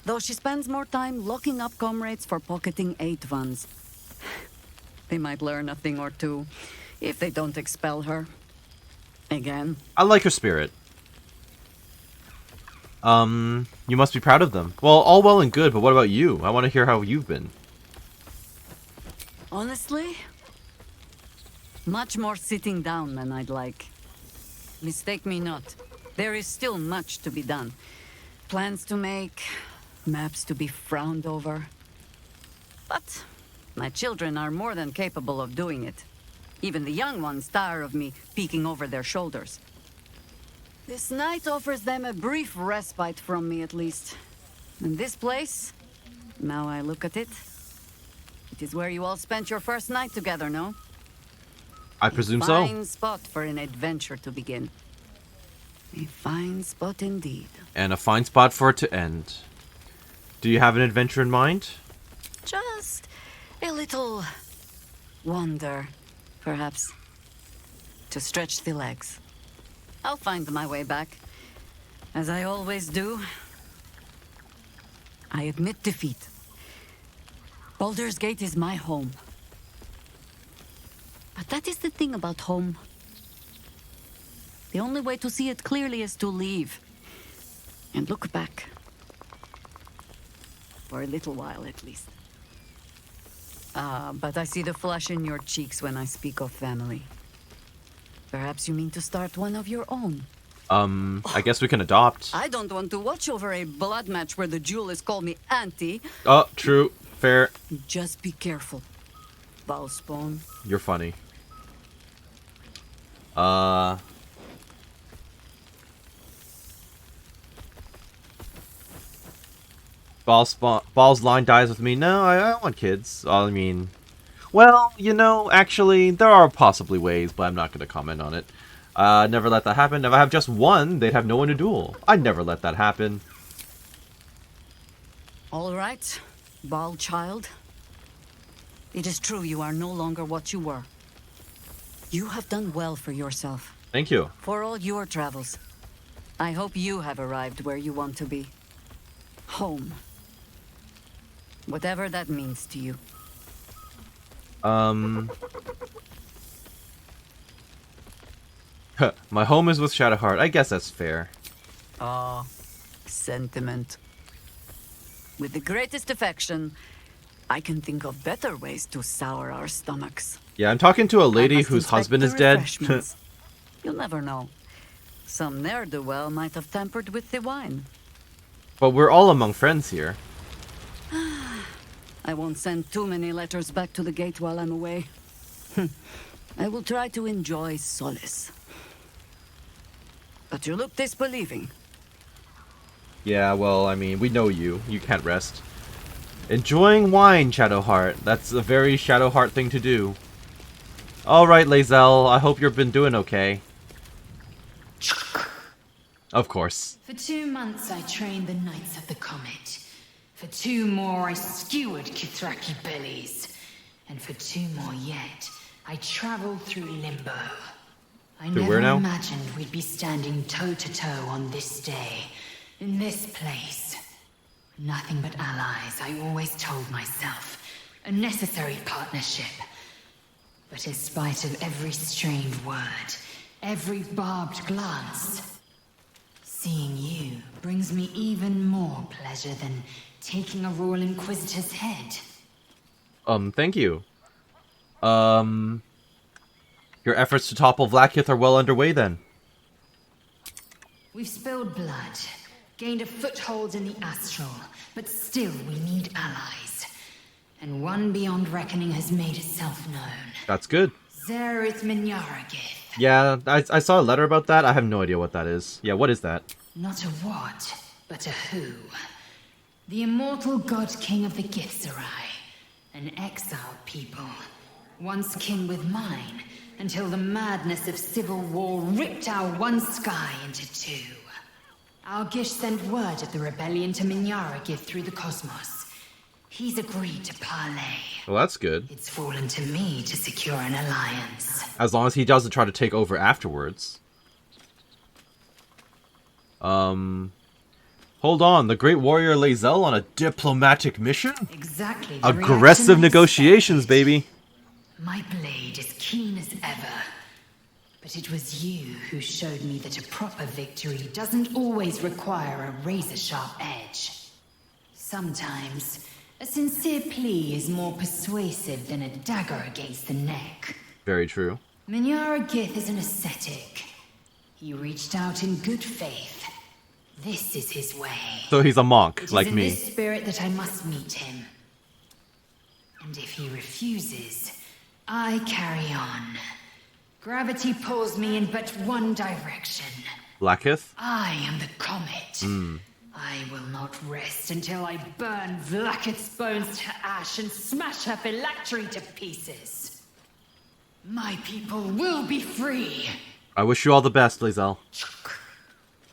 Though she spends more time locking up comrades for pocketing aid funds. They might learn a thing or two if they don't expel her. Again. I like her spirit. You must be proud of them. Well, all well and good, but what about you? I want to hear how you've been. Honestly, much more sitting down than I'd like. Mistake me not. There is still much to be done. Plans to make, maps to be frowned over. But my children are more than capable of doing it. Even the young ones tire of me peeking over their shoulders. This night offers them a brief respite from me, at least. And this place, now I look at it, it is where you all spent your first night together, no? I presume a so. fine spot for an adventure to begin. A fine spot indeed. And a fine spot for it to end. Do you have an adventure in mind? Just a little wander, perhaps, to stretch the legs. I'll find my way back, as I always do. I admit defeat. Baldur's Gate is my home. But that is the thing about home. The only way to see it clearly is to leave. And look back. For a little while, at least. But I see the flush in your cheeks when I speak of family. Perhaps you mean to start one of your own. I guess we can adopt. I don't want to watch over a blood match where the duelists call me auntie. Oh, true. Fair. Just be careful, Valspawn. You're funny. Ball's line dies with me. No, I want kids. I mean, well, you know, actually, there are possibly ways, but I'm not going to comment on it. Never let that happen. If I have just one, they'd have no one to duel. I'd never let that happen. All right, Ball child. It is true you are no longer what you were. You have done well for yourself. Thank you. For all your travels. I hope you have arrived where you want to be. Home. Whatever that means to you. My home is with Shadowheart. I guess that's fair. Ah, sentiment. With the greatest affection, I can think of better ways to sour our stomachs. Yeah, I'm talking to a lady whose husband is dead. You'll never know. Some ne'er-do-well might have tampered with the wine. But we're all among friends here. I won't send too many letters back to the gate while I'm away. I will try to enjoy solace. But you look disbelieving. Yeah, well, I mean, we know you. You can't rest. Enjoying wine, Shadowheart. That's a very Shadowheart thing to do. Alright, Lae'zel. I hope you've been doing okay. Of course. For 2 months I trained the Knights of the Comet. For 2 more I skewered Kithraki bellies. And for 2 more yet, I traveled through Limbo. I never imagined we'd be standing toe-to-toe on this day, in this place. Nothing but allies, I always told myself. A necessary partnership. But in spite of every strained word, every barbed glance, seeing you brings me even more pleasure than taking a Royal Inquisitor's head. Thank you. Your efforts to topple Vlaakith are well underway then. We've spilled blood, gained a foothold in the Astral, but still we need allies. And one beyond reckoning has made itself known. That's good. Zerith Minyaragith. Yeah, I saw a letter about that. I have no idea what that is. Yeah, what is that? Not a what, but a who. The immortal god king of the Githzerai. An exiled people. Once kin with mine, until the madness of civil war ripped our one sky into 2. Our Gish sent word of the rebellion to Minyaragith through the cosmos. He's agreed to parley. Well, that's good. It's fallen to me to secure an alliance. As long as he doesn't try to take over afterwards. Hold on, the great warrior Lae'zel on a diplomatic mission? Exactly. Aggressive negotiations, baby. My blade is keen as ever. But it was you who showed me that a proper victory doesn't always require a razor-sharp edge. Sometimes, a sincere plea is more persuasive than a dagger against the neck. Very true. Minyara Gith is an ascetic. He reached out in good faith. This is his way. So he's a monk, It like is in me. this spirit that I must meet him. And if he refuses, I carry on. Gravity pulls me in but one direction. Blackith? I am the comet. I will not rest until I burn Vlaakith's bones to ash and smash her phylactery to pieces. My people will be free. I wish you all the best, Lae'zel.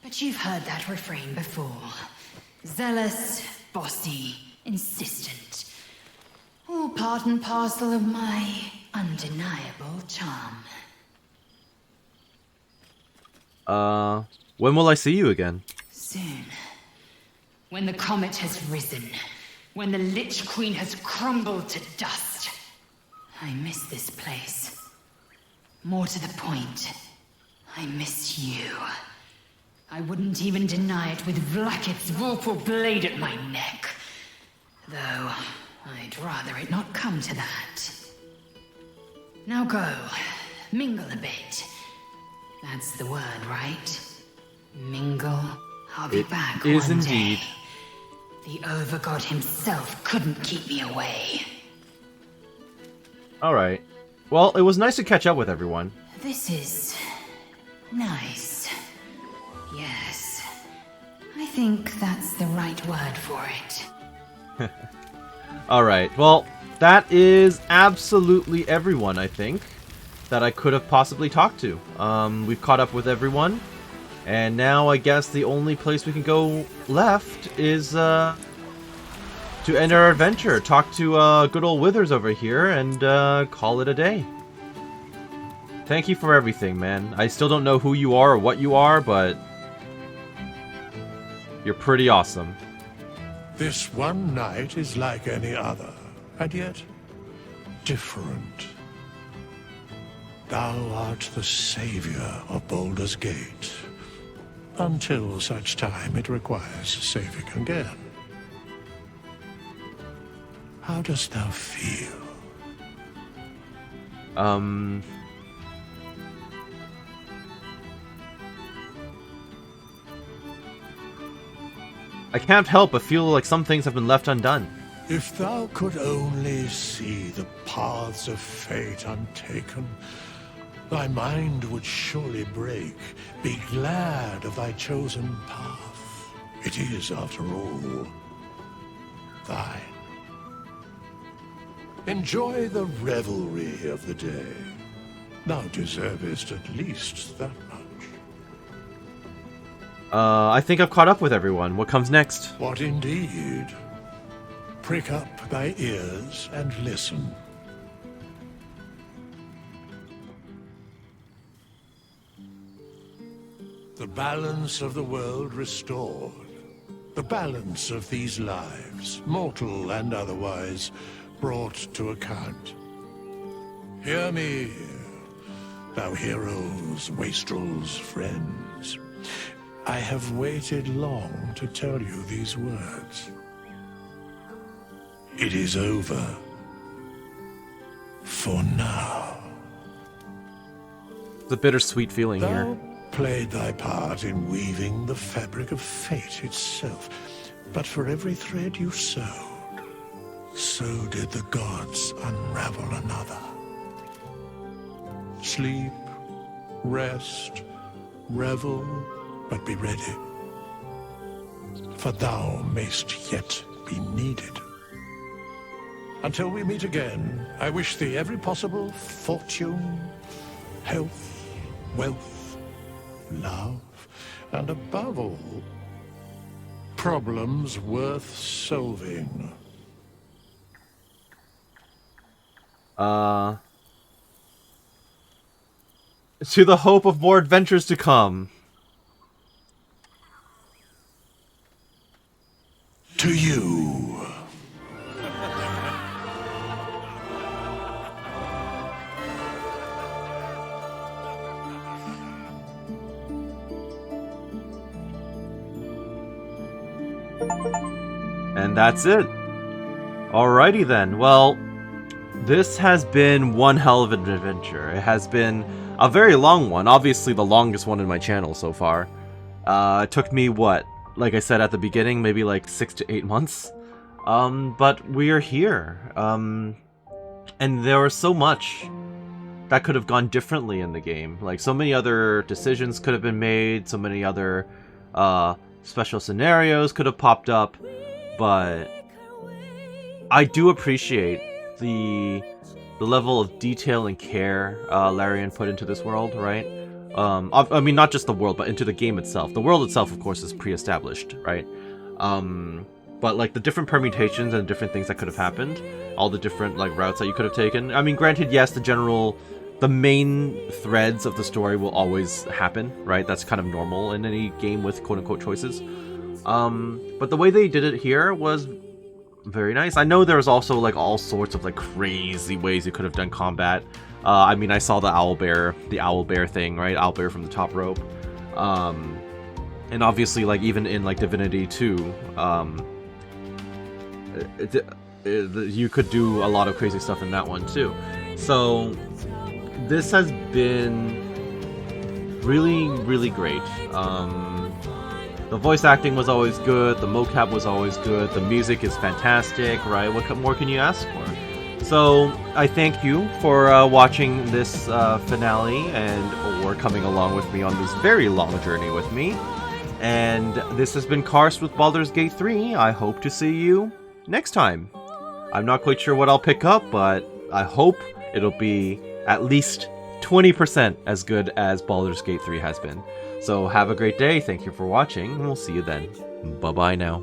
But you've heard that refrain before. Zealous, bossy, insistent. All part and parcel of my undeniable charm. When will I see you again? Soon. When the comet has risen. When the Lich Queen has crumbled to dust. I miss this place. More to the point, I miss you. I wouldn't even deny it with Vlaakith's Vorpal blade at my neck. Though, I'd rather it not come to that. Now go. Mingle a bit. That's the word, right? Mingle. I'll be back is one indeed. day. The Overgod himself couldn't keep me away. Alright. Well, it was nice to catch up with everyone. This is... nice. Yes. I think that's the right word for it. Alright, well, that is absolutely everyone, I think, that I could have possibly talked to. We've caught up with everyone, and now I guess the only place we can go left is to end our adventure, talk to good old Withers over here, and call it a day. Thank you for everything, man. I still don't know who you are or what you are, but you're pretty awesome. This one night is like any other, and yet different. Thou art the savior of Baldur's Gate, until such time it requires saving again. How dost thou feel? I can't help but feel like some things have been left undone. If thou could only see the paths of fate untaken, thy mind would surely break. Be glad of thy chosen path. It is, after all, thine. Enjoy the revelry of the day. Thou deservest at least that much. I think I've caught up with everyone. What comes next? What indeed? Prick up thy ears and listen. The balance of the world restored. The balance of these lives, mortal and otherwise, brought to account. Hear me, thou heroes, wastrels, friends. I have waited long to tell you these words. It is over. For now. It's a bittersweet feeling here. Thou played thy part in weaving the fabric of fate itself, but for every thread you sewed, so did the gods unravel another. Sleep, rest, revel, but be ready, for thou mayst yet be needed. Until we meet again, I wish thee every possible fortune, health, wealth, love, and above all, problems worth solving. To the hope of more adventures to come. To you. And that's it. Alrighty then. Well, this has been one hell of an adventure. It has been a very long one. Obviously the longest one in my channel so far. It took me, what? Like I said at the beginning, maybe like 6 to 8 months. But we are here. And there was so much that could have gone differently in the game. Like, so many other decisions could have been made, so many other special scenarios could have popped up, but I do appreciate the level of detail and care Larian put into this world, right? I mean, not just the world, but into the game itself. The world itself, of course, is pre-established, right? But, like, the different permutations and different things that could have happened, all the different, like, routes that you could have taken. I mean, granted, yes, the main threads of the story will always happen, right? That's kind of normal in any game with quote-unquote choices. But the way they did it here was very nice. I know there was also, like, all sorts of, like, crazy ways you could have done combat. I mean, I saw the owlbear thing, right? Owlbear from the top rope. And obviously, like, even in, like, Divinity 2, you could do a lot of crazy stuff in that one, too. So, this has been really, really great. The voice acting was always good, the mocap was always good, the music is fantastic, right? What more can you ask for? So, I thank you for watching this finale or coming along with me on this very long journey with me. And this has been Karst with Baldur's Gate 3. I hope to see you next time. I'm not quite sure what I'll pick up, but I hope it'll be at least 20% as good as Baldur's Gate 3 has been. So have a great day, thank you for watching, and we'll see you then. Bye-bye now.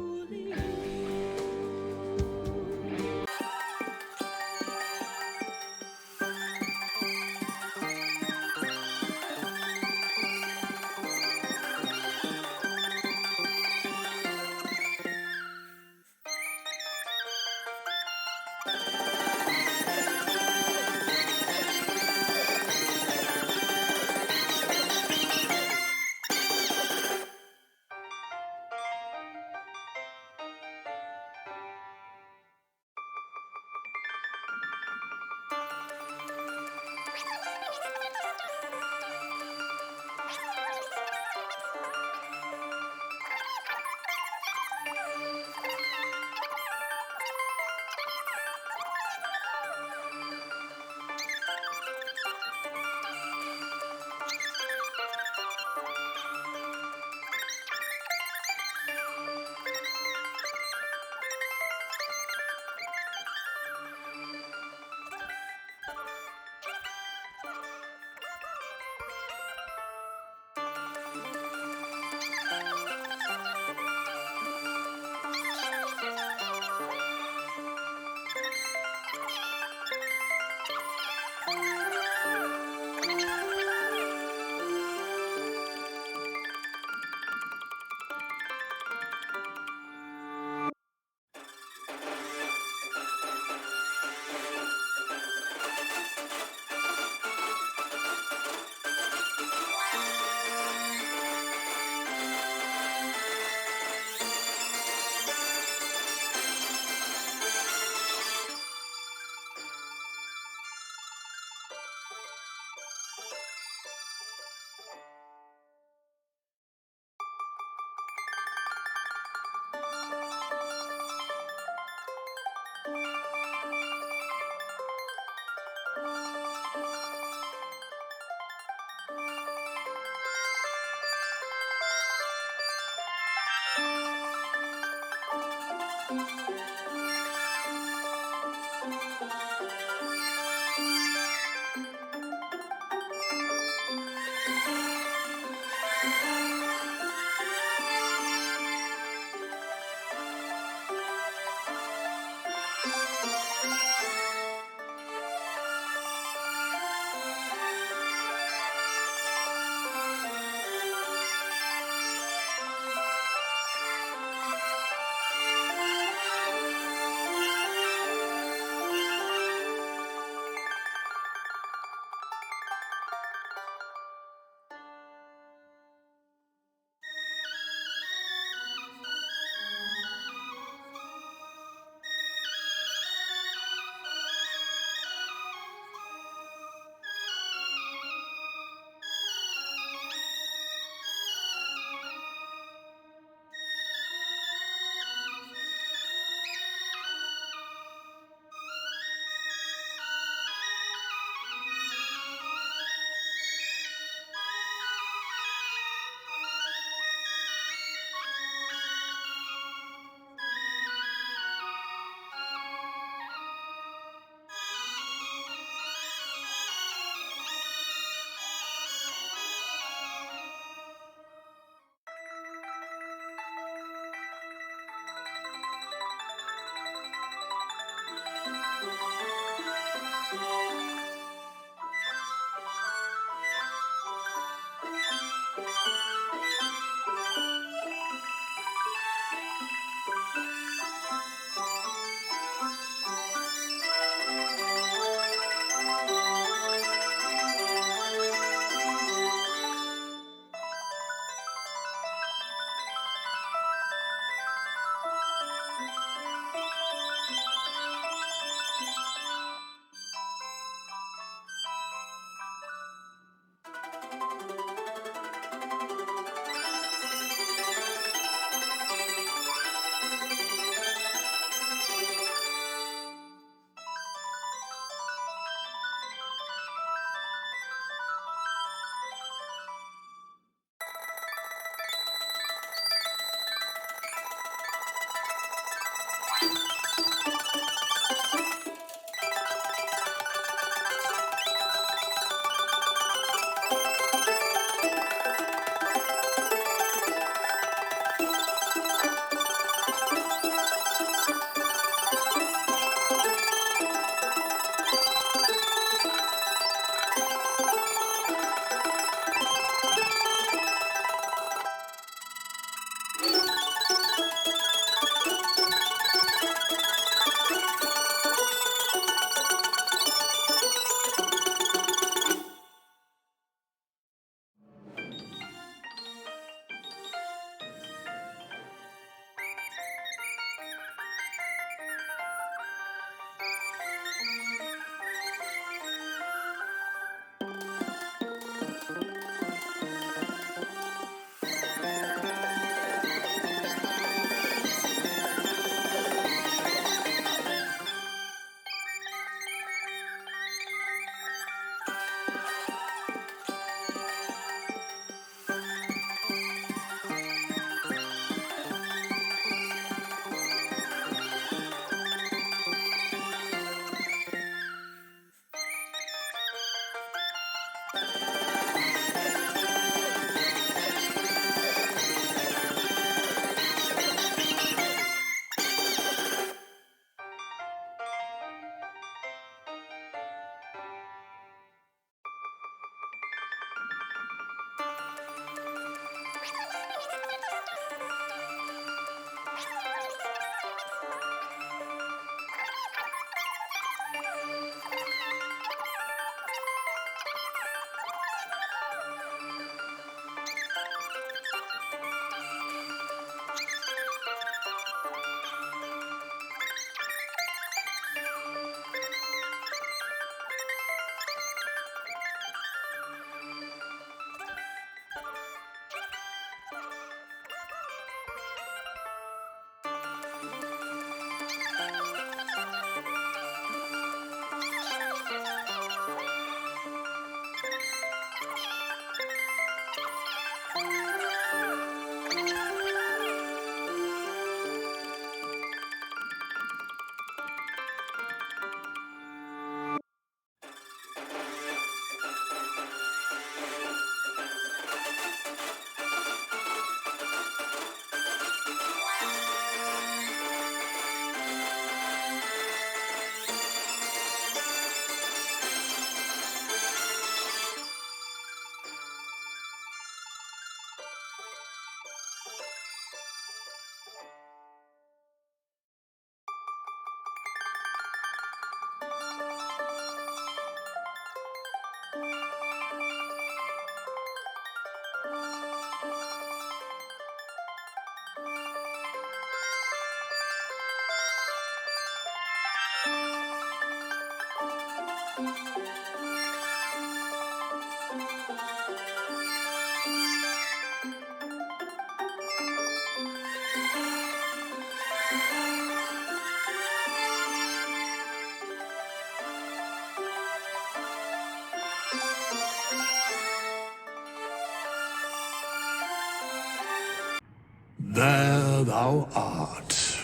There thou art,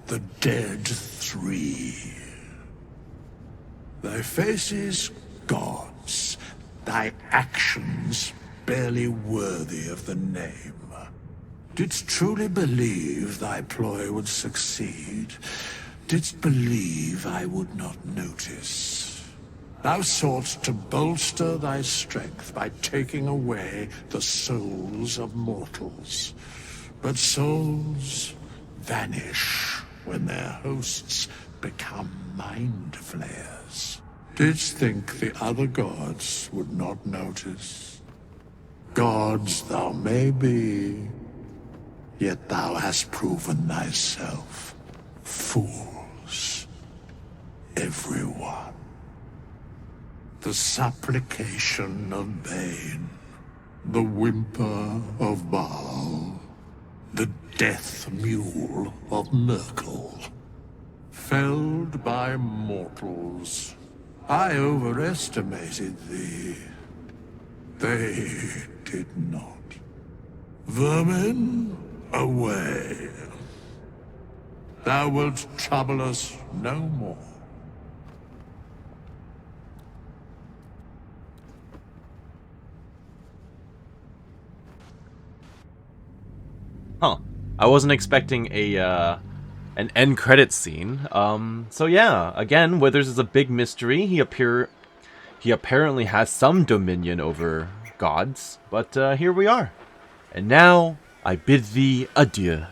the dead three. Thy faces gods, thy actions barely worthy of the name. Didst truly believe thy ploy would succeed? Didst believe I would not notice? Thou soughtst to bolster thy strength by taking away the souls of mortals. But souls vanish when their hosts become mind flayers. Didst think the other gods would not notice? Gods thou may be, yet thou hast proven thyself fools, everyone. The supplication of Bane, the whimper of Baal, the death mule of Merkel. Felled by mortals, I overestimated thee. They did not. Vermin, away. Thou wilt trouble us no more. Huh. I wasn't expecting an end credit scene. So yeah, again, Withers is a big mystery. He apparently has some dominion over gods, but here we are. And now I bid thee adieu.